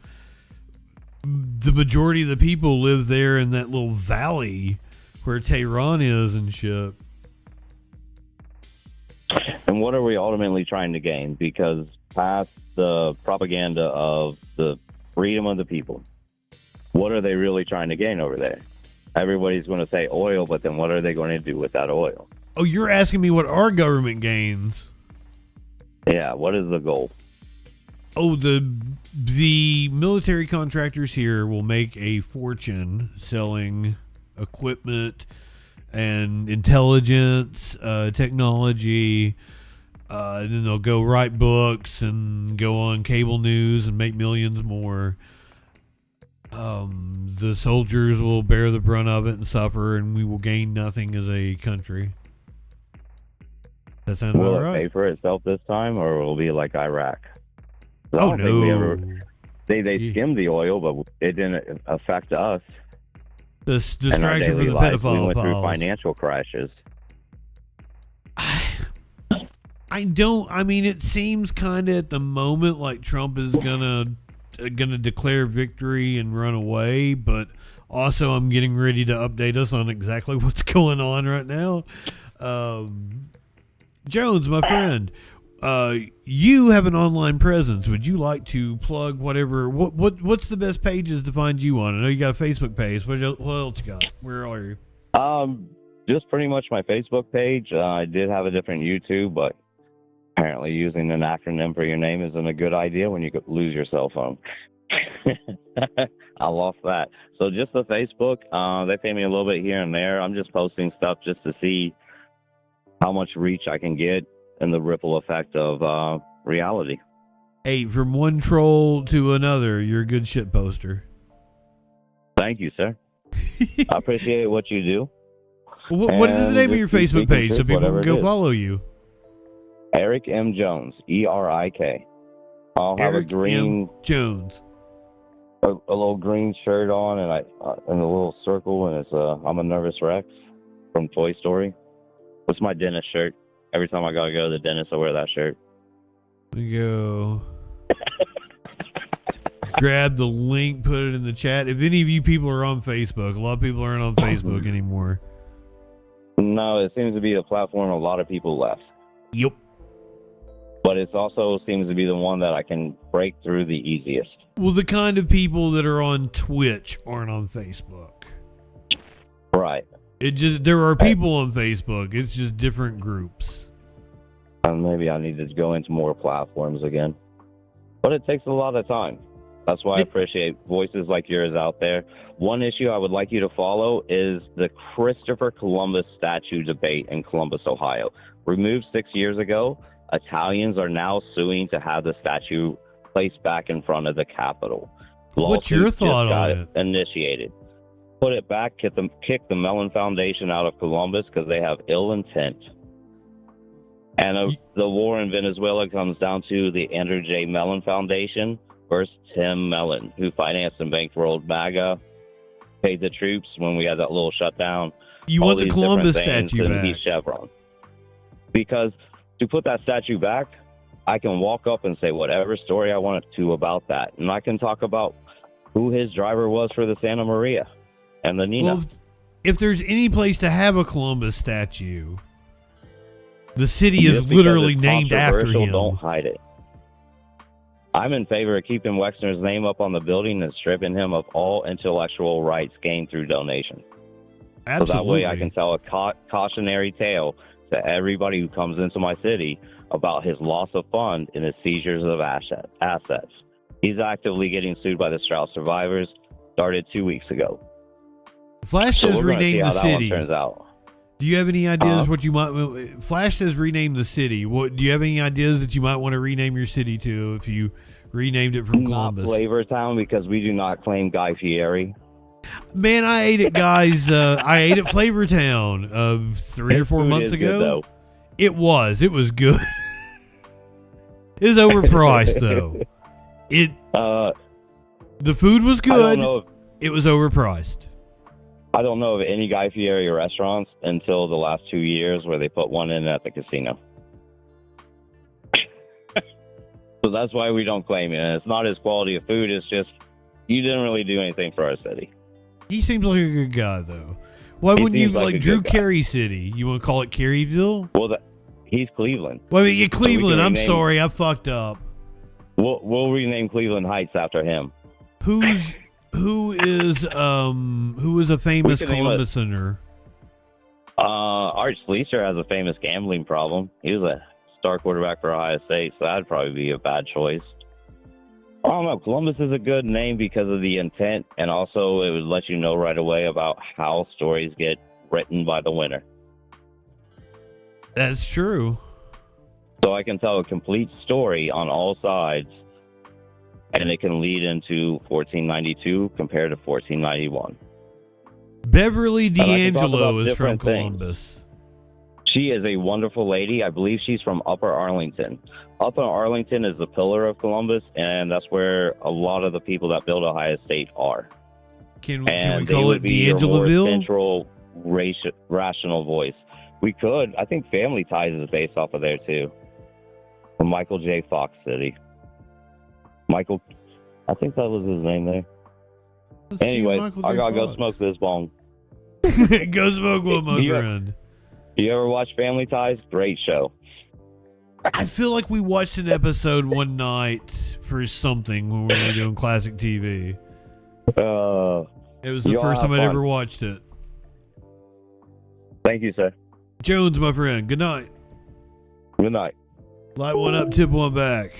majority of the people live there in that little valley where Tehran is and shit. And what are we ultimately trying to gain? Because past the propaganda of the freedom of the people, what are they really trying to gain over there? Everybody's going to say oil, but then what are they going to do with that oil? Oh, you're asking me what our government gains? Yeah, what is the goal? Oh, the military contractors here will make a fortune selling equipment and intelligence, technology. And then they'll go write books and go on cable news and make millions more. The soldiers will bear the brunt of it and suffer, and we will gain nothing as a country. That sounds about right. Will it pay for itself this time, or will it be like Iraq? Oh, no. They skimmed the oil, but it didn't affect us. This distraction for the pedophile. We went through financial crashes. I mean, it seems kind of at the moment like Trump is gonna declare victory and run away, but also I'm getting ready to update us on exactly what's going on right now. Jones, my friend, you have an online presence. Would you like to plug whatever? What's the best pages to find you on? I know you got a Facebook page. What else you got? Where are you? Just pretty much my Facebook page. I did have a different YouTube, but apparently using an acronym for your name isn't a good idea when you lose your cell phone. I lost that. So just the Facebook, they pay me a little bit here and there. I'm just posting stuff just to see how much reach I can get and the ripple effect of reality. Hey, from one troll to another, you're a good shit poster. Thank you, sir. I appreciate what you do. What is the name of your Facebook page so people can go follow you? Eric M. Jones, E-R-I-K. I'll have Eric a green M. Jones. A little green shirt on, and and a little circle, and it's I'm a Nervous Rex from Toy Story. What's my dentist shirt? Every time I gotta go to the dentist, I wear that shirt. We go. Grab the link, put it in the chat. If any of you people are on Facebook, a lot of people aren't on Facebook anymore. No, it seems to be the platform a lot of people left. Yep. But it also seems to be the one that I can break through the easiest. Well, the kind of people that are on Twitch aren't on Facebook. Right. There are people on Facebook. It's just different groups. And maybe I need to go into more platforms again. But it takes a lot of time. That's why I appreciate voices like yours out there. One issue I would like you to follow is the Christopher Columbus statue debate in Columbus, Ohio. Removed 6 years ago, Italians are now suing to have the statue placed back in front of the Capitol. What's your thought on it? Initiated. Put it back, kick the Mellon Foundation out of Columbus because they have ill intent. And the war in Venezuela comes down to the Andrew J. Mellon Foundation versus Tim Mellon, who financed and bankrolled MAGA, paid the troops when we had that little shutdown. You want the Columbus statue back? Chevron. Because to put that statue back, I can walk up and say whatever story I want to about that. And I can talk about who his driver was for the Santa Maria and the Nina. Well, if there's any place to have a Columbus statue, the city is literally named after him. Don't hide it. I'm in favor of keeping Wexner's name up on the building and stripping him of all intellectual rights gained through donation. Absolutely. So that way I can tell a cautionary tale to everybody who comes into my city about his loss of fund and his seizures of assets. He's actively getting sued by the Strauss survivors, started 2 weeks ago. Flash says rename the city. Turns out. Do you have any ideas what you might... Flash says rename the city. What do you have any ideas that you might want to rename your city to if you renamed it from Columbus? Not Flavortown, because we do not claim Guy Fieri. Man, I ate at I ate at Flavortown 3 or 4 months ago. It was good. It was overpriced though. The food was good. It was overpriced. I don't know of any Guy Fieri restaurants until the last 2 years where they put one in at the casino. So that's why we don't claim it. And it's not his quality of food. It's just you didn't really do anything for our city. He seems like a good guy, though. Why wouldn't you like Drew Carey City? You want to call it Caryville? Well, he's Cleveland. Well, I mean, Cleveland. I'm sorry, I fucked up. We'll rename Cleveland Heights after him. Who is a famous Columbusaner? Art Schleicher has a famous gambling problem. He was a star quarterback for Ohio State, so that'd probably be a bad choice. I don't know. Columbus is a good name because of the intent, and also it would let you know right away about how stories get written by the winner. That's true. So I can tell a complete story on all sides, and it can lead into 1492 compared to 1491. Beverly D'Angelo is from Columbus. She is a wonderful lady. I believe she's from Upper Arlington. Upper Arlington is the pillar of Columbus, and that's where a lot of the people that build Ohio State are. Can we call it D'Angeloville? Central, rational voice. We could. I think Family Ties is based off of there, too. From Michael J. Fox City. Michael, I think that was his name there. Anyway, I gotta go smoke this bong. Go smoke one, my friend. You ever watch Family Ties? Great show. I feel like we watched an episode one night for something when we were doing classic TV. It was the first time I'd ever watched it. Thank you, sir. Jones, my friend. Good night. Good night. Light one up, tip one back.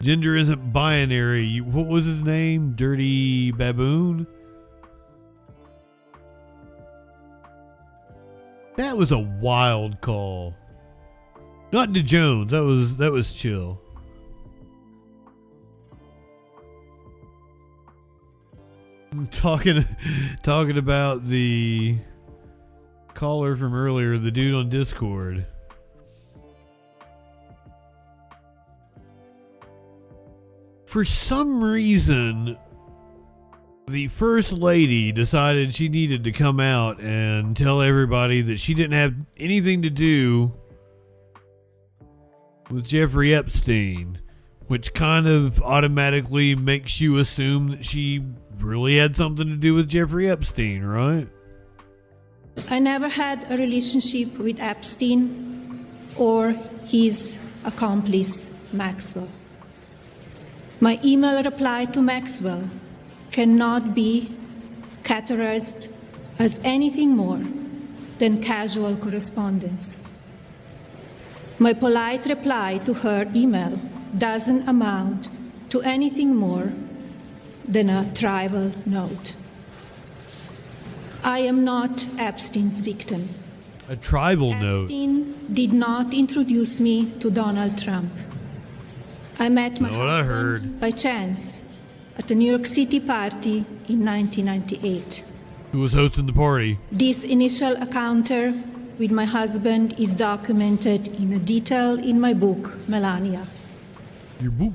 Gender isn't binary. What was his name? Dirty Baboon? That was a wild call. Not to Jones. That was chill. I'm talking about the caller from earlier, the dude on Discord. For some reason, the First Lady decided she needed to come out and tell everybody that she didn't have anything to do with Jeffrey Epstein, which kind of automatically makes you assume that she really had something to do with Jeffrey Epstein, right? I never had a relationship with Epstein or his accomplice, Maxwell. My email reply to Maxwell cannot be categorized as anything more than casual correspondence. My polite reply to her email doesn't amount to anything more than a trivial note. I am not Epstein's victim. A tribal note. Epstein did not introduce me to Donald Trump. I met my husband by chance at a New York City party in 1998. Who was hosting the party? This initial encounter with my husband is documented in detail in my book, Melania. Your book?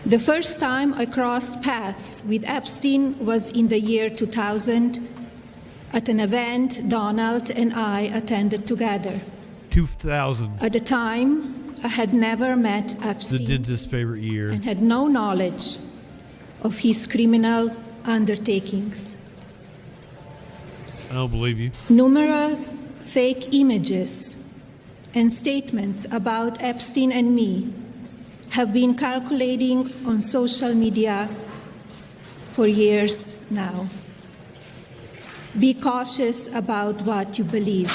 The first time I crossed paths with Epstein was in the year 2000 at an event Donald and I attended together. 2000. At the time, I had never met Epstein. The dentist's favorite year. And had no knowledge of his criminal undertakings. I don't believe you. Numerous fake images and statements about Epstein and me have been circulating on social media for years now. Be cautious about what you believe.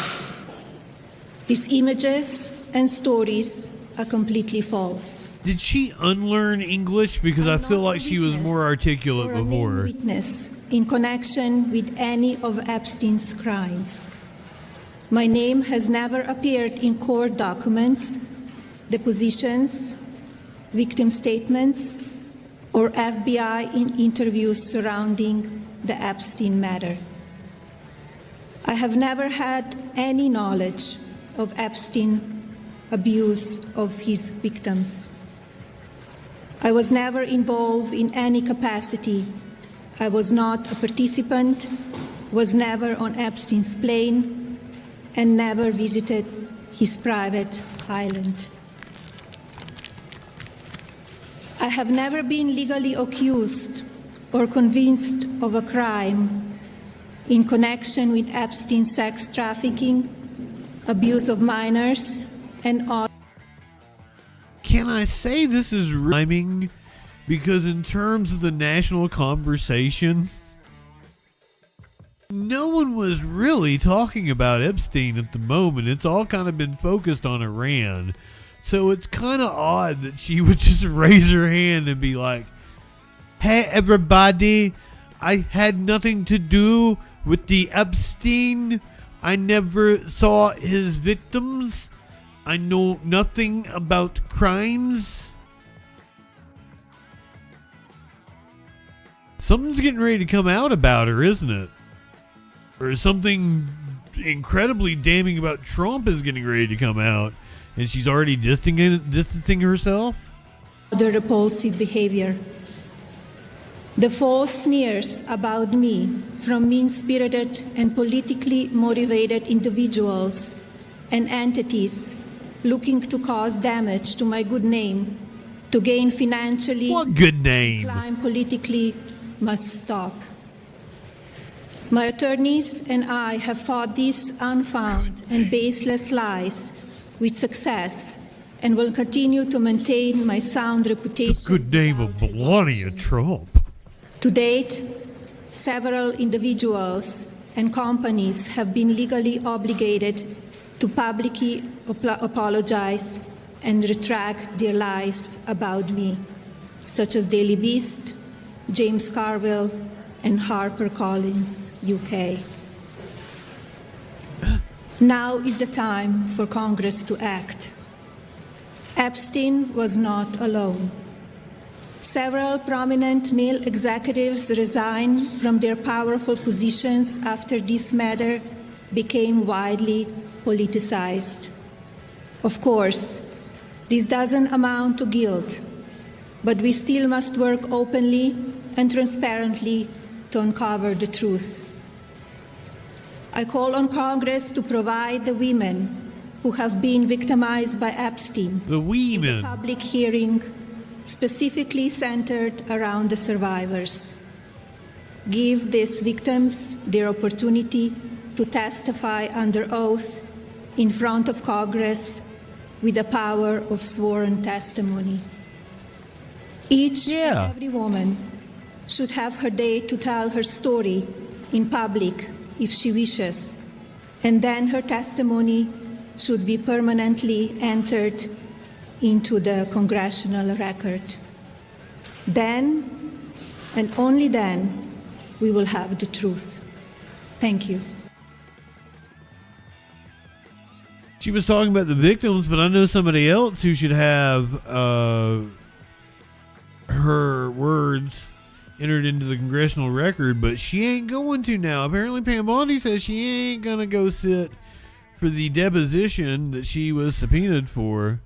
These images and stories are completely false. Did she unlearn English? Because I feel like she was more articulate Or a before. main witness in connection with any of Epstein's crimes. My name has never appeared in court documents, depositions, victim statements, or FBI interviews surrounding the Epstein matter. I have never had any knowledge of Epstein abuse of his victims. I was never involved in any capacity. I was not a participant, was never on Epstein's plane, and never visited his private island. I have never been legally accused or convinced of a crime in connection with Epstein's sex trafficking, abuse of minors, and all. Can I say this is rhyming? Because in terms of the national conversation, no one was really talking about Epstein at the moment. It's all kind of been focused on Iran. So it's kind of odd that she would just raise her hand and be like, "Hey, everybody, I had nothing to do with the Epstein. I never saw his victims. I know nothing about crimes." Something's getting ready to come out about her, isn't it? Or something incredibly damning about Trump is getting ready to come out, and she's already distancing herself? The repulsive behavior. The false smears about me from mean-spirited and politically motivated individuals and entities looking to cause damage to my good name, to gain financially, what good name? Climb politically, must stop. My attorneys and I have fought these unfounded and baseless lies with success and will continue to maintain my sound reputation. The good name of Melania Trump. To date, several individuals and companies have been legally obligated to publicly apologize and retract their lies about me. such as Daily Beast, James Carville, and HarperCollins, UK. Now is the time for Congress to act. Epstein was not alone. Several prominent male executives resigned from their powerful positions after this matter became widely politicized. Of course, this doesn't amount to guilt, but we still must work openly and transparently to uncover the truth. I call on Congress to provide the women who have been victimized by Epstein a public hearing specifically centered around the survivors. Give these victims their opportunity to testify under oath in front of Congress with the power of sworn testimony. Each and every woman should have her day to tell her story in public if she wishes, and then her testimony should be permanently entered into the congressional record. Then, and only then, we will have the truth. Thank you. She was talking about the victims, but I know somebody else who should have her words entered into the congressional record, but she ain't going to now. Apparently Pam Bondi says she ain't gonna go sit for the deposition that she was subpoenaed for.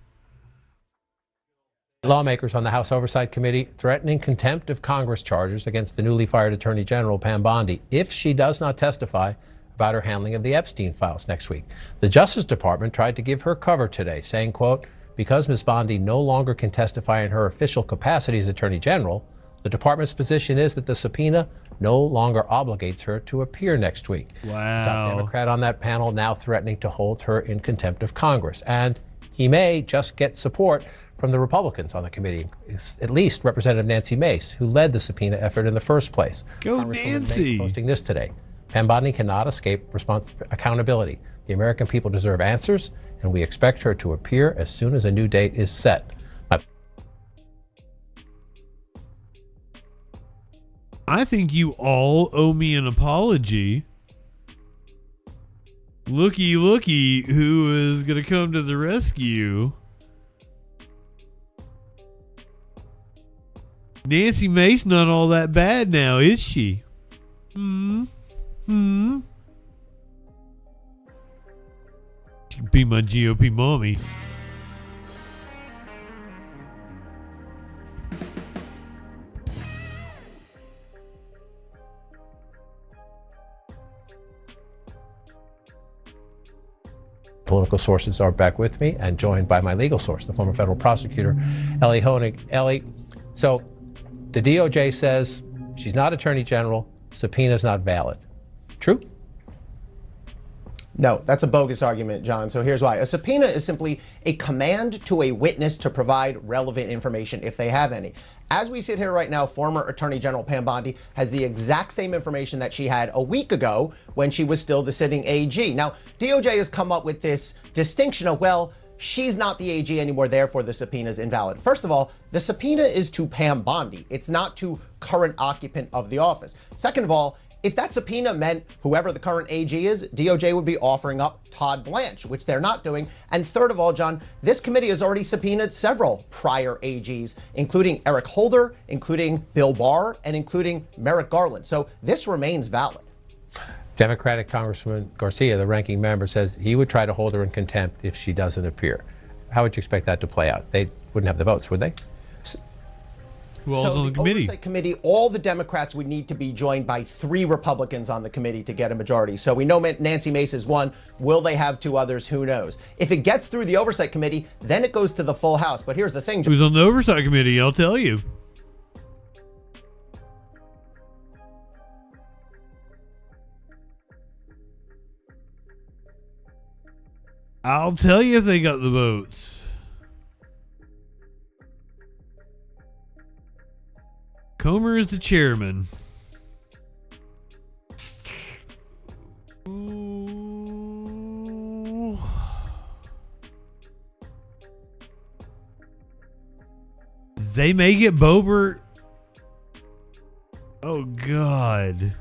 Lawmakers on the House Oversight Committee threatening contempt of Congress charges against the newly fired Attorney General Pam Bondi if she does not testify about her handling of the Epstein files next week. The Justice Department tried to give her cover today, saying, quote, because Ms. Bondi no longer can testify in her official capacity as Attorney General, the department's position is that the subpoena no longer obligates her to appear next week. Wow. Top Democrat on that panel now threatening to hold her in contempt of Congress. And he may just get support from the Republicans on the committee, at least Representative Nancy Mace, who led the subpoena effort in the first place. Go Nancy! Mace posting this today. Pam Bondi cannot escape accountability. The American people deserve answers, and we expect her to appear as soon as a new date is set. I think you all owe me an apology. Looky, who is going to come to the rescue? Nancy Mace not all that bad now, is she? She could be my GOP mommy. Political sources are back with me and joined by my legal source, the former federal prosecutor, Ellie Honig. Ellie, so the DOJ says she's not Attorney General, subpoena's not valid. True? No, that's a bogus argument, John. So here's why. A subpoena is simply a command to a witness to provide relevant information if they have any. As we sit here right now, former Attorney General Pam Bondi has the exact same information that she had a week ago when she was still the sitting AG. Now, DOJ has come up with this distinction of, well, she's not the AG anymore, therefore the subpoena is invalid. First of all, the subpoena is to Pam Bondi. It's not to current occupant of the office. Second of all, if that subpoena meant whoever the current AG is, DOJ would be offering up Todd Blanche, which they're not doing. And third of all, John, this committee has already subpoenaed several prior AGs, including Eric Holder, including Bill Barr, and including Merrick Garland. So this remains valid. Democratic Congressman Garcia, the ranking member, says he would try to hold her in contempt if she doesn't appear. How would you expect that to play out? They wouldn't have the votes, would they? So the Oversight Committee, all the Democrats would need to be joined by 3 Republicans on the committee to get a majority. So we know Nancy Mace is one. Will they have 2 others? Who knows? If it gets through the Oversight Committee, then it goes to the full House. But here's the thing. Who's on the Oversight Committee? I'll tell you. I'll tell you if they got the votes. Comer is the chairman. they may get Boebert. Oh, God.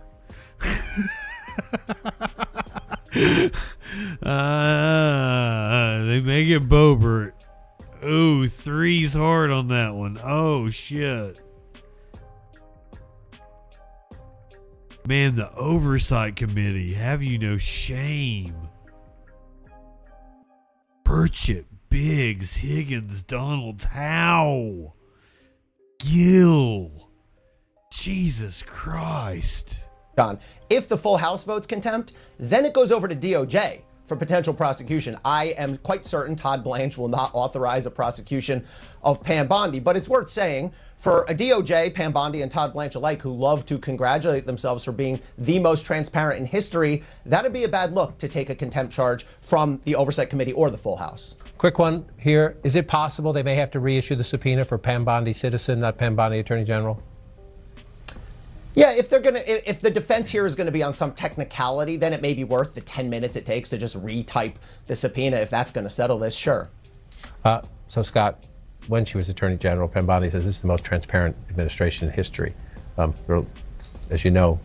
They may get Boebert. Oh, 3's hard on that one. Oh, shit. Man, the Oversight Committee. Have you no shame? Burchett, Biggs, Higgins, Donalds, Howe, Gill. Jesus Christ. John, if the full House votes contempt, then it goes over to DOJ for potential prosecution. I am quite certain Todd Blanche will not authorize a prosecution of Pam Bondi, but it's worth saying for a DOJ, Pam Bondi and Todd Blanche alike, who love to congratulate themselves for being the most transparent in history, that'd be a bad look to take a contempt charge from the Oversight Committee or the full House. Quick one here. Is it possible they may have to reissue the subpoena for Pam Bondi citizen, not Pam Bondi Attorney General? Yeah, if the defense here is going to be on some technicality, then it may be worth the 10 minutes it takes to just retype the subpoena. If that's going to settle this, sure. So Scott, when she was Attorney General, Pam Bondi says this is the most transparent administration in history. As you know,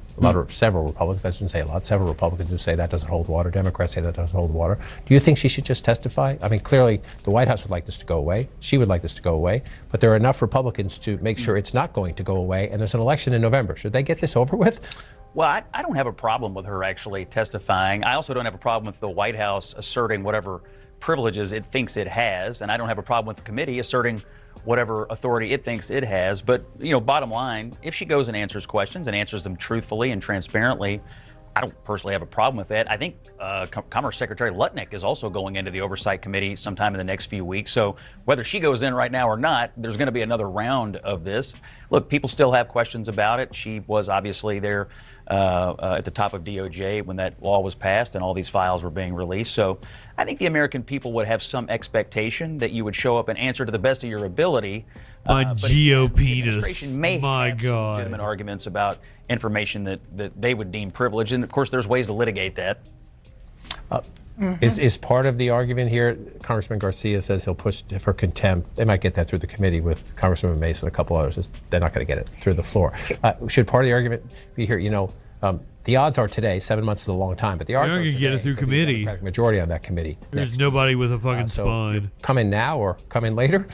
several Republicans, I shouldn't say a lot, several Republicans who say that doesn't hold water. Democrats say that doesn't hold water. Do you think she should just testify? I mean, clearly the White House would like this to go away. She would like this to go away. But there are enough Republicans to make sure it's not going to go away. And there's an election in November. Should they get this over with? Well, I don't have a problem with her actually testifying. I also don't have a problem with the White House asserting whatever privileges it thinks it has. And I don't have a problem with the committee asserting whatever authority it thinks it has. But, you know, bottom line, if she goes and answers questions and answers them truthfully and transparently, I don't personally have a problem with that. I think Commerce Secretary Lutnick is also going into the Oversight Committee sometime in the next few weeks. So whether she goes in right now or not, there's going to be another round of this. Look, people still have questions about it. She was obviously there at the top of DOJ when that law was passed and all these files were being released. So I think the American people would have some expectation that you would show up and answer to the best of your ability. My GOP-ness. May My have God. some legitimate arguments about information that they would deem privileged. And of course, there's ways to litigate that. Is part of the argument here, Congressman Garcia says he'll push for contempt. They might get that through the committee with Congressman Mason and a couple others. They're not going to get it through the floor. Should part of the argument be here, the odds are today, 7 months is a long time, but the odds are going to get it through committee. Majority on that committee. There's nobody with a fucking spine. Come in now or come in later?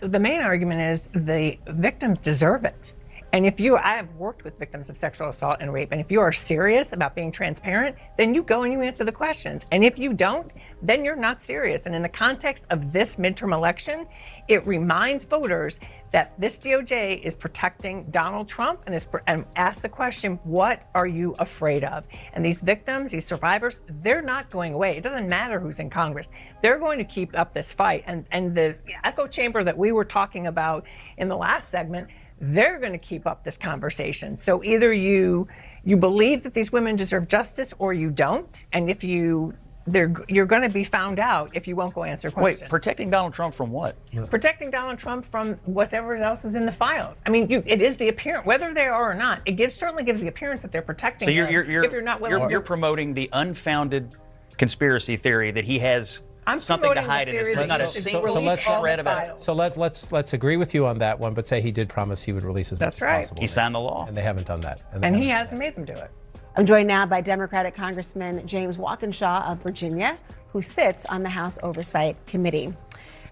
The main argument is the victims deserve it. And I have worked with victims of sexual assault and rape, and if you are serious about being transparent, then you go and you answer the questions. And if you don't, then you're not serious. And in the context of this midterm election, it reminds voters that this DOJ is protecting Donald Trump and asks the question, what are you afraid of? And these victims, these survivors, they're not going away. It doesn't matter who's in Congress. They're going to keep up this fight. And the echo chamber that we were talking about in the last segment, they're going to keep up this conversation. So either you believe that these women deserve justice or you don't. And if you're going to be found out if you won't go answer questions. Wait, protecting Donald Trump from what? Protecting Donald Trump from whatever else is in the files. I mean, it is the appearance, whether they are or not. It certainly gives the appearance that they're protecting So him if you're not willing. You're promoting the unfounded conspiracy theory that he has something to hide in this. There's not a single shred of it. So let's agree with you on that one, but say he did promise he would release as much as possible. He signed the law. And they haven't done that. And he hasn't made them do it. I'm joined now by Democratic Congressman James Walkinshaw of Virginia, who sits on the House Oversight Committee.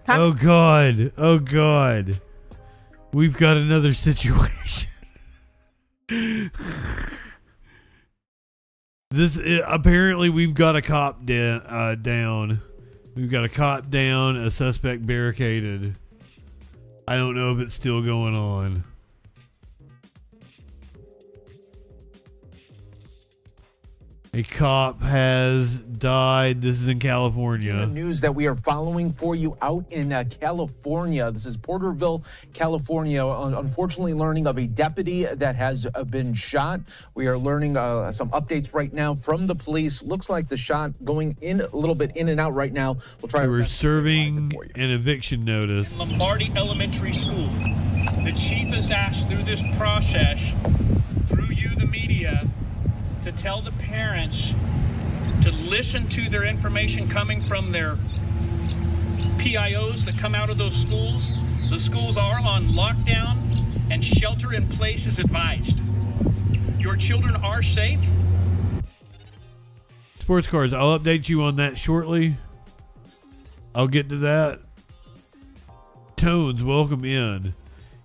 Oh, God. We've got another situation. Apparently we've got a cop down. We've got a cop down, a suspect barricaded. I don't know if it's still going on. A cop has died. This is in California. The news that we are following for you out in California. This is Porterville, California. Unfortunately, learning of a deputy that has been shot. We are learning some updates right now from the police. Looks like the shot going in a little bit in and out right now. We'll try. We're serving an eviction notice. Lombardi Elementary School. The chief is asked through this process, through you, the media, to tell the parents to listen to their information coming from their PIOs that come out of those schools. The schools are on lockdown and shelter in place is advised. Your children are safe. Sports cars, I'll update you on that shortly. I'll get to that. Tones, welcome in.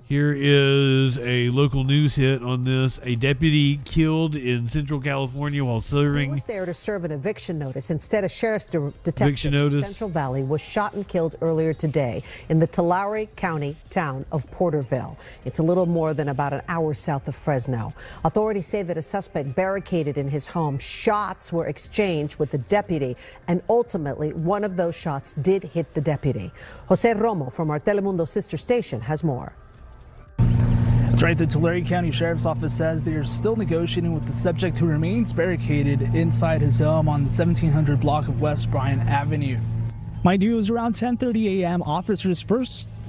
Here is a local news hit on this. A deputy killed in Central California while serving. He was there to serve an eviction notice. Instead, a sheriff's detective in Central Valley was shot and killed earlier today in the Tulare County town of Porterville. It's a little more than about an hour south of Fresno. Authorities say that a suspect barricaded in his home. Shots were exchanged with the deputy, and ultimately one of those shots did hit the deputy. Jose Romo from our Telemundo sister station has more. That's right. The Tulare County Sheriff's Office says they are still negotiating with the subject who remains barricaded inside his home on the 1700 block of West Bryant Avenue. Mind you, it was around 10:30 a.m. Officers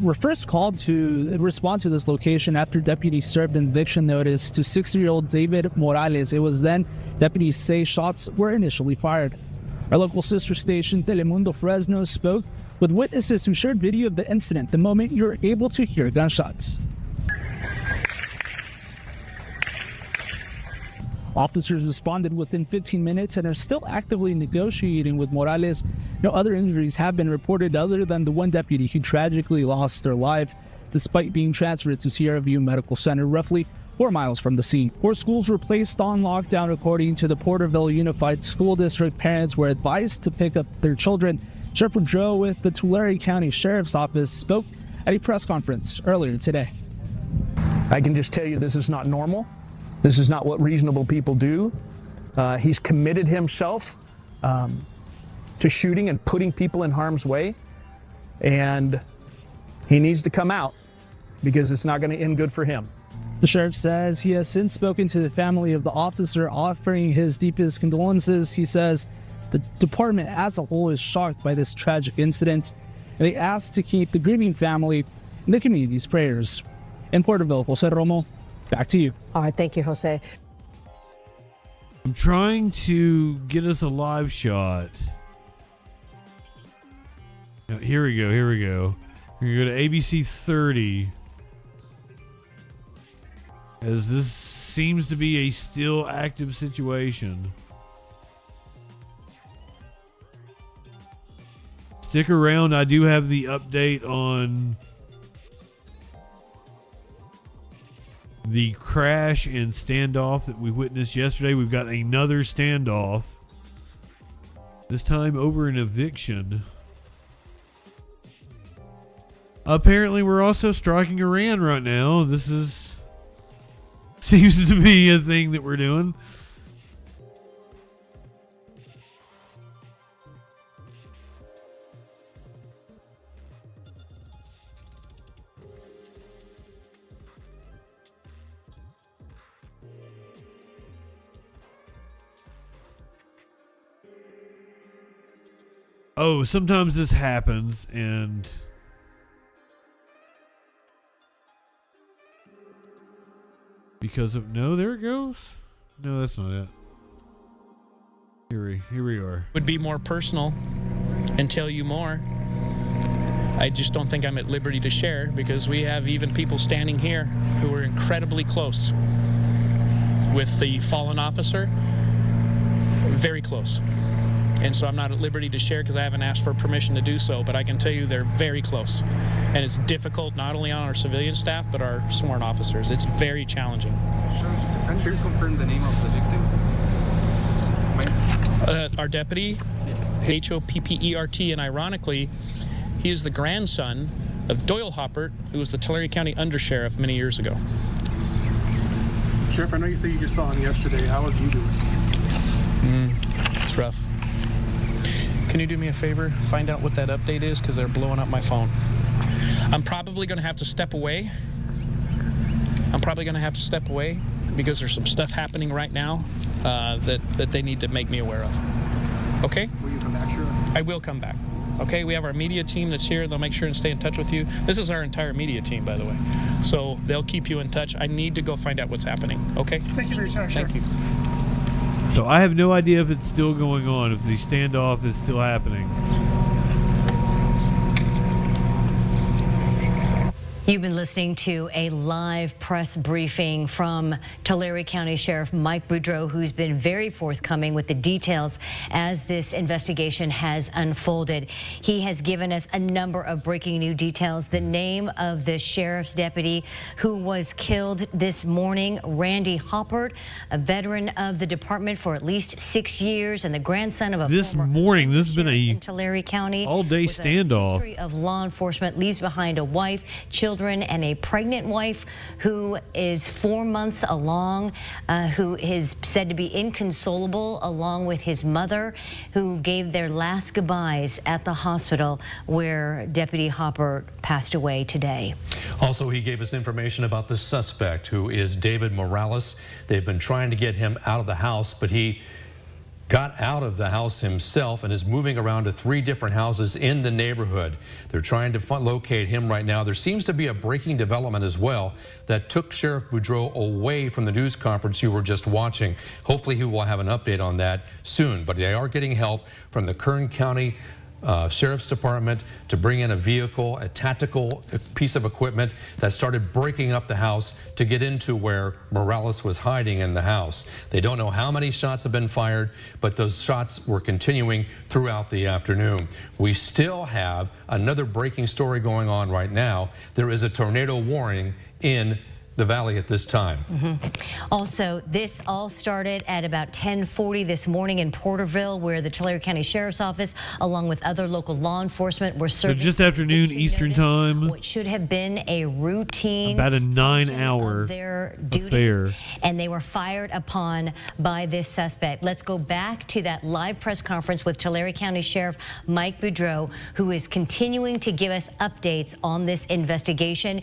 were first called to respond to this location after deputies served an eviction notice to 60-year-old David Morales. It was then deputies say shots were initially fired. Our local sister station, Telemundo Fresno, spoke with witnesses who shared video of the incident the moment you were able to hear gunshots. Officers responded within 15 minutes and are still actively negotiating with Morales. No other injuries have been reported other than the one deputy who tragically lost their life despite being transferred to Sierra View Medical Center, roughly 4 miles from the scene. 4 schools were placed on lockdown according to the Porterville Unified School District. Parents were advised to pick up their children. Jeffery Joe with the Tulare County Sheriff's Office spoke at a press conference earlier today. I can just tell you this is not normal. This is not what reasonable people do. He's committed himself to shooting and putting people in harm's way, and he needs to come out because it's not going to end good for him. The sheriff says he has since spoken to the family of the officer, offering his deepest condolences. He says the department as a whole is shocked by this tragic incident, and they ask to keep the grieving family in the community's prayers. In Porterville, Jose Romo, back to you. All right, thank you, Jose. I'm trying to get us a live shot. Here we go. We're going to go to ABC 30. As this seems to be a still active situation. Stick around. I do have the update on the crash and standoff that we witnessed yesterday. We've got another standoff. This time over an eviction. Apparently we're also striking Iran right now. This seems to be a thing that we're doing. Oh, sometimes this happens and because of there it goes. No, that's not it. Here we are. Would be more personal and tell you more. I just don't think I'm at liberty to share because we have even people standing here who are incredibly close with the fallen officer. Very close. And so I'm not at liberty to share because I haven't asked for permission to do so, but I can tell you they're very close. And it's difficult not only on our civilian staff, but our sworn officers. It's very challenging. Can you confirm the name of the victim? Our deputy, Hoppert, and ironically, he is the grandson of Doyle Hoppert, who was the Tulare County Undersheriff many years ago. Sheriff, I know you said you just saw him yesterday. How have you doing? It's rough. Can you do me a favor? Find out what that update is because they're blowing up my phone. I'm probably going to have to step away. Because there's some stuff happening right now that they need to make me aware of. Okay? Will you come back, sure? I will come back. Okay? We have our media team that's here. They'll make sure and stay in touch with you. This is our entire media team, by the way. So they'll keep you in touch. I need to go find out what's happening. Okay? Thank you for your time, Sheriff. Thank you. So I have no idea if it's still going on, if the standoff is still happening. You've been listening to a live press briefing from Tulare County Sheriff Mike Boudreau, who's been very forthcoming with the details as this investigation has unfolded. He has given us a number of breaking new details. The name of the sheriff's deputy who was killed this morning, Randy Hoppert, a veteran of the department for at least 6 years and the grandson of a This morning, this has been a Tulare County all-day standoff. History of law enforcement, leaves behind a wife, children, and a pregnant wife who is 4 months along, who is said to be inconsolable, along with his mother, who gave their last goodbyes at the hospital where Deputy Hopper passed away today. Also, he gave us information about the suspect, who is David Morales. They've been trying to get him out of the house, but he got out of the house himself and is moving around to 3 different houses in the neighborhood. They're trying to locate him right now. There seems to be a breaking development as well that took Sheriff Boudreau away from the news conference you were just watching. Hopefully he will have an update on that soon, but they are getting help from the Kern County Sheriff's Department to bring in a vehicle, a tactical piece of equipment that started breaking up the house to get into where Morales was hiding in the house. They don't know how many shots have been fired, but those shots were continuing throughout the afternoon. We still have another breaking story going on right now. There is a tornado warning in the valley at this time. Also, this all started at about 10:40 this morning in Porterville, where the Tulare County Sheriff's Office, along with other local law enforcement, were serving just afternoon Eastern time. What should have been a routine About a 9-hour their duties, affair. and they were fired upon by this suspect. Let's go back to that live press conference with Tulare County Sheriff Mike Boudreau, who is continuing to give us updates on this investigation.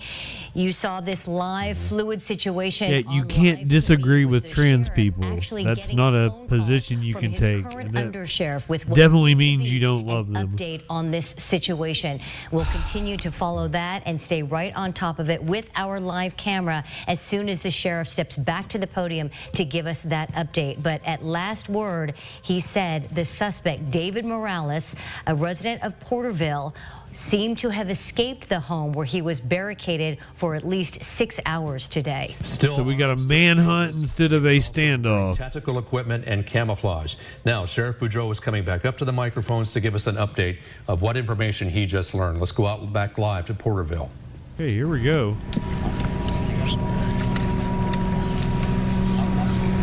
You saw this live fluid situation. Yeah, you can't disagree with trans people. That's not a position you can take. And that Undersheriff with definitely means you don't love them. Update on this situation. We'll continue to follow that and stay right on top of it with our live camera as soon as the sheriff steps back to the podium to give us that update. But at last word, he said the suspect, David Morales, a resident of Porterville, seemed to have escaped the home where he was barricaded for at least 6 hours today. So we got a manhunt instead of a standoff. Tactical equipment and camouflage. Now, Sheriff Boudreau is coming back up to the microphones to give us an update of what information he just learned. Let's go out back live to Porterville. Okay, here we go.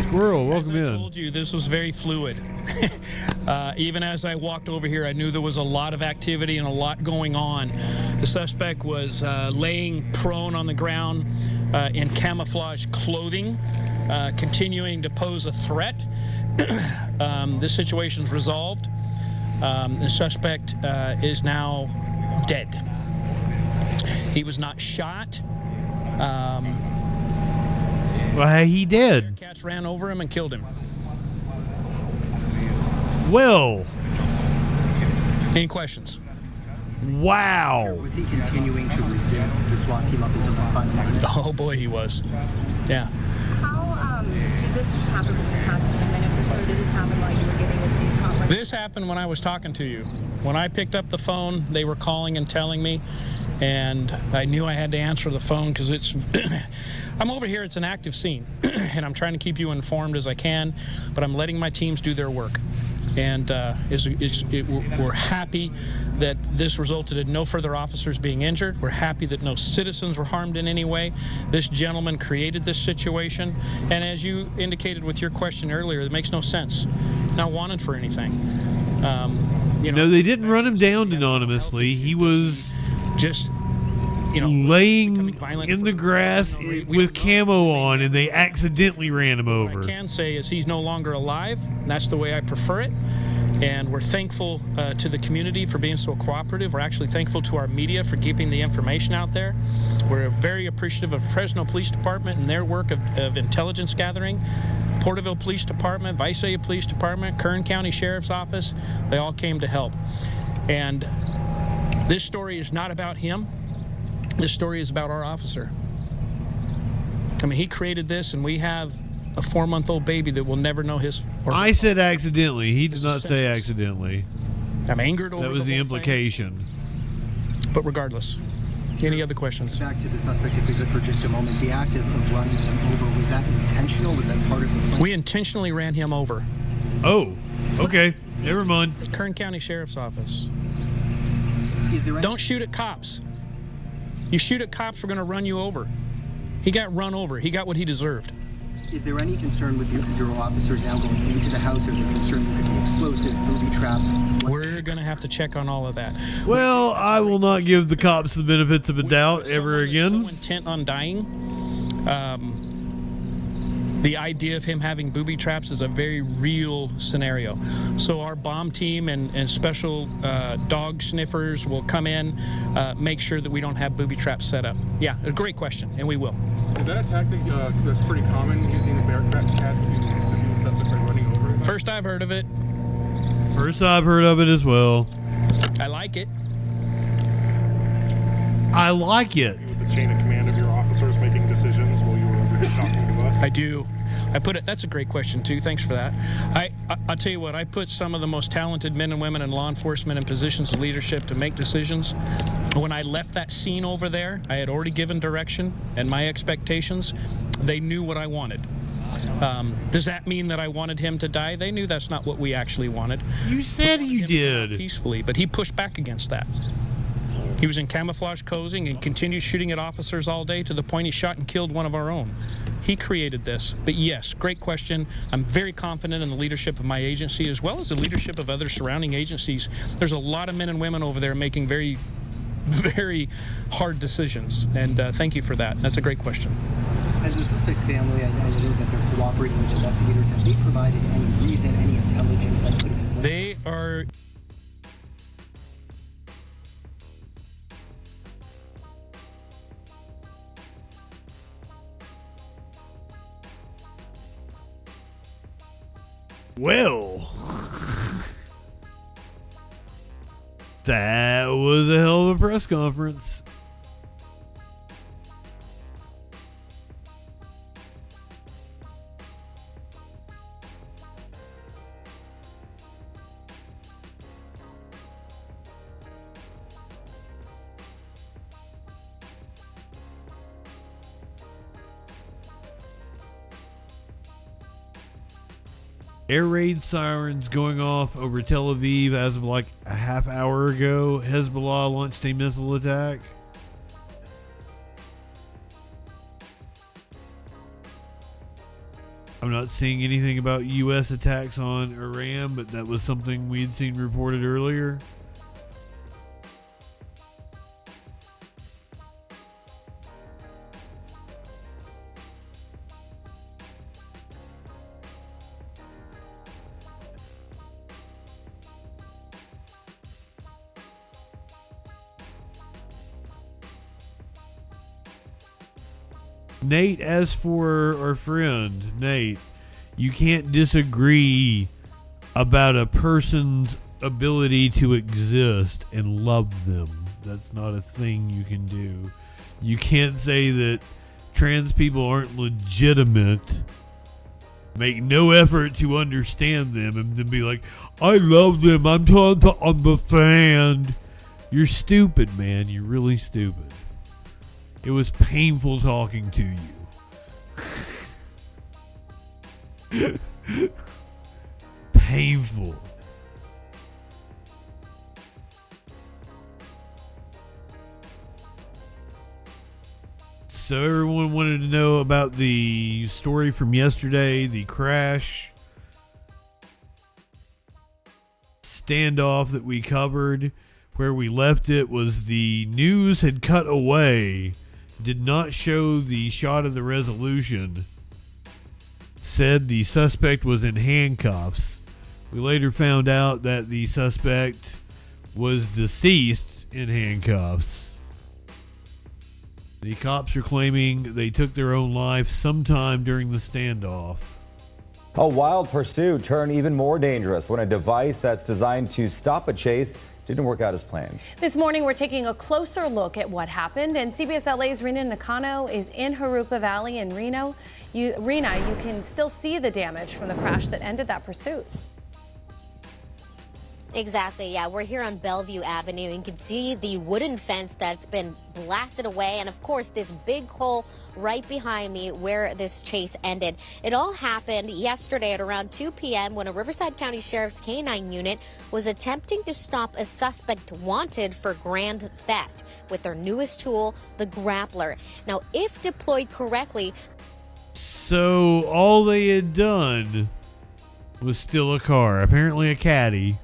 Squirrel, welcome in. As I told you, this was very fluid. Even as I walked over here, I knew there was a lot of activity and a lot going on. The suspect was laying prone on the ground in camouflage clothing, continuing to pose a threat. This situation's resolved. The suspect is now dead. He was not shot. Well, he did. Cats ran over him and killed him. Well. Any questions? Wow. Was he continuing to resist the SWAT team up until they finally got him? Oh boy, he was. Yeah. How did this just happen within the past 10 minutes or so? Did this happen while you were giving this news conference? This happened when I was talking to you. When I picked up the phone, they were calling and telling me, and I knew I had to answer the phone because it's I'm over here, it's an active scene, and I'm trying to keep you informed as I can, but I'm letting my teams do their work. And we're happy that this resulted in no further officers being injured. We're happy that no citizens were harmed in any way. This gentleman created this situation, and as you indicated with your question earlier, it makes no sense. Not wanted for anything. No, they didn't run him down anonymously. He was just, laying in the grass with camo on, and they accidentally ran him over. What I can say is he's no longer alive. That's the way I prefer it. And we're thankful to the community for being so cooperative. We're actually thankful to our media for keeping the information out there. We're very appreciative of Fresno Police Department and their work of intelligence gathering. Porterville Police Department, Visalia Police Department, Kern County Sheriff's Office, they all came to help. And this story is not about him. This story is about our officer. I mean, he created this, and we have a 4-month-old baby that will never know his. I said accidentally. He did not say accidentally. I'm angered over that was the implication. But regardless, Any other questions? Back to the suspect, if we could, for just a moment. The act of running him over, was that intentional? Was that part of the plan? We intentionally ran him over. Oh, okay. Never mind. Kern County Sheriff's Office. Is there any- Don't shoot at cops. You shoot at cops, we're going to run you over. He got run over. He got what he deserved. Is there any concern with your officers now going into the house? Or is there concern there could be explosive, booby traps? We're going to have to check on all of that. Well, I will not give the cops the benefits of a doubt ever again. So intent on dying. The idea of him having booby traps is a very real scenario. So our bomb team and special dog sniffers will come in, make sure that we don't have booby traps set up. Yeah, a great question, and we will. Is that a tactic that's pretty common, using the bear trap cat to subdue a suspect by running over him? First I've heard of it. First I've heard of it as well. I like it. I like it. The chain of command of your officers making decisions while you were over here talking to us? I do. I put it. That's a great question too. Thanks for that. I'll tell you what. I put some of the most talented men and women in law enforcement in positions of leadership to make decisions. When I left that scene over there, I had already given direction and my expectations. They knew what I wanted. Does that mean that I wanted him to die? They knew that's not what we actually wanted. You said you did. Peacefully, but he pushed back against that. He was in camouflage clothing and continued shooting at officers all day to the point he shot and killed one of our own. He created this. But yes, great question. I'm very confident in the leadership of my agency as well as the leadership of other surrounding agencies. There's a lot of men and women over there making very, very hard decisions. And thank you for that. That's a great question. As the suspect's family, I know that they're cooperating with investigators. Have they provided any reason, any intelligence that could explain? They are... Well, that was a hell of a press conference. Air raid sirens going off over Tel Aviv as of like a half hour ago. Hezbollah launched a missile attack. I'm not seeing anything about U.S. attacks on Iran, but that was something we'd seen reported earlier. Nate, as for our friend Nate, you can't disagree about a person's ability to exist and love them. That's not a thing you can do. You can't say that trans people aren't legitimate, make no effort to understand them, and then be like, I love them, I'm trying to understand. You're stupid, man. You're really stupid. It was painful talking to you. Painful. So everyone wanted to know about the story from yesterday, the crash standoff that we covered. Where we left it was the news had cut away, did not show the shot of the resolution, said the suspect was in handcuffs. We later found out that the suspect was deceased in handcuffs. The cops are claiming they took their own life sometime during the standoff. A wild pursuit turned even more dangerous when a device that's designed to stop a chase didn't work out as planned. This morning, we're taking a closer look at what happened, and CBS LA's Rena Nakano is in Jurupa Valley in Reno. Rena, you can still see the damage from the crash that ended that pursuit. Exactly, yeah. We're here on Bellevue Avenue. You can see the wooden fence that's been blasted away, and of course this big hole right behind me where this chase ended. It all happened yesterday at around 2 p.m. when a Riverside County Sheriff's K-9 unit was attempting to stop a suspect wanted for grand theft with their newest tool, the grappler. Now, if deployed correctly... So all they had done was steal a car, apparently a caddy.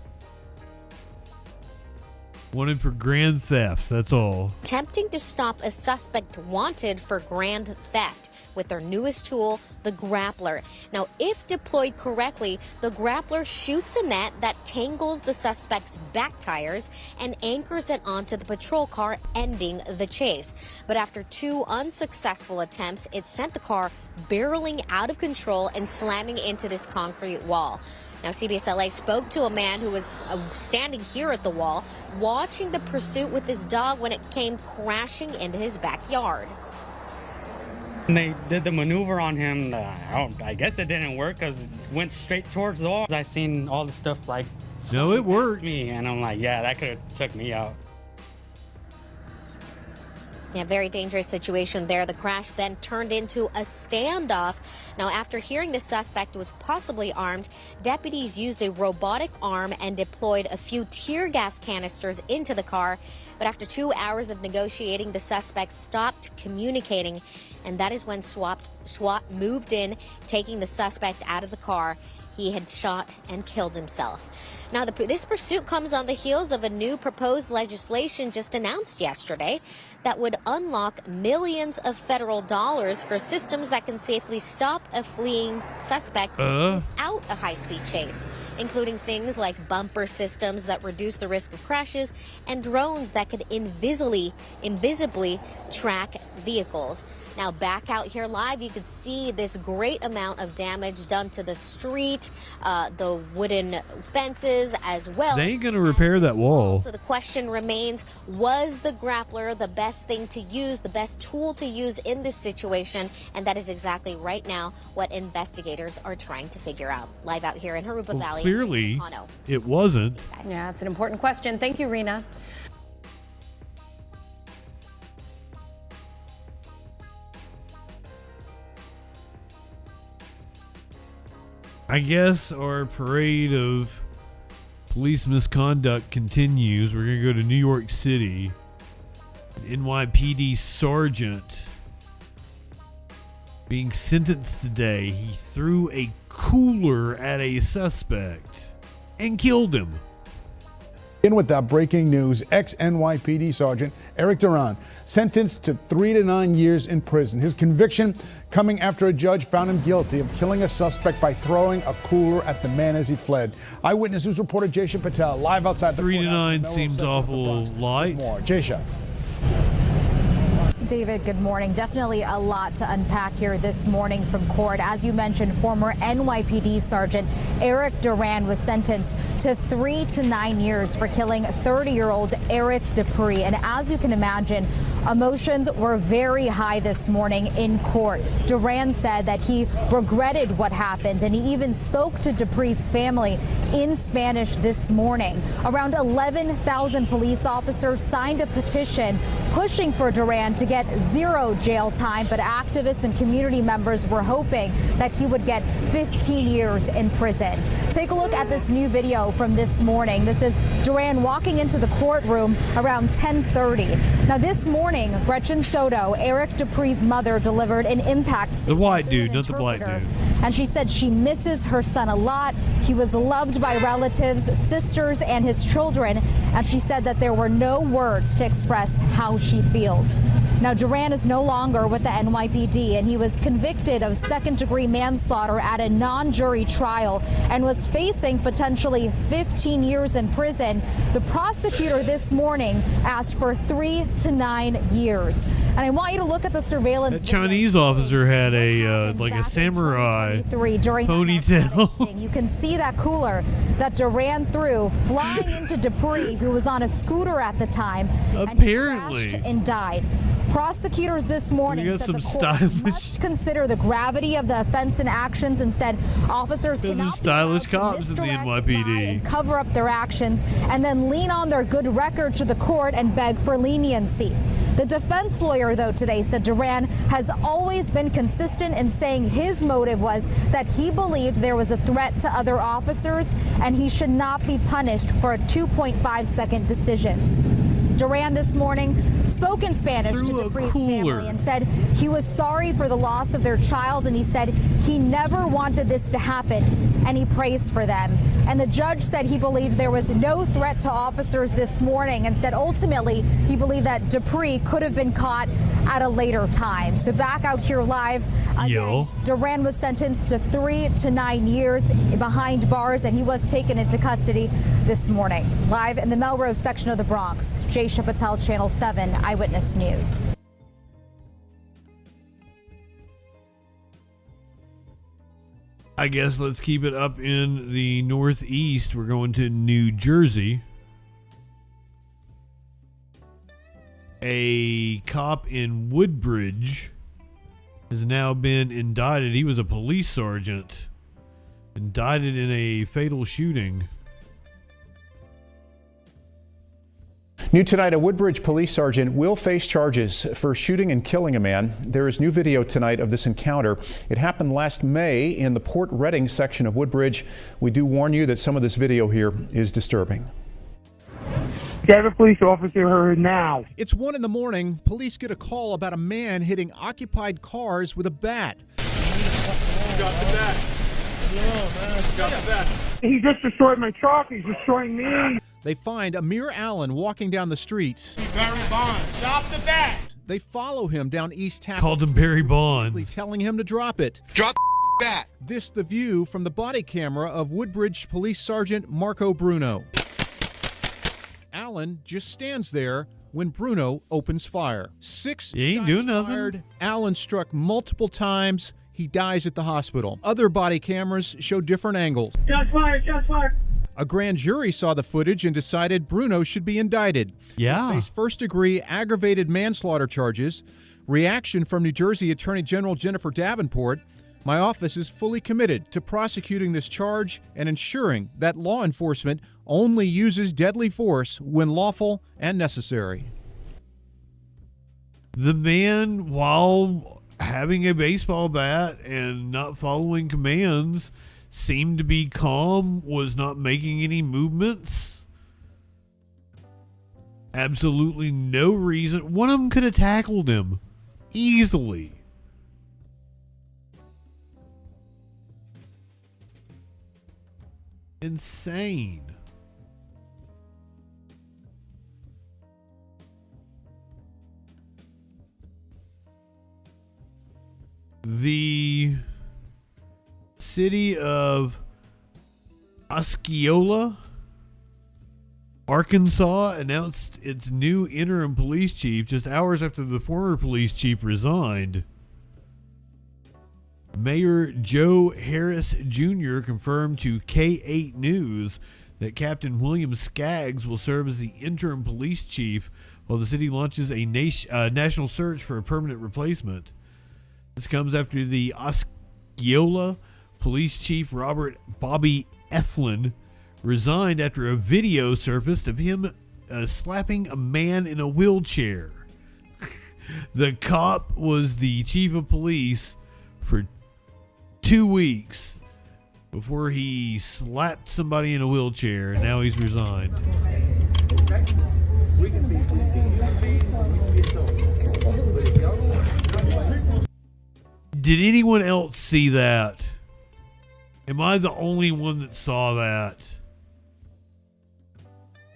Wanted for grand theft, that's all. Attempting to stop a suspect wanted for grand theft with their newest tool, the grappler. Now, if deployed correctly, the grappler shoots a net that tangles the suspect's back tires and anchors it onto the patrol car, ending the chase. But after 2 unsuccessful attempts, it sent the car barreling out of control and slamming into this concrete wall. Now, CBS LA spoke to a man who was standing here at the wall, watching the pursuit with his dog when it came crashing into his backyard. And they did the maneuver on him. I guess it didn't work because it went straight towards the wall. I seen all the stuff like, no, it worked. Me, and I'm like, yeah, that could have took me out. Yeah, very dangerous situation there. The crash then turned into a standoff. Now, after hearing the suspect was possibly armed, deputies used a robotic arm and deployed a few tear gas canisters into the car. But after 2 hours of negotiating, the suspect stopped communicating, and that is when SWAT moved in, taking the suspect out of the car. He had shot and killed himself. Now, this pursuit comes on the heels of a new proposed legislation just announced yesterday that would unlock millions of federal dollars for systems that can safely stop a fleeing suspect without a high-speed chase, including things like bumper systems that reduce the risk of crashes and drones that could invisibly track vehicles. Now, back out here live, you can see this great amount of damage done to the street, the wooden fences as well. They ain't gonna repair that wall. So the question remains, was the grappler the best thing to use, the best tool to use in this situation? And that is exactly right now what investigators are trying to figure out. Live out here in Harupa Valley. Clearly, it wasn't. Yeah, it's an important question. Thank you, Rena. I guess our parade of police misconduct continues. We're going to go to New York City. An NYPD sergeant being sentenced today. He threw a cooler at a suspect and killed him. In with that breaking news, ex-NYPD Sergeant Eric Duran sentenced to 3 to 9 years in prison. His conviction coming after a judge found him guilty of killing a suspect by throwing a cooler at the man as he fled. Eyewitness News reporter Jaysha Patel live outside the 3 to 9 seems awful light. More. Jaysha. David, good morning. Definitely a lot to unpack here this morning from court. As you mentioned, former NYPD Sergeant Eric Duran was sentenced to 3 to 9 years for killing 30-year-old Eric Dupree. And as you can imagine, emotions were very high this morning in court. Duran said that he regretted what happened, and he even spoke to Dupree's family in Spanish this morning. Around 11,000 police officers signed a petition pushing for Duran to get 0 jail time, but activists and community members were hoping that he would get 15 years in prison. Take a look at this new video from this morning. This is Duran walking into the courtroom around 10:30. Now this morning, Gretchen Soto, Eric Dupree's mother, delivered an impact statement. The white dude, not the black dude. And she said she misses her son a lot. He was loved by relatives, sisters, and his children. And she said that there were no words to express how she feels. Now, Duran is no longer with the NYPD, and he was convicted of second-degree manslaughter at a non-jury trial and was facing potentially 15 years in prison. The prosecutor this morning asked for 3 to 9 years. And I want you to look at the surveillance. That Chinese officer had a like a samurai ponytail. You can see that cooler that Duran threw flying into Dupree, who was on a scooter at the time. Apparently. And died. Prosecutors this morning said the court must consider the gravity of the offense and actions and said officers cannot be allowed to misdirect, lie, and cover up their actions and then lean on their good record to the court and beg for leniency. The defense lawyer, though, today said Duran has always been consistent in saying his motive was that he believed there was a threat to other officers and he should not be punished for a 2.5-second decision. Duran this morning spoke in Spanish to Dupree's family and said he was sorry for the loss of their child, and he said he never wanted this to happen, and he prays for them. And the judge said he believed there was no threat to officers this morning and said ultimately he believed that Dupree could have been caught at a later time. So back out here live, again, Duran was sentenced to 3 to 9 years behind bars, and he was taken into custody this morning. Live in the Melrose section of the Bronx, Jaysha Patel, Channel 7 Eyewitness News. I guess let's keep it up in the Northeast. We're going to New Jersey. A cop in Woodbridge has now been indicted. He was a police sergeant, indicted in a fatal shooting. New tonight, a Woodbridge police sergeant will face charges for shooting and killing a man. There is new video tonight of this encounter. It happened last May in the Port Reading section of Woodbridge. We do warn you that some of this video here is disturbing. Get a police officer now. It's 1 a.m. Police get a call about a man hitting occupied cars with a bat. Got the bat. Got the bat. He just destroyed my truck. He's destroying me. They find Amir Allen walking down the street. Barry Bonds. Drop the bat. They follow him down East Tappan. Called him Barry Bonds. Telling him to drop it. Drop the bat. This the view from the body camera of Woodbridge Police Sergeant Marco Bruno. Allen just stands there when Bruno opens fire. 6 shots fired. Allen struck multiple times. He dies at the hospital. Other body cameras show different angles. Shots fired. Shots fired. A grand jury saw the footage and decided Bruno should be indicted. Yeah. He faced first-degree aggravated manslaughter charges. Reaction from New Jersey Attorney General Jennifer Davenport. My office is fully committed to prosecuting this charge and ensuring that law enforcement only uses deadly force when lawful and necessary. The man, while having a baseball bat and not following commands, seemed to be calm, was not making any movements. Absolutely no reason. One of them could have tackled him easily. Insane. The city of Osceola, Arkansas, announced its new interim police chief just hours after the former police chief resigned. Mayor Joe Harris Jr. confirmed to K8 News that Captain William Skaggs will serve as the interim police chief while the city launches a national search for a permanent replacement. This comes after the Osceola police chief Robert Bobby Eflin resigned after a video surfaced of him slapping a man in a wheelchair. The cop was the chief of police for 2 weeks before he slapped somebody in a wheelchair, and now he's resigned. Did anyone else see that? Am I the only one that saw that?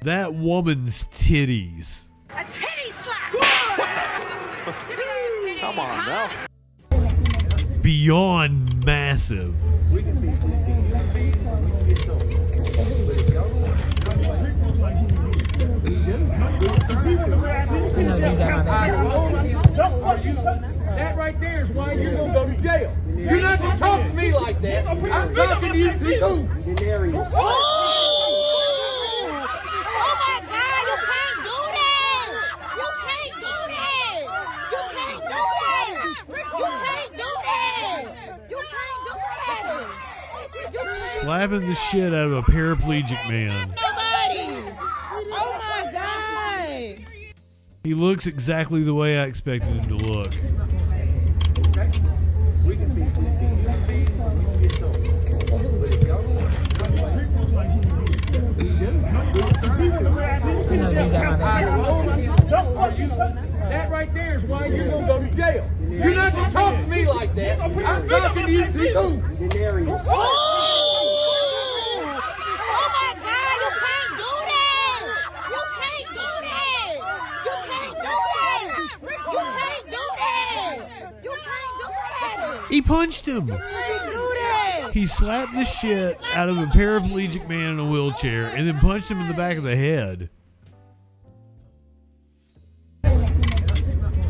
That woman's titties. A titty slap! Come on now. Beyond massive. That right there is why you're going to go to jail. You're not going to talk to me like that. I'm talking to you too. Oh my God, you can't do that! You can't do that! You slapping the shit out of a paraplegic man. Nobody! Oh my God! He looks exactly the way I expected him to look. That right there is why you're gonna go to jail. You're not gonna talk to me like that. I'm talking to you too. Oh my God! You can't do that! You can't do that! You can't do that! You can't do that! You can't do that! He punched him. You can't do that! He slapped the shit out of a paraplegic man in a wheelchair and then punched him in the back of the head.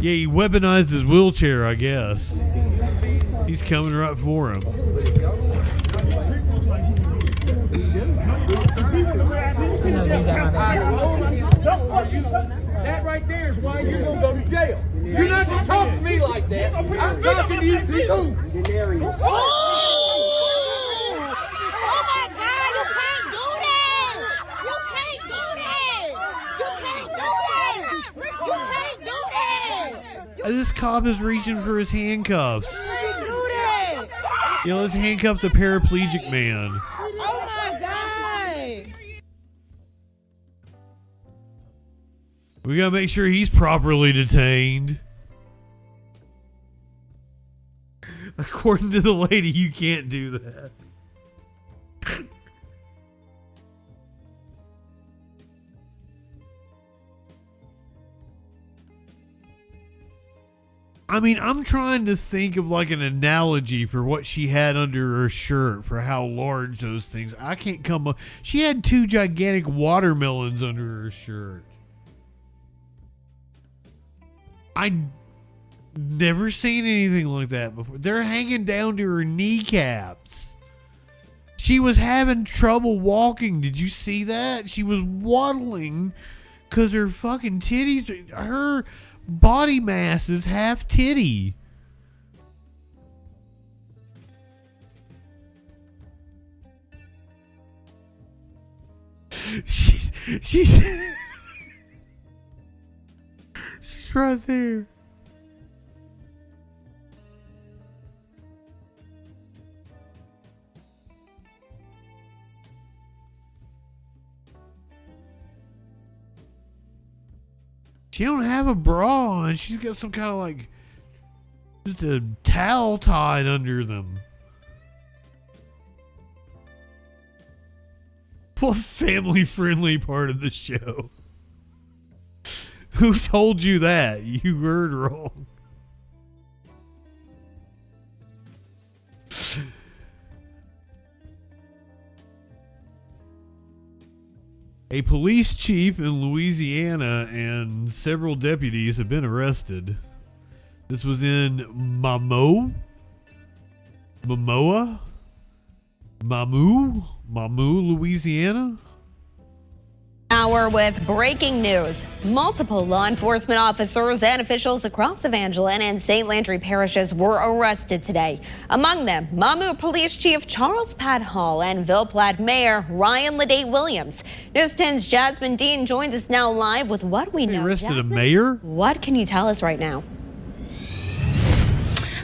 Yeah, he weaponized his wheelchair, I guess. He's coming right for him. That right there is why you're gonna go to jail. You're not gonna talk to me like that. I'm talking to you too. Oh my God! You can't do that! You can't do that! You can't do that! You can't do that! This cop is reaching for his handcuffs. You can't do that! Yeah, let's handcuff the paraplegic man. Oh my God! We gotta make sure he's properly detained. According to the lady, you can't do that. I mean, I'm trying to think of like an analogy for what she had under her shirt, for how large those things. I can't come up. She had 2 gigantic watermelons under her shirt. I never seen anything like that before. They're hanging down to her kneecaps. She was having trouble walking. Did you see that? She was waddling because her fucking titties, her body mass is half titty. She's she's right there. She don't have a bra on. She's got some kind of like just a towel tied under them. What family-friendly part of the show? Who told you that? You heard wrong. A police chief in Louisiana and several deputies have been arrested. This was in Mamu, Louisiana. Hour with breaking news. Multiple law enforcement officers and officials across Evangeline and St. Landry parishes were arrested today. Among them, Mamu Police Chief Charles Pat Hall and Ville Platte Mayor Ryan Ledate Williams. News 10's Jasmine Dean joins us now live with what we know. Arrested Jasmine, a mayor? What can you tell us right now?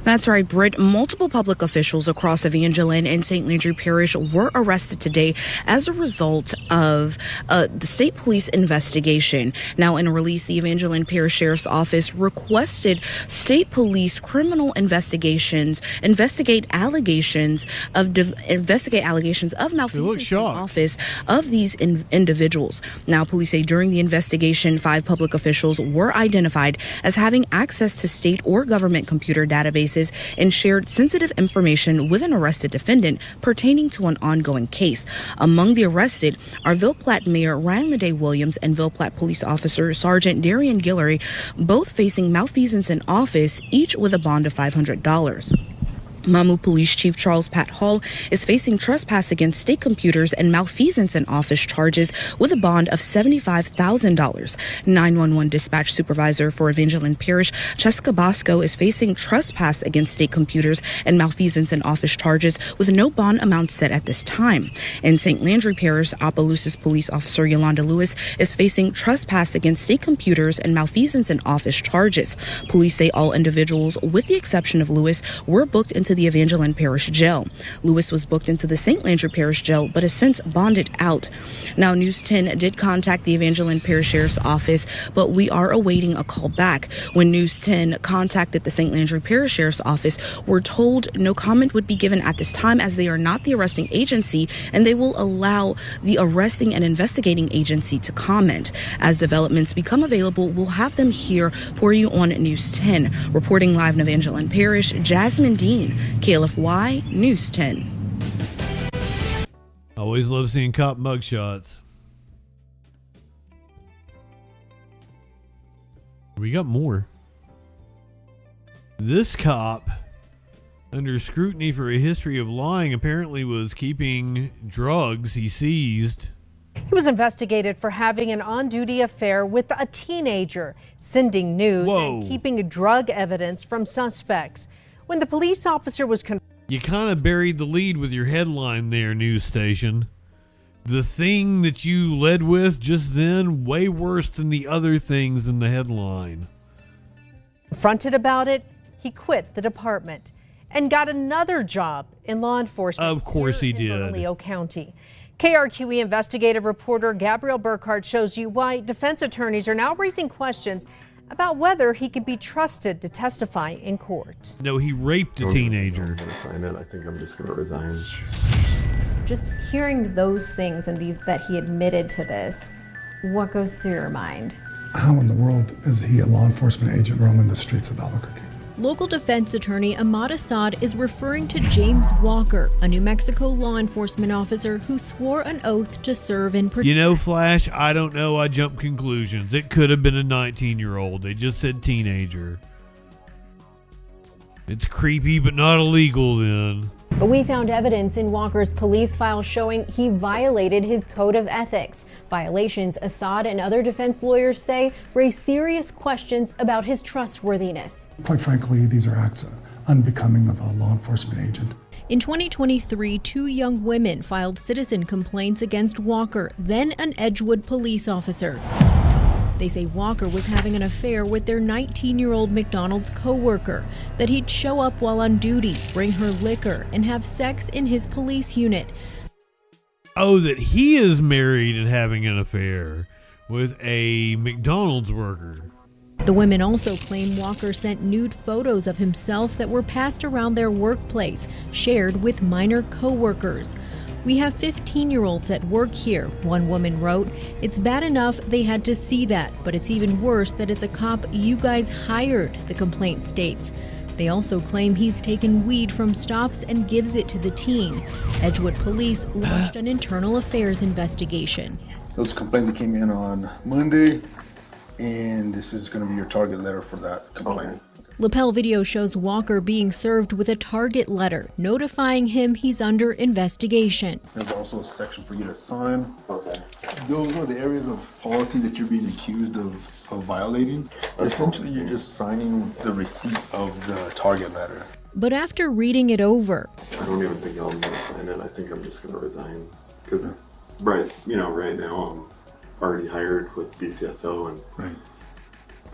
That's right, Britt. Multiple public officials across Evangeline and St. Landry Parish were arrested today as a result of the state police investigation. Now, in a release, the Evangeline Parish Sheriff's Office requested state police criminal investigations investigate allegations of malfeasance in office of these individuals. Now, police say during the investigation, 5 public officials were identified as having access to state or government computer databases and shared sensitive information with an arrested defendant pertaining to an ongoing case. Among the arrested are Ville Platte Mayor Ryan Ledate Williams and Ville Platte Police Officer Sergeant Darian Guillory, both facing malfeasance in office, each with a bond of $500. Mamou Police Chief Charles Pat Hall is facing trespass against state computers and malfeasance in office charges with a bond of $75,000. 911 dispatch supervisor for Evangeline Parish, Jessica Bosco, is facing trespass against state computers and malfeasance in office charges with no bond amount set at this time. In St. Landry Parish, Opelousas Police Officer Yolanda Lewis is facing trespass against state computers and malfeasance in office charges. Police say all individuals, with the exception of Lewis, were booked into the Evangeline Parish Jail. Lewis was booked into the St. Landry Parish Jail, but has since bonded out. Now, News 10 did contact the Evangeline Parish Sheriff's Office, but we are awaiting a call back. When News 10 contacted the St. Landry Parish Sheriff's Office, we're told no comment would be given at this time, as they are not the arresting agency, and they will allow the arresting and investigating agency to comment. As developments become available, we'll have them here for you on News 10. Reporting live in Evangeline Parish, Jasmine Dean, KLFY News 10. Always love seeing cop mugshots. We got more. This cop, under scrutiny for a history of lying, apparently was keeping drugs he seized. He was investigated for having an on-duty affair with a teenager, sending nudes and keeping drug evidence from suspects. When the police officer was You kind of buried the lead with your headline there, news station. The thing that you led with just then, way worse than the other things in the headline. confronted about it, he quit the department and got another job in law enforcement. Of course he did. Bernalillo County. KRQE investigative reporter Gabrielle Burkhardt shows you why defense attorneys are now raising questions about whether he could be trusted to testify in court. No, he raped a teenager. I'm going to sign it. I think I'm just going to resign. Just hearing those things and that he admitted to this, what goes through your mind? How in the world is he a law enforcement agent roaming the streets of Albuquerque? Local defense attorney Ahmad Assad is referring to James Walker, a New Mexico law enforcement officer who swore an oath to serve and protect. You know, Flash, I don't know. I jump conclusions. It could have been a 19-year-old. They just said teenager. It's creepy, but not illegal then. But we found evidence in Walker's police file showing he violated his code of ethics. Violations Assad and other defense lawyers say raise serious questions about his trustworthiness. Quite frankly, these are acts unbecoming of a law enforcement agent. In 2023, 2 young women filed citizen complaints against Walker, then an Edgewood police officer. They say Walker was having an affair with their 19-year-old McDonald's co-worker, that he'd show up while on duty, bring her liquor, and have sex in his police unit. Oh, that he is married and having an affair with a McDonald's worker. The women also claim Walker sent nude photos of himself that were passed around their workplace, shared with minor co-workers. We have 15-year-olds at work here, one woman wrote. It's bad enough they had to see that, but it's even worse that it's a cop you guys hired, the complaint states. They also claim he's taken weed from stops and gives it to the teen. Edgewood police launched an internal affairs investigation. It was a complaint that came in on Monday, and this is going to be your target letter for that complaint. Lapel video shows Walker being served with a target letter, notifying him he's under investigation. There's also a section for you to sign. Okay. Those are the areas of policy that you're being accused of violating. Essentially, you're just signing the receipt of the target letter. But after reading it over, I don't even think I'm going to sign it. I think I'm just going to resign. Because, right now I'm already hired with BCSO, and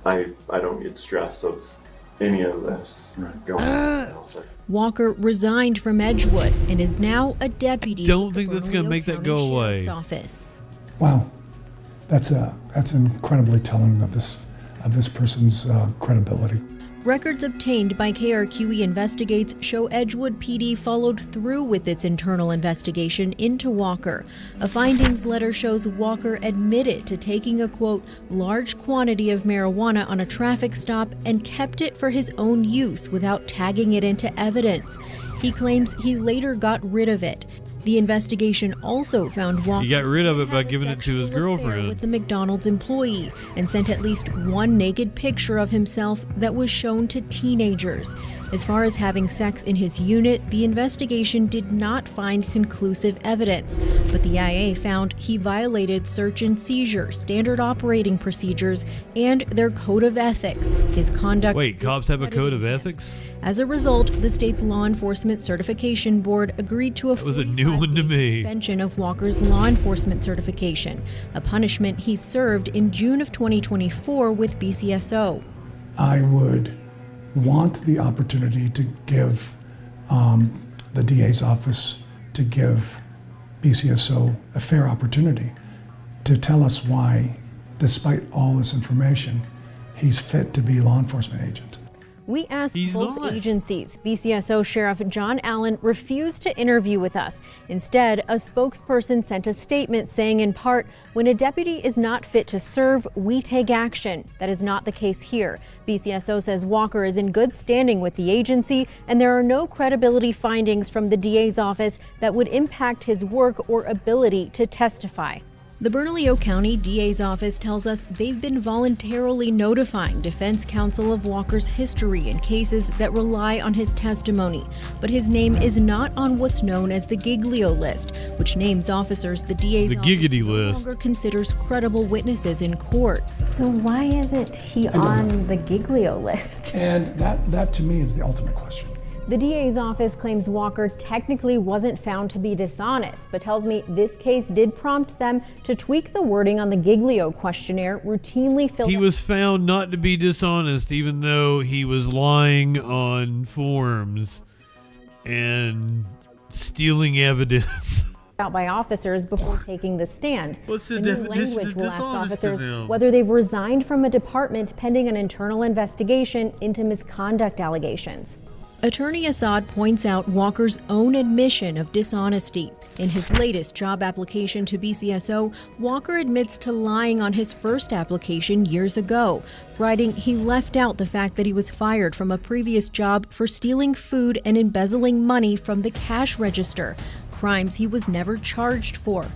I don't get stress of any of this going on. Walker resigned from Edgewood and is now a deputy. Don't think that's going to make that go away. Office. Wow, that's incredibly telling of this person's credibility. Records obtained by KRQE Investigates show Edgewood PD followed through with its internal investigation into Walker. A findings letter shows Walker admitted to taking a, quote, large quantity of marijuana on a traffic stop and kept it for his own use without tagging it into evidence. He claims he later got rid of it. The investigation also found Walker He got rid of it by giving it to his girlfriend with the McDonald's employee and sent at least one naked picture of himself that was shown to teenagers. As far as having sex in his unit, the investigation did not find conclusive evidence, but the IA found he violated search and seizure, standard operating procedures, and their code of ethics. His conduct. Wait, cops have a code of ethics? As a result, the state's Law Enforcement Certification Board agreed to a suspension of Walker's law enforcement certification, a punishment he served in June of 2024 with BCSO. I would want the opportunity to give the DA's office, to give BCSO a fair opportunity to tell us why, despite all this information, he's fit to be a law enforcement agent. We asked both agencies. BCSO Sheriff John Allen refused to interview with us. Instead, a spokesperson sent a statement saying in part, when a deputy is not fit to serve, we take action. That is not the case here. BCSO says Walker is in good standing with the agency, and there are no credibility findings from the DA's office that would impact his work or ability to testify. The Bernalillo County DA's office tells us they've been voluntarily notifying defense counsel of Walker's history in cases that rely on his testimony, but his name is not on what's known as the Giglio list, which names officers the DA's office no longer considers credible witnesses in court. So why isn't he on the Giglio list? And that to me is the ultimate question. The DA's office claims Walker technically wasn't found to be dishonest, but tells me this case did prompt them to tweak the wording on the Giglio questionnaire routinely filled. He was found not to be dishonest, even though he was lying on forms and stealing evidence out by officers before taking the stand. What's the new definition language of will ask dishonest to officers them? whether they've resigned from a department pending an internal investigation into misconduct allegations. Attorney Assad points out Walker's own admission of dishonesty. In his latest job application to BCSO, Walker admits to lying on his first application years ago, writing he left out the fact that he was fired from a previous job for stealing food and embezzling money from the cash register, crimes he was never charged for.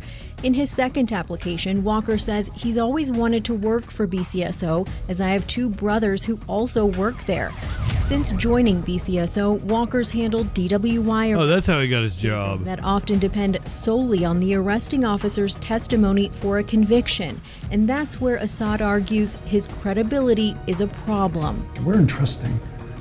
In his second application, Walker says he's always wanted to work for BCSO, as I have two brothers who also work there. Since joining BCSO, Walker's handled DWI arrests. Oh, that's how he got his job. That often depend solely on the arresting officer's testimony for a conviction. And that's where Assad argues his credibility is a problem. We're entrusting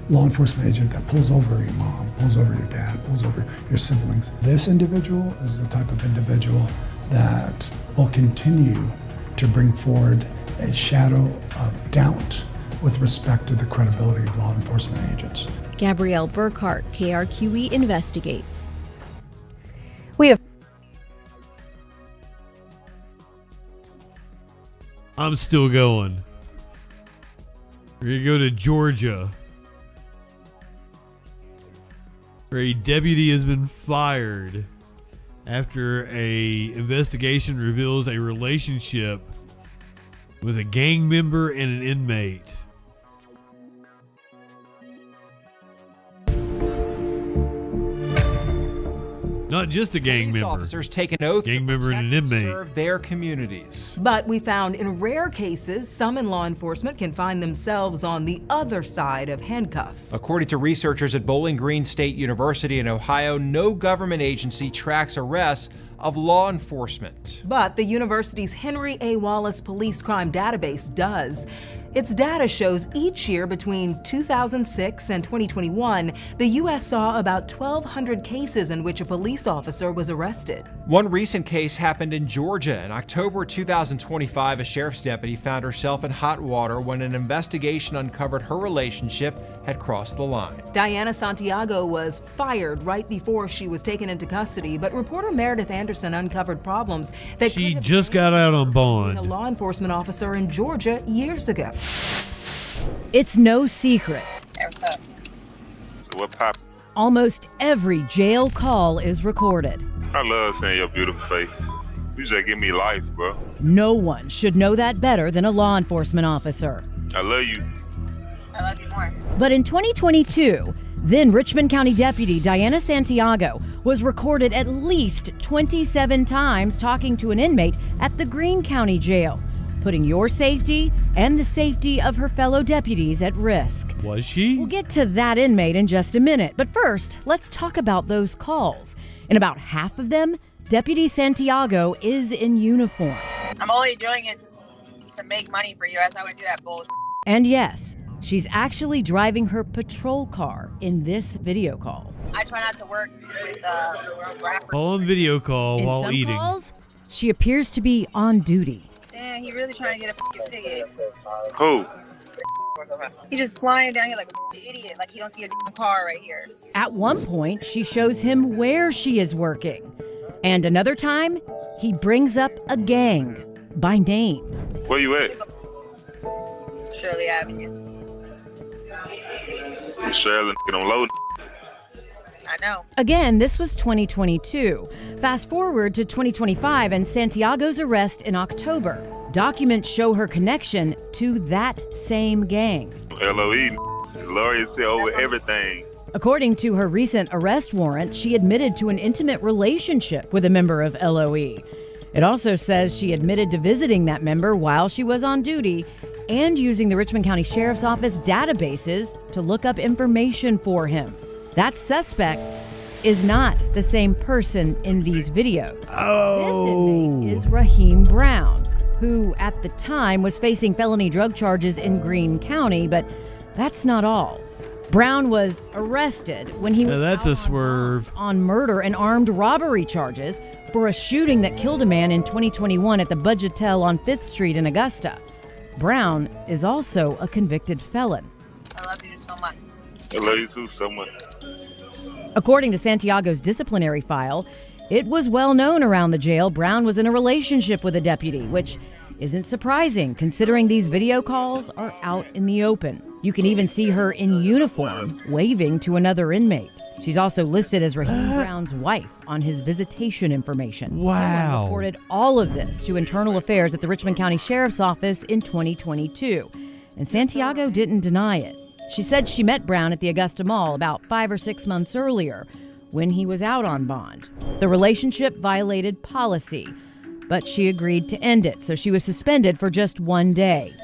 law enforcement agent that pulls over your mom, pulls over your dad, pulls over your siblings. This individual is the type of individual that will continue to bring forward a shadow of doubt with respect to the credibility of law enforcement agents. Gabrielle Burkhart, KRQE Investigates. We have. I'm still going. We're going to go to Georgia, where a deputy has been fired after a investigation reveals a relationship with a gang member and an inmate. Not just a gang Police member. officers take an oath gang to member and an inmate. serve their communities. But we found in rare cases, some in law enforcement can find themselves on the other side of handcuffs. According to researchers at Bowling Green State University in Ohio, no government agency tracks arrests of law enforcement. But the university's Henry A. Wallace Police Crime Database does. Its data shows each year between 2006 and 2021, the U.S. saw about 1,200 cases in which a police officer was arrested. One recent case happened in Georgia. In October 2025, a sheriff's deputy found herself in hot water when an investigation uncovered her relationship had crossed the line. Diana Santiago was fired right before she was taken into custody, but reporter Meredith Anderson uncovered problems that She just got out on bond. a law enforcement officer in Georgia years ago. It's no secret. Hey, what's up? So what pop? Almost every jail call is recorded. I love seeing your beautiful face. You just give me life, bro. No one should know that better than a law enforcement officer. I love you. I love you more. But in 2022, Then Richmond County Deputy Diana Santiago was recorded at least 27 times talking to an inmate at the Greene County Jail, putting your safety and the safety of her fellow deputies at risk. Was she? We'll get to that inmate in just a minute, but first, let's talk about those calls. In about half of them, Deputy Santiago is in uniform. I'm only doing it to make money for you, as I would do that bullshit. And yes, she's actually driving her patrol car in this video call. I try not to work with rappers. On video call In while some eating. calls, she appears to be on duty. Man, he really trying to get a f***ing ticket. Who? He just flying down here like an idiot, like he don't see a damn car right here. At one point, she shows him where she is working. And another time, he brings up a gang by name. Where you at? Shirley Avenue. Shirley on load. I know. Again, this was 2022. Fast forward to 2025 and Santiago's arrest in October. Documents show her connection to that same gang. LOE. Loyalty over everything. According to her recent arrest warrant, she admitted to an intimate relationship with a member of LOE. It also says she admitted to visiting that member while she was on duty and using the Richmond County Sheriff's Office databases to look up information for him. That suspect is not the same person in these videos. Oh. This inmate is Raheem Brown, who at the time was facing felony drug charges in Greene County, but that's not all. Brown was arrested when he was that's a swerve. on murder and armed robbery charges for a shooting that killed a man in 2021 at the Budgetel on 5th Street in Augusta. Brown is also a convicted felon. I love you so much. I love you too so much. According to Santiago's disciplinary file, it was well known around the jail Brown was in a relationship with a deputy, which isn't surprising considering these video calls are out in the open. You can even see her in uniform waving to another inmate. She's also listed as Raheem Brown's wife on his visitation information. Wow. Someone reported all of this to Internal Affairs at the Richmond County Sheriff's Office in 2022, and Santiago didn't deny it. She said she met Brown at the Augusta Mall about 5 or 6 months earlier when he was out on bond. The relationship violated policy, but she agreed to end it, so she was suspended for just 1 day.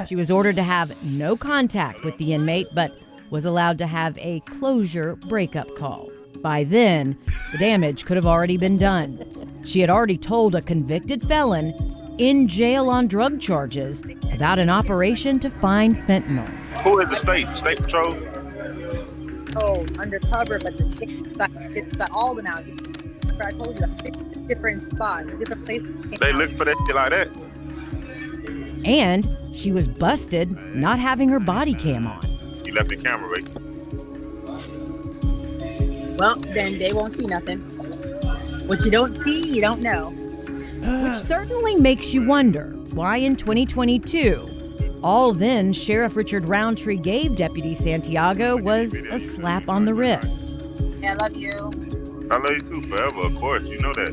She was ordered to have no contact with the inmate, but was allowed to have a closure breakup call. By then, the damage could have already been done. She had already told a convicted felon in jail on drug charges about an operation to find fentanyl. Who is the state? State Patrol? Oh, undercover, but it's got all of them out here. I told you, it's different spots, different places. They look for that shit like that. And she was busted not having her body cam on. You left the camera, right? Well, then they won't see nothing. What you don't see, you don't know. Which certainly makes you wonder why in 2022, all then Sheriff Richard Roundtree gave Deputy Santiago was a slap on the wrist. Yeah, I love you. I love you too forever, of course. You know that.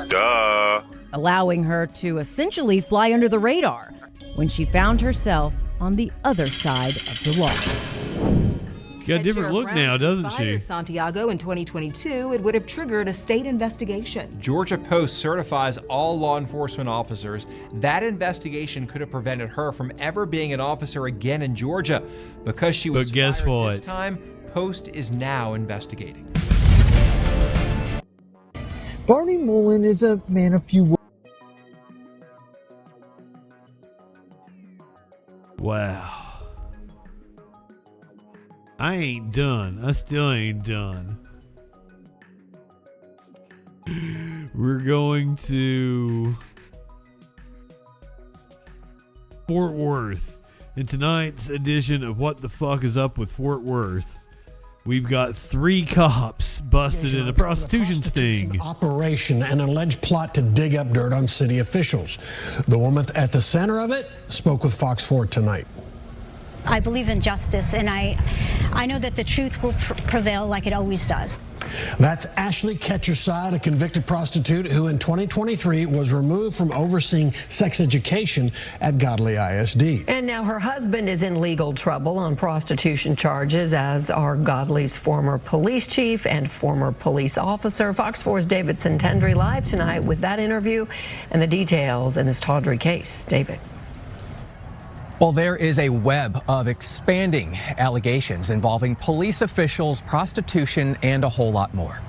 Duh. Allowing her to essentially fly under the radar when she found herself on the other side of the law. Got a different look now, doesn't she? Fired Santiago in 2022, it would have triggered a state investigation. Georgia Post certifies all law enforcement officers. That investigation could have prevented her from ever being an officer again in Georgia. Because she was But guess fired what? this time, Post is now investigating. Barney Mullen is a man of few words. Wow. I ain't done. I still ain't done. We're going to Fort Worth. In tonight's edition of What the Fuck is Up with Fort Worth, we've got 3 cops busted in a prostitution sting. Operation, an alleged plot to dig up dirt on city officials. The woman at the center of it spoke with Fox 4 tonight. I believe in justice, and I know that the truth will prevail like it always does. That's Ashley Ketcherside, a convicted prostitute who in 2023 was removed from overseeing sex education at Godly ISD. And now her husband is in legal trouble on prostitution charges, as are Godly's former police chief and former police officer. Fox 4's David Santendry live tonight with that interview and the details in this tawdry case. David. Well, there is a web of expanding allegations involving police officials, prostitution, and a whole lot more.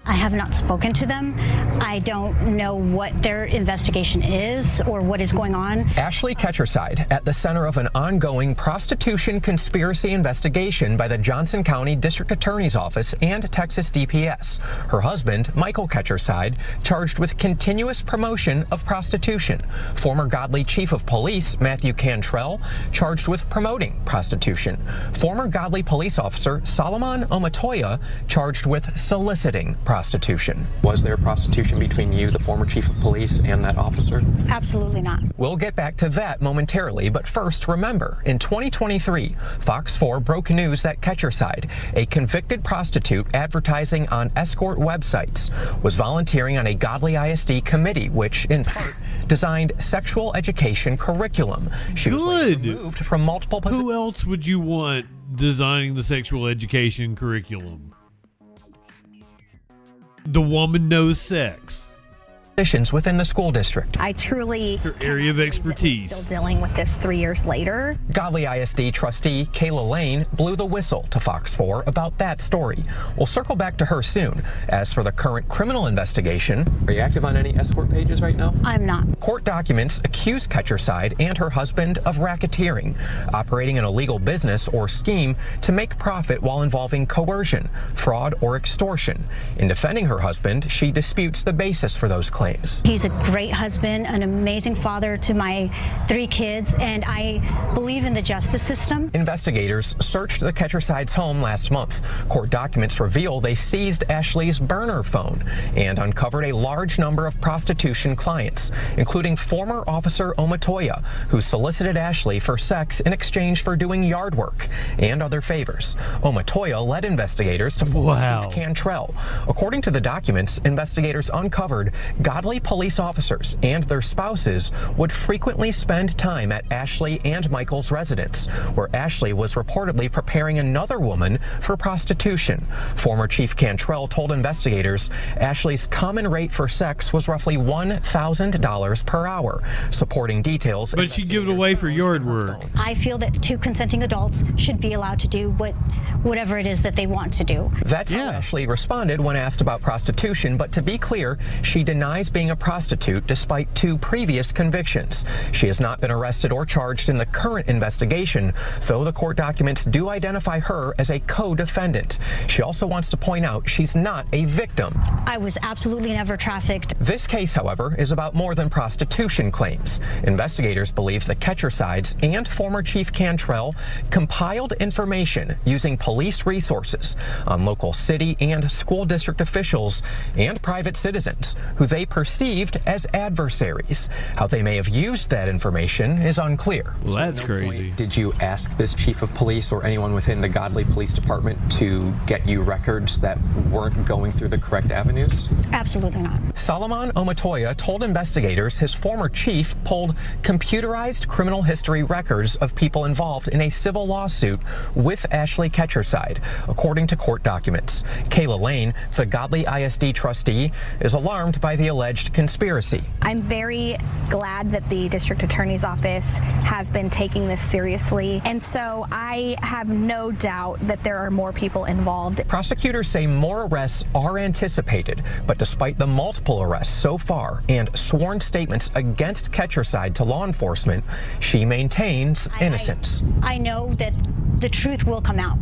I have not spoken to them. I don't know what their investigation is or what is going on. Ashley Ketcherside at the center of an ongoing prostitution conspiracy investigation by the Johnson County District Attorney's Office and Texas DPS. Her husband, Michael Ketcherside, charged with continuous promotion of prostitution. Former Godly Chief of Police, Matthew Cantrell, charged with promoting prostitution. Former Godly Police Officer, Solomon Omatoya, charged with soliciting prostitution. Was there prostitution between you, the former chief of police, and that officer? Absolutely not. We'll get back to that momentarily, but first, remember, in 2023, Fox 4 broke news that Ketcherside, a convicted prostitute advertising on escort websites, was volunteering on a Godly ISD committee, which, in part, designed sexual education curriculum. She was later removed from multiple positions. Who else would you want designing the sexual education curriculum? The woman knows sex. Within the school district. I truly Her area of expertise. still dealing with this 3 years later. Godly ISD trustee Kayla Lane blew the whistle to Fox 4 about that story. We'll circle back to her soon. As for the current criminal investigation, are you active on any escort pages right now? I'm not. Court documents accuse Ketcherside and her husband of racketeering, operating an illegal business or scheme to make profit while involving coercion, fraud, or extortion. In defending her husband, she disputes the basis for those claims. He's a great husband, an amazing father to my 3 kids, and I believe in the justice system. Investigators searched the Ketcherside's home last month. Court documents reveal they seized Ashley's burner phone and uncovered a large number of prostitution clients, including former Officer Omatoya, who solicited Ashley for sex in exchange for doing yard work and other favors. Omatoya led investigators to former Chief Cantrell. According to the documents, investigators uncovered Godly police officers and their spouses would frequently spend time at Ashley and Michael's residence, where Ashley was reportedly preparing another woman for prostitution. Former Chief Cantrell told investigators Ashley's common rate for sex was roughly $1,000 per hour, supporting details. But she'd give it away for yard work. I feel that 2 consenting adults should be allowed to do whatever it is that they want to do. That's how Ashley responded when asked about prostitution, but to be clear, she denies being a prostitute despite 2 previous convictions. She has not been arrested or charged in the current investigation, though the court documents do identify her as a co-defendant. She also wants to point out she's not a victim. I was absolutely never trafficked. This case, however, is about more than prostitution claims. Investigators believe the Ketchersides and former Chief Cantrell compiled information using police resources on local city and school district officials and private citizens who they perceived as adversaries. How they may have used that information is unclear. Well, that's crazy. Did you ask this chief of police or anyone within the Godly Police Department to get you records that weren't going through the correct avenues? Absolutely not. Solomon Omatoya told investigators his former chief pulled computerized criminal history records of people involved in a civil lawsuit with Ashley Ketcherside, according to court documents. Kayla Lane, the Godly ISD trustee, is alarmed by the alleged conspiracy. I'm very glad that the district attorney's office has been taking this seriously, and so I have no doubt that there are more people involved. Prosecutors say more arrests are anticipated, but despite the multiple arrests so far and sworn statements against Ketcherside to law enforcement, she maintains innocence. I know that the truth will come out.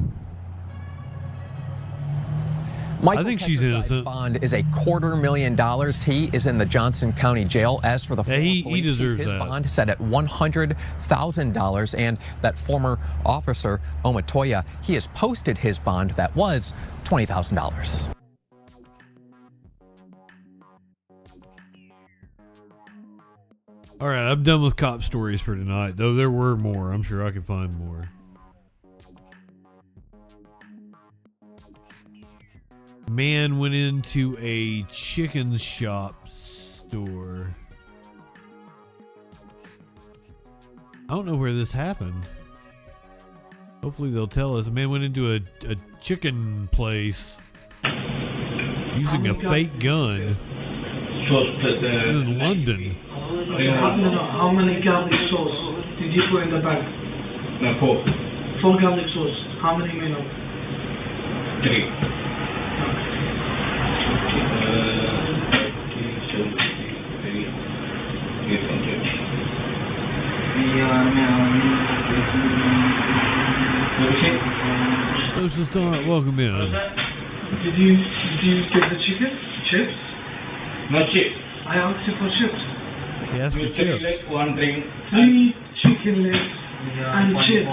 Michael I think she's Ketcherside's innocent. bond is $250,000. He is in the Johnson County Jail. As for the former he police chief, deserves his that. bond set at $100,000, and that former officer Omatoya, he has posted his bond that was $20,000. All right, I'm done with cop stories for tonight, though there were more. I'm sure I could find more. man went into a chicken shop store. I don't know where this happened. Hopefully they'll tell us. A man went into a chicken place using a fake gun. In London. How many garlic sauce did you put in the bag? 4 garlic sauce. How many minutes? 3. Social Start, welcome in. Did you get the chicken? Chips? No chips. I asked you for chips. He asked for chips. 1 drink. 3 chicken legs and chips.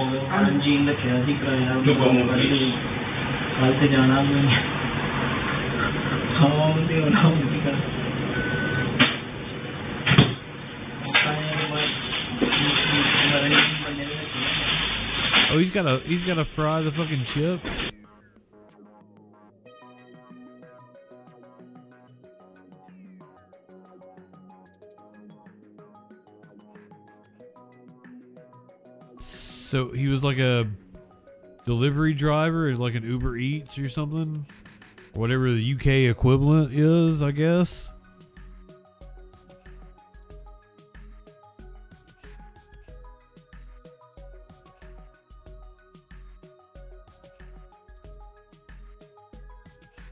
Oh, he's gotta fry the fucking chips. So he was like a delivery driver, like an Uber Eats or something, whatever the UK equivalent is, I guess.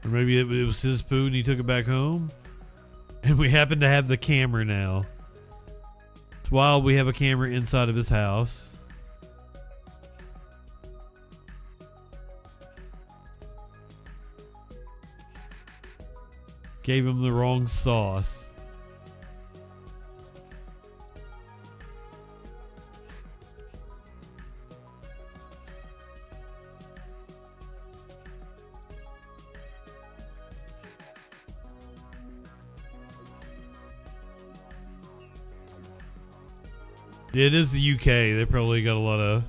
Or maybe it was his food and he took it back home. And we happen to have the camera now. It's wild we have a camera inside of his house. Gave him the wrong sauce. It is the UK. They probably got a lot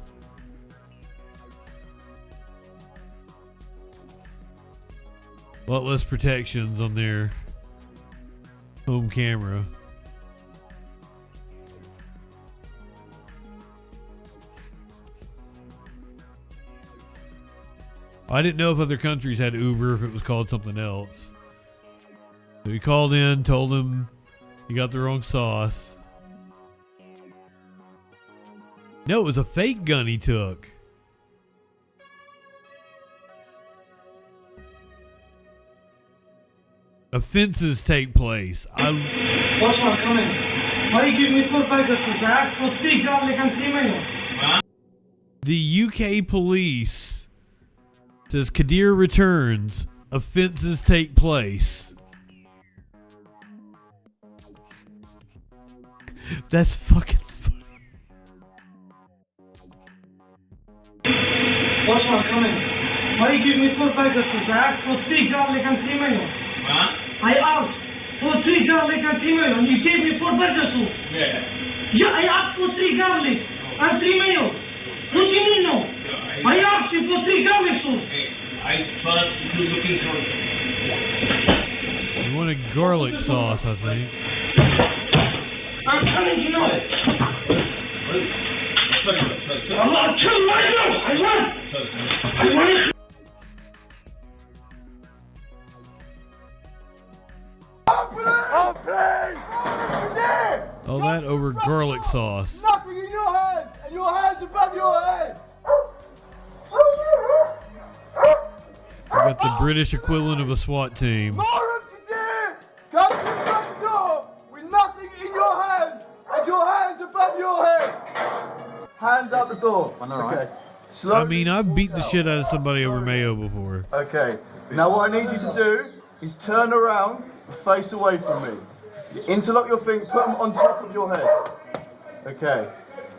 less protections on their home camera. I didn't know if other countries had Uber, if it was called something else. So he called in, told him he got the wrong sauce. No, it was a fake gun he took. Offenses take place. What's one coming? Why you give me 4 burgers? I asked for 3 garlic and 3 mayo. The UK police says Kadir returns. Offenses take place. That's fucking funny. What's one coming? Why you give me 4 burgers? I asked for 3 garlic and 3 mayo. I asked for 3 garlic and 3 mayo, and you gave me 4 burgers. Yeah, I asked for 3 garlic and 3 mayo. What do you mean no? I asked you for 3 garlic sauce. I first looking for. You wanted garlic sauce, I think. I'm telling you no. I'm not telling right now. I want it. All that over garlic sauce. Nothing in your hands, and your hands above your head. We got the British equivalent of a SWAT team. More of Kadir, come to the front door with nothing in your hands, and your hands above your head. Hands out the door. Okay. I mean, I've beat the shit out of somebody over mayo before. Okay. Now what I need you to do is turn around and face away from me. Interlock your fingers, put them on top of your head. Okay.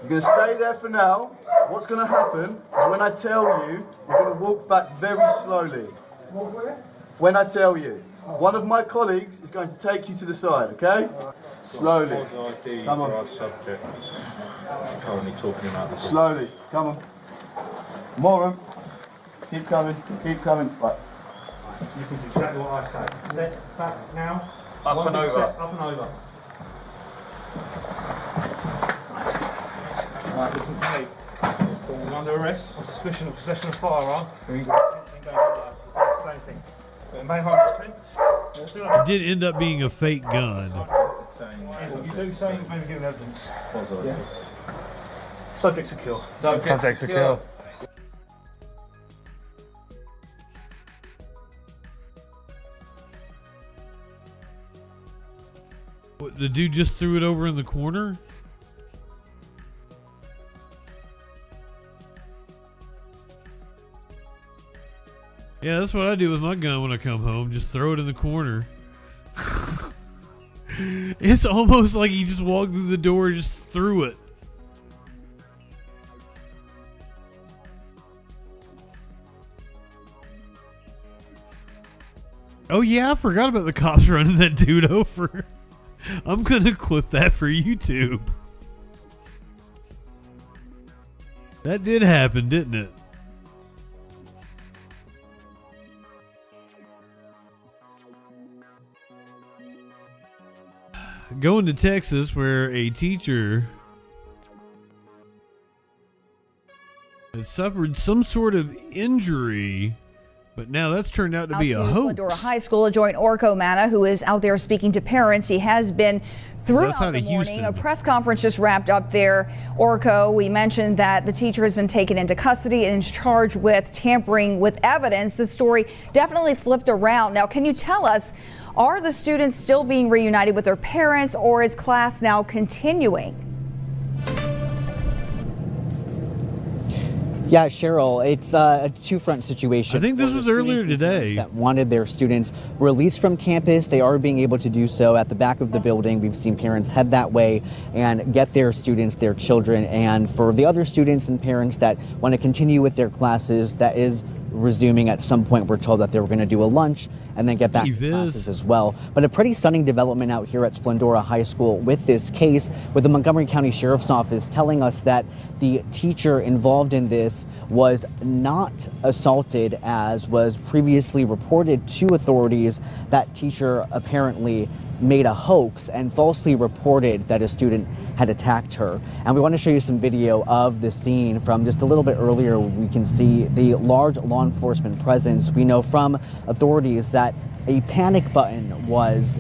You're going to stay there for now. What's going to happen is when I tell you, you're going to walk back very slowly. When I tell you. One of my colleagues is going to take you to the side, okay? Slowly. Come on. Currently talking about this. Slowly. Come on. More. Keep coming. Keep coming. Right. Listen to exactly what I say. Step back now. Up One and big over. Step, up and over. Right, listen to me. We're under arrest on suspicion of possession of firearm. We're going to go for life. Same thing. But main hold defence. It did end up being a fake gun. Here's what you do, say you've been given evidence. Yeah. Subject secure. Subject secure. What, the dude just threw it over in the corner? Yeah, that's what I do with my gun when I come home. Just throw it in the corner. It's almost like he just walked through the door and just threw it. Oh yeah, I forgot about the cops running that dude over. I'm gonna clip that for YouTube. That did happen, didn't it? Going to Texas, where a teacher had suffered some sort of injury, but now that's turned out to be a hoax. Glendora High School, joint Orko Manna, who is out there speaking to parents. He has been throughout the morning. A press conference just wrapped up there. Orko, we mentioned that the teacher has been taken into custody and is charged with tampering with evidence. The story definitely flipped around. Now, can you tell us, are the students still being reunited with their parents, or is class now continuing? Yeah, Cheryl, it's a two-front situation. I think this was earlier today. That wanted their students released from campus. They are being able to do so at the back of the building. We've seen parents head that way and get their students, their children. And for the other students and parents that want to continue with their classes, that is resuming at some point. We're told that they were going to do a lunch and then get back to classes as well. But a pretty stunning development out here at Splendora High School with this case, with the Montgomery County Sheriff's Office telling us that the teacher involved in this was not assaulted as was previously reported to authorities. That teacher apparently made a hoax and falsely reported that a student had attacked her. And we want to show you some video of the scene from just a little bit earlier. We can see the large law enforcement presence. We know from authorities that a panic button was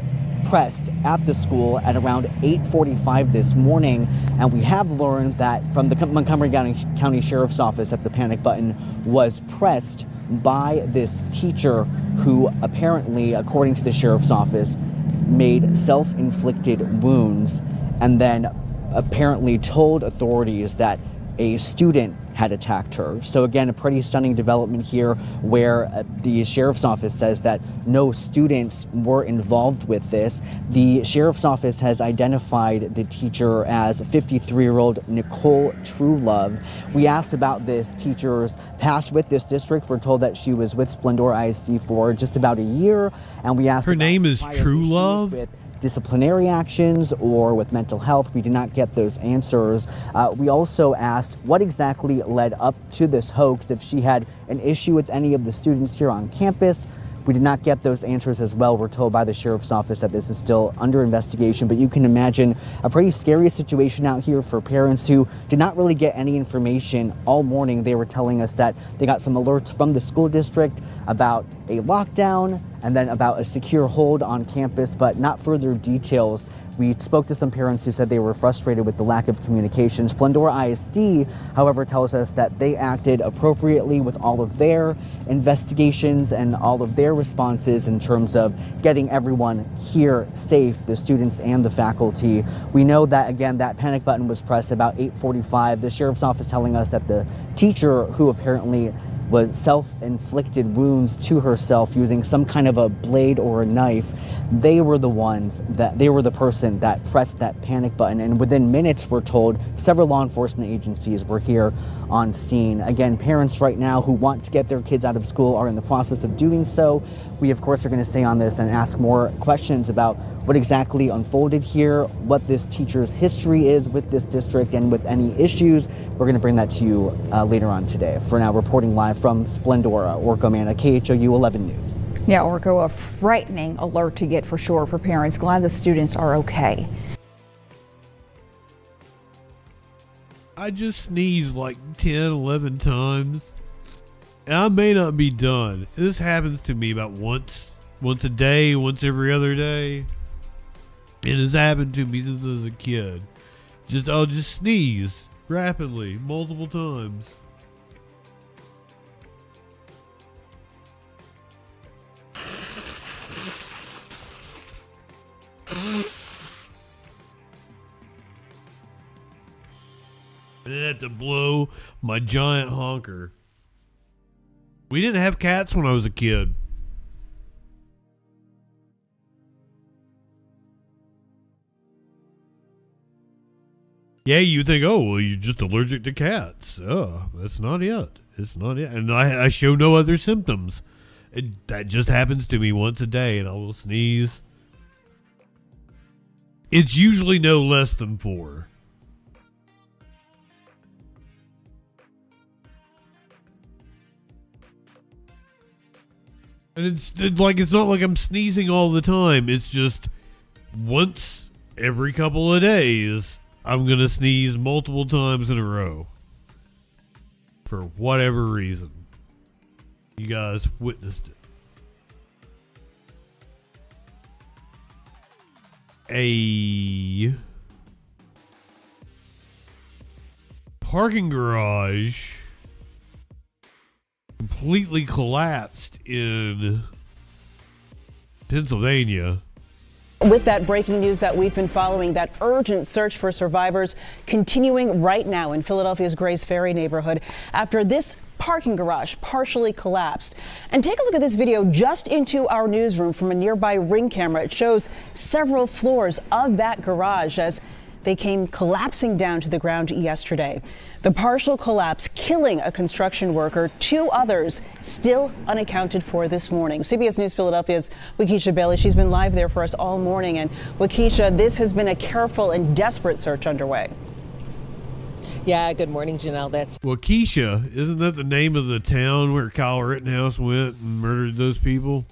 pressed at the school at around 8:45 this morning, and we have learned that from the Montgomery County Sheriff's Office that the panic button was pressed by this teacher who apparently, according to the Sheriff's Office, made self-inflicted wounds and then apparently told authorities that a student had attacked her. So again, a pretty stunning development here where the Sheriff's Office says that no students were involved with this. The Sheriff's Office has identified the teacher as 53-year-old Nicole Truelove. We asked about this teacher's past with this district. We're told that she was with Splendora ISD for just about a year, and we asked her name is Truelove. Disciplinary actions or with mental health. We did not get those answers. We also asked what exactly led up to this hoax, if she had an issue with any of the students here on campus. We did not get those answers as well. We're told by the Sheriff's Office that this is still under investigation, but you can imagine a pretty scary situation out here for parents who did not really get any information all morning. They were telling us that they got some alerts from the school district about a lockdown and then about a secure hold on campus, but not further details. We spoke to some parents who said they were frustrated with the lack of communication. Splendora ISD, however, tells us that they acted appropriately with all of their investigations and all of their responses in terms of getting everyone here safe, the students and the faculty. We know that, again, that panic button was pressed about 8:45. The Sheriff's Office telling us that the teacher, who apparently was self-inflicted wounds to herself using some kind of a blade or a knife, they were the person that pressed that panic button. And within minutes, we're told, several law enforcement agencies were here on scene. Again, parents right now who want to get their kids out of school are in the process of doing so. We, of course, are going to stay on this and ask more questions about what exactly unfolded here, what this teacher's history is with this district, and with any issues. We're going to bring that to you later on today. For now, reporting live from Splendora, Orko Manna, KHOU 11 News. Yeah, Orko, a frightening alert to get for sure for parents. Glad the students are okay. I just sneezed like 10, 11 times. And I may not be done. This happens to me about once a day, once every other day. And it's happened to me since I was a kid. I'll just sneeze rapidly, multiple times. And then I have to blow my giant honker. We didn't have cats when I was a kid. Yeah, you think, oh, well, you're just allergic to cats. Oh, that's not it. It's not it. And I show no other symptoms. That just happens to me once a day, and I will sneeze. It's usually no less than 4. And it's not like I'm sneezing all the time. It's just once every couple of days, I'm going to sneeze multiple times in a row. For whatever reason. You guys witnessed it. A parking garage completely collapsed in Pennsylvania. With that breaking news that we've been following, that urgent search for survivors continuing right now in Philadelphia's Grays Ferry neighborhood after this parking garage partially collapsed. And take a look at this video just into our newsroom from a nearby Ring camera. It shows several floors of that garage as they came collapsing down to the ground yesterday. The partial collapse killing a construction worker, 2 others still unaccounted for this morning. CBS News Philadelphia's Waukesha Bailey, she's been live there for us all morning. And Waukesha, this has been a careful and desperate search underway. Yeah, good morning, Janelle. That's Waukesha, isn't that the name of the town where Kyle Rittenhouse went and murdered those people?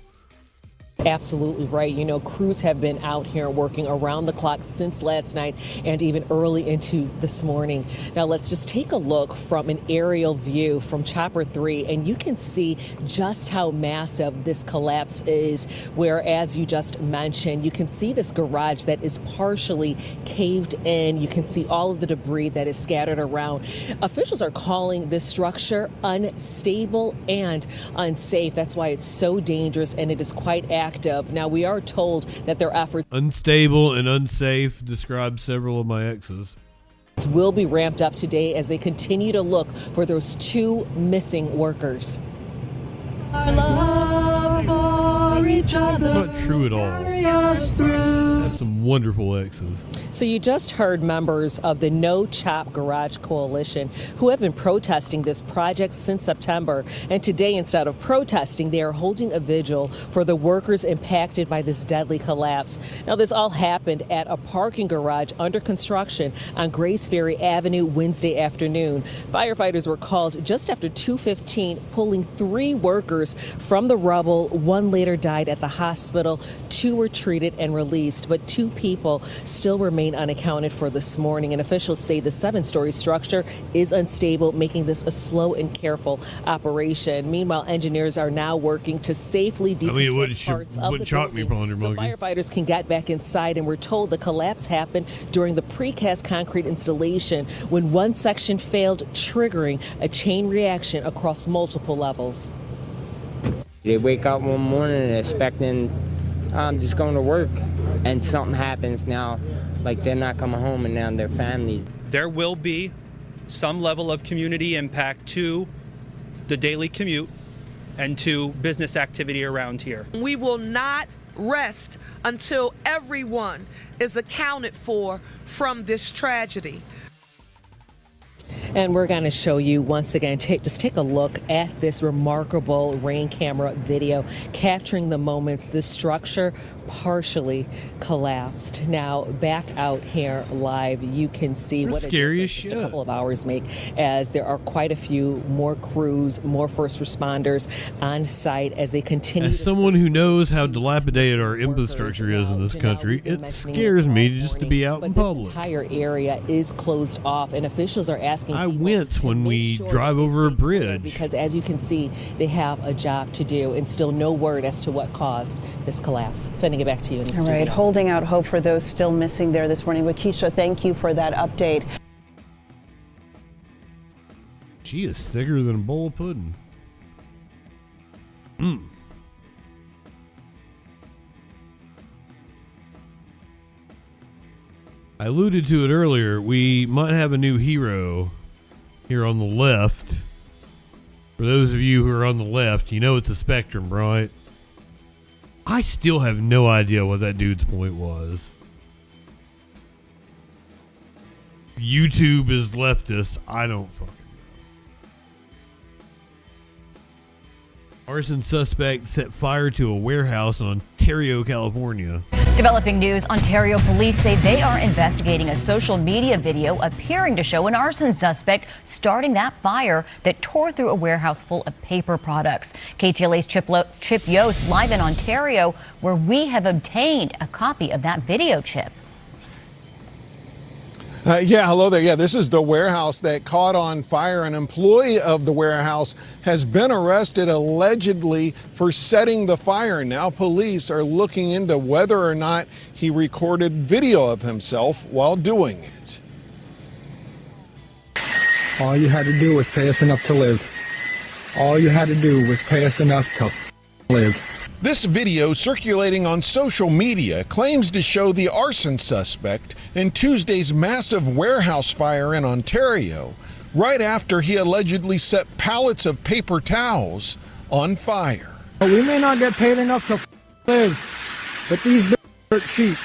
absolutely right. You know, crews have been out here working around the clock since last night and even early into this morning. Now, let's just take a look from an aerial view from Chopper 3, and you can see just how massive this collapse is, where, as you just mentioned, you can see this garage that is partially caved in. You can see all of the debris that is scattered around. Officials are calling this structure unstable and unsafe. That's why it's so dangerous, and it is quite active. Now, we are told that their efforts unstable and unsafe describe several of my exes. Will be ramped up today as they continue to look for those 2 missing workers. Our love for each other. Not true at all. I have some wonderful exes. So you just heard members of the No Chop Garage Coalition who have been protesting this project since September. And today, instead of protesting, they are holding a vigil for the workers impacted by this deadly collapse. Now, this all happened at a parking garage under construction on Grays Ferry Avenue Wednesday afternoon. Firefighters were called just after 2:15, pulling 3 workers from the rubble. 1 later died at the hospital. 2 were treated and released, but 2 people still remain unaccounted for this morning, and officials say the 7-story structure is unstable, making this a slow and careful operation. Meanwhile, engineers are now working to safely deconstruct parts of the building so firefighters can get back inside, and we're told the collapse happened during the precast concrete installation when one section failed, triggering a chain reaction across multiple levels. They wake up one morning expecting I'm just going to work, and something happens now, like they're not coming home, and now their families. There will be some level of community impact to the daily commute and to business activity around here. We will not rest until everyone is accounted for from this tragedy. And we're going to show you once again, just take a look at this remarkable rain camera video capturing the moments this structure partially collapsed. Now back out here live, you can see what a difference just a couple of hours make, as there are quite a few more crews, more first responders on site as they continue. As someone who knows how dilapidated our infrastructure is in this country, it scares me just to be out in public. This entire area is closed off, and officials are asking. I wince when we drive over a bridge because, as you can see, they have a job to do, and still no word as to what caused this collapse. Sending it back to you in the studio. All right, holding out hope for those still missing there this morning. Waukesha, thank you for that update. She is thicker than a bowl of pudding. I alluded to it earlier. We might have a new hero here on the left. For those of you who are on the left, you know it's a spectrum, right? I still have no idea what that dude's point was. YouTube is leftist. I don't fucking know. Arson suspect set fire to a warehouse in Ontario, California. Developing news, Ontario police say they are investigating a social media video appearing to show an arson suspect starting that fire that tore through a warehouse full of paper products. KTLA's Chip Yost live in Ontario, where we have obtained a copy of that video, Chip. Yeah, hello there. Yeah, this is the warehouse that caught on fire. An employee of the warehouse has been arrested allegedly for setting the fire. Now police are looking into whether or not he recorded video of himself while doing it. All you had to do was pay us enough to live. All you had to do was pay us enough to live. This video circulating on social media claims to show the arson suspect in Tuesday's massive warehouse fire in Ontario, right after he allegedly set pallets of paper towels on fire. We may not get paid enough to live, but these dirt sheets.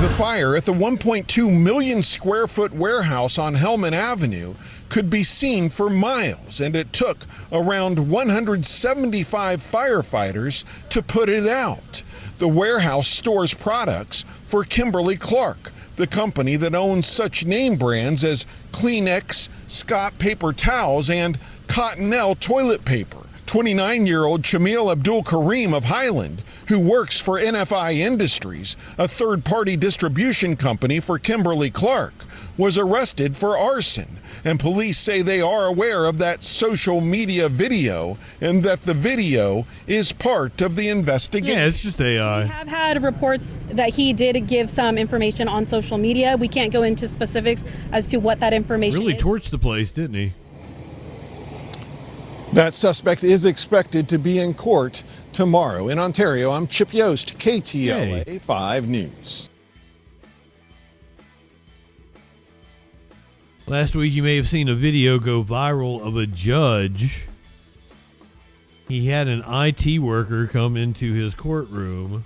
The fire at the 1.2 million square foot warehouse on Hellman Avenue could be seen for miles, and it took around 175 firefighters to put it out. The warehouse stores products for Kimberly-Clark, the company that owns such name brands as Kleenex, Scott paper towels, and Cottonelle toilet paper. 29-year-old Shamil Abdul Karim of Highland, who works for NFI Industries, a third-party distribution company for Kimberly-Clark, was arrested for arson. And police say they are aware of that social media video and that the video is part of the investigation. Yeah, it's just AI. We have had reports that he did give some information on social media. We can't go into specifics as to what that information really is. Torched the place, didn't he? That suspect is expected to be in court tomorrow. In Ontario, I'm Chip Yost, KTLA 5 News. Last week, you may have seen a video go viral of a judge. He had an IT worker come into his courtroom.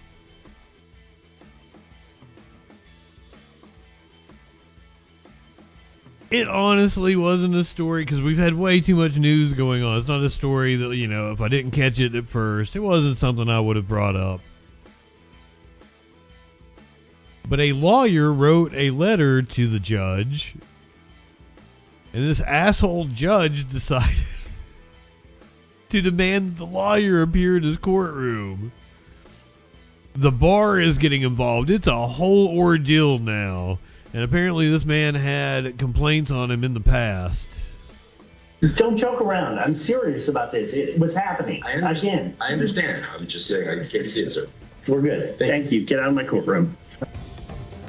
It honestly wasn't a story, because we've had way too much news going on. It's not a story that, you know, if I didn't catch it at first, it wasn't something I would have brought up. But a lawyer wrote a letter to the judge, and this asshole judge decided to demand that the lawyer appear in his courtroom. The bar is getting involved. It's a whole ordeal now. And apparently this man had complaints on him in the past. Don't joke around. I'm serious about this. It was happening. Again. I understand. I'm just saying I can't see it, sir. We're good. Thank you. Get out of my courtroom.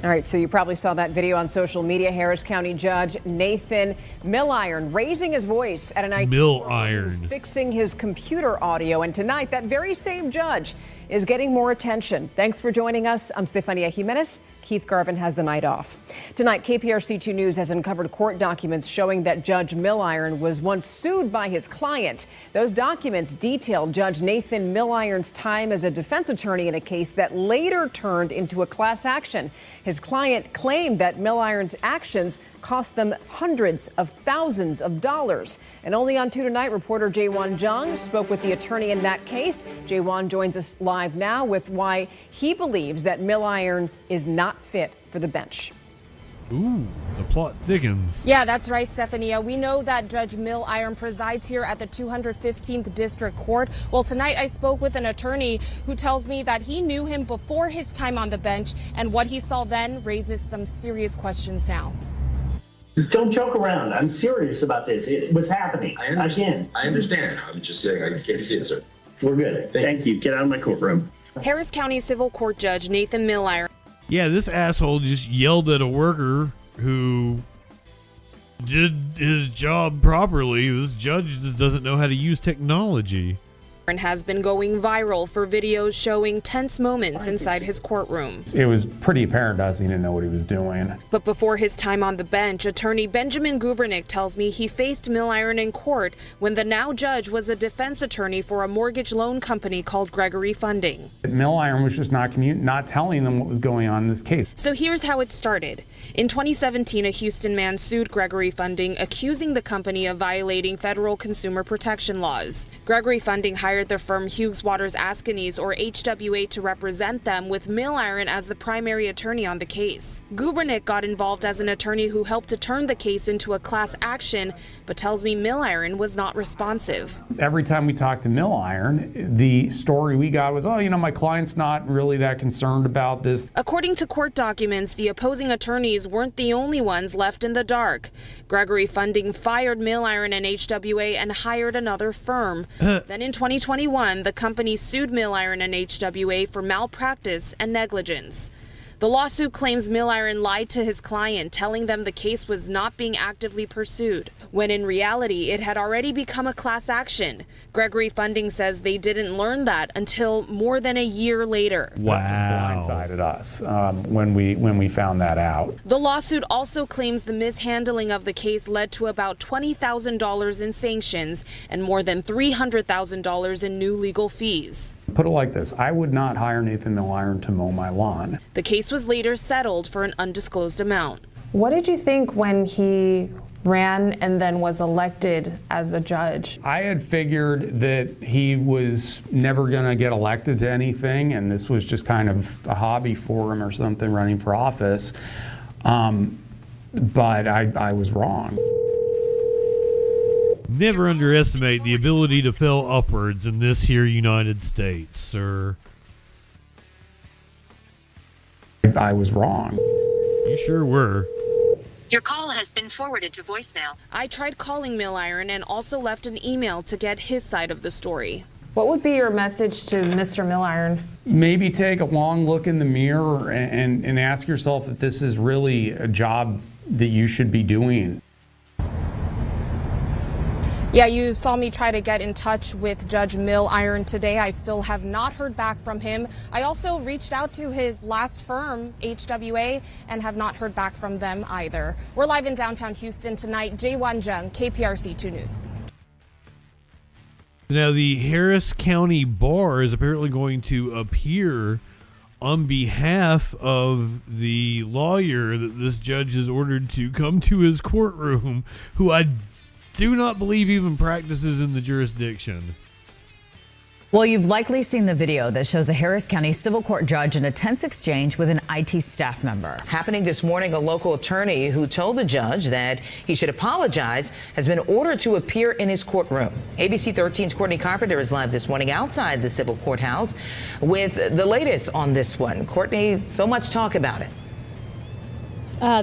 All right, so you probably saw that video on social media. Harris County Judge Nathan Milliron raising his voice at an IT Milliron fixing his computer audio. And tonight, that very same judge is getting more attention. Thanks for joining us. I'm Stefania Jimenez, Keith Garvin has the night off. Tonight, KPRC2 News has uncovered court documents showing that Judge Milliron was once sued by his client. Those documents detail Judge Nathan Milliron's time as a defense attorney in a case that later turned into a class action. His client claimed that Milliron's actions cost them hundreds of thousands of dollars. And only on 2 Tonight, reporter Jaewon Jung spoke with the attorney in that case. Jaewon joins us live now with why he believes that Milliron is not fit for the bench. Ooh, the plot thickens. Yeah, that's right, Stephania. We know that Judge Milliron presides here at the 215th District Court. Well, tonight I spoke with an attorney who tells me that he knew him before his time on the bench, and what he saw then raises some serious questions now. Don't joke around. I'm serious about this. It was happening again. I understand. I'm just saying I can't see it, sir. We're good. Thank you. Get out of my courtroom. Harris County Civil Court Judge Nathan Milliron. Yeah, this asshole just yelled at a worker who did his job properly. This judge just doesn't know how to use technology. Has been going viral for videos showing tense moments inside his courtroom. It was pretty apparent to us he didn't know what he was doing. But before his time on the bench, attorney Benjamin Gubernick tells me he faced Milliron in court when the now judge was a defense attorney for a mortgage loan company called Gregory Funding. Milliron was just not telling them what was going on in this case. So here's how it started. In 2017, a Houston man sued Gregory Funding, accusing the company of violating federal consumer protection laws. Gregory Funding hired the firm Hughes Waters Askanese, or HWA, to represent them, with Milliron as the primary attorney on the case. Gubernick got involved as an attorney who helped to turn the case into a class action, but tells me Milliron was not responsive. Every time we talked to Milliron, the story we got was, my client's not really that concerned about this. According to court documents, the opposing attorneys weren't the only ones left in the dark. Gregory Funding fired Milliron and HWA and hired another firm. Then in 2021, the company sued Milliron and HWA for malpractice and negligence. The lawsuit claims Milliron lied to his client, telling them the case was not being actively pursued, when in reality it had already become a class action. Gregory Funding says they didn't learn that until more than a year later. Wow. Blindsided us when we found that out. The lawsuit also claims the mishandling of the case led to about $20,000 in sanctions and more than $300,000 in new legal fees. Put it like this, I would not hire Nathan Milliron to mow my lawn. The case was later settled for an undisclosed amount. What did you think when he ran and then was elected as a judge? I had figured that he was never going to get elected to anything, and this was just kind of a hobby for him or something, running for office. But I was wrong. Never underestimate the ability to fail upwards in this here United States, sir. I was wrong. You sure were. Your call has been forwarded to voicemail. I tried calling Milliron and also left an email to get his side of the story. What would be your message to Mr. Milliron? Maybe take a long look in the mirror and ask yourself if this is really a job that you should be doing. Yeah, you saw me try to get in touch with Judge Milliron today. I still have not heard back from him. I also reached out to his last firm, HWA, and have not heard back from them either. We're live in downtown Houston tonight. Jaewon Jung, KPRC2 News. Now, the Harris County Bar is apparently going to appear on behalf of the lawyer that this judge has ordered to come to his courtroom, who I do not believe even practices in the jurisdiction. Well, you've likely seen the video that shows a Harris County Civil Court judge in a tense exchange with an IT staff member. Happening this morning, a local attorney who told the judge that he should apologize has been ordered to appear in his courtroom. ABC 13's Courtney Carpenter is live this morning outside the civil courthouse with the latest on this one. Courtney, so much talk about it.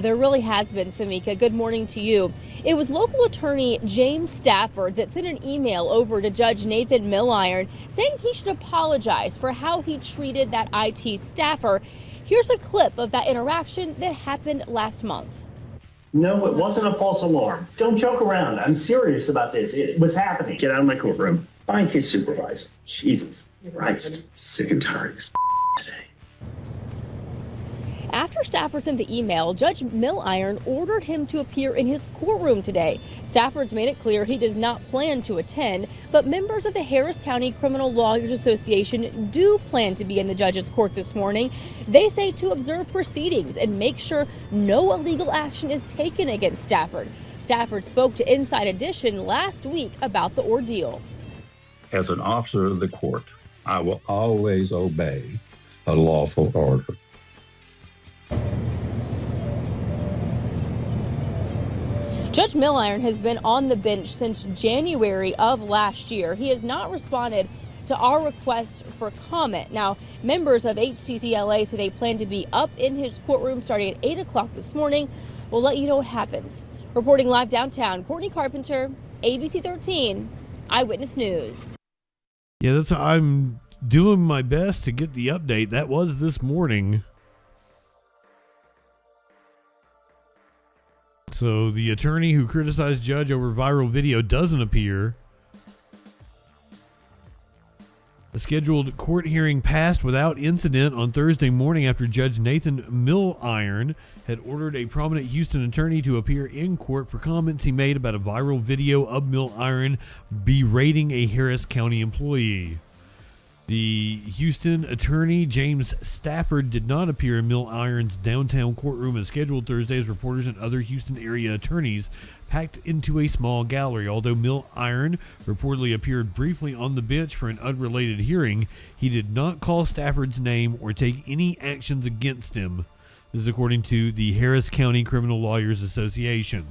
There really has been, Samika. Good morning to you. It was local attorney James Stafford that sent an email over to Judge Nathan Milliron saying he should apologize for how he treated that IT staffer. Here's a clip of that interaction that happened last month. No, it wasn't a false alarm. Don't joke around. I'm serious about this. It was happening. Get out of my courtroom. Find his supervisor. Jesus Christ. Sick and tired of this today. After Before Stafford sent the email, Judge Milliron ordered him to appear in his courtroom today. Stafford's made it clear he does not plan to attend, but members of the Harris County Criminal Lawyers Association do plan to be in the judge's court this morning. They say to observe proceedings and make sure no illegal action is taken against Stafford. Stafford spoke to Inside Edition last week about the ordeal. As an officer of the court, I will always obey a lawful order. Judge Milliron has been on the bench since January of last year. He has not responded to our request for comment. Now, members of HCCLA say they plan to be up in his courtroom starting at 8 o'clock this morning. We'll let you know what happens. Reporting live downtown, Courtney Carpenter, ABC 13, Eyewitness News. Yeah, I'm doing my best to get the update. That was this morning. So the attorney who criticized judge over viral video doesn't appear. A scheduled court hearing passed without incident on Thursday morning after Judge Nathan Milliron had ordered a prominent Houston attorney to appear in court for comments he made about a viral video of Milliron berating a Harris County employee. The Houston attorney, James Stafford, did not appear in Milliron's downtown courtroom as scheduled Thursday as reporters and other Houston area attorneys packed into a small gallery. Although Milliron reportedly appeared briefly on the bench for an unrelated hearing, he did not call Stafford's name or take any actions against him. This is according to the Harris County Criminal Lawyers Association.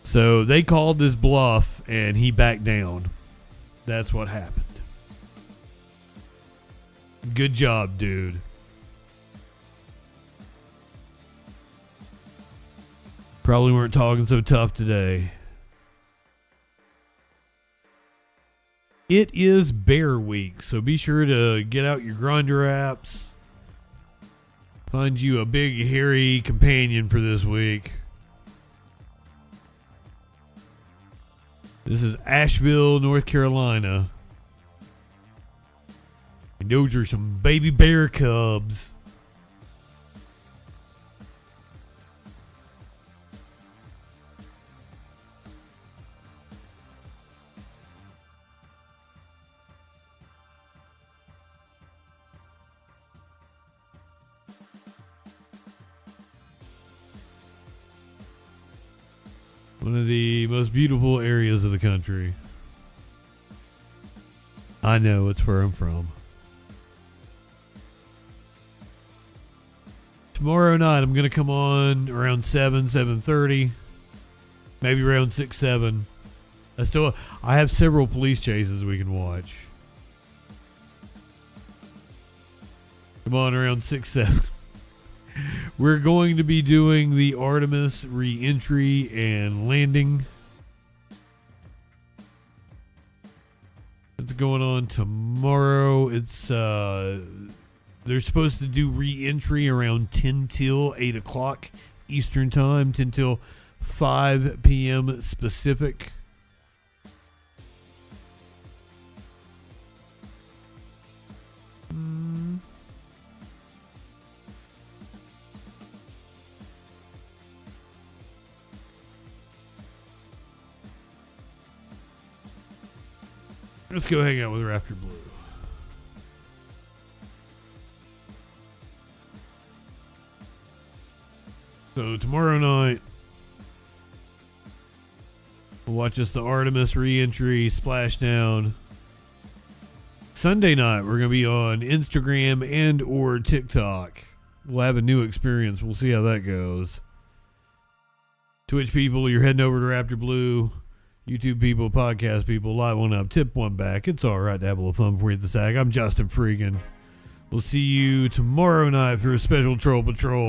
So they called this bluff and he backed down. That's what happened. Good job, dude. Probably weren't talking so tough today. It is Bear Week, so be sure to get out your Grindr apps. Find you a big, hairy companion for this week. This is Asheville, North Carolina. And those are some baby bear cubs. One of the most beautiful areas of the country. I know, it's where I'm from. Tomorrow night, I'm going to come on around 7:30. Maybe around 6, 7. I have several police chases we can watch. Come on around 6, 7. We're going to be doing the Artemis re-entry and landing. It's going on tomorrow. It's they're supposed to do re-entry around 10 till 8 o'clock Eastern time, 10 till 5 p.m. specific. Let's go hang out with Raptor Blue. So tomorrow night, we'll watch us the Artemis re-entry splashdown. Sunday night, we're going to be on Instagram and or TikTok. We'll have a new experience. We'll see how that goes. Twitch people, you're heading over to Raptor Blue. YouTube people, podcast people, light one up, tip one back. It's all right to have a little fun before you hit the sack. I'm Justin FREAKIN. We'll see you tomorrow night for a special Troll Patrol.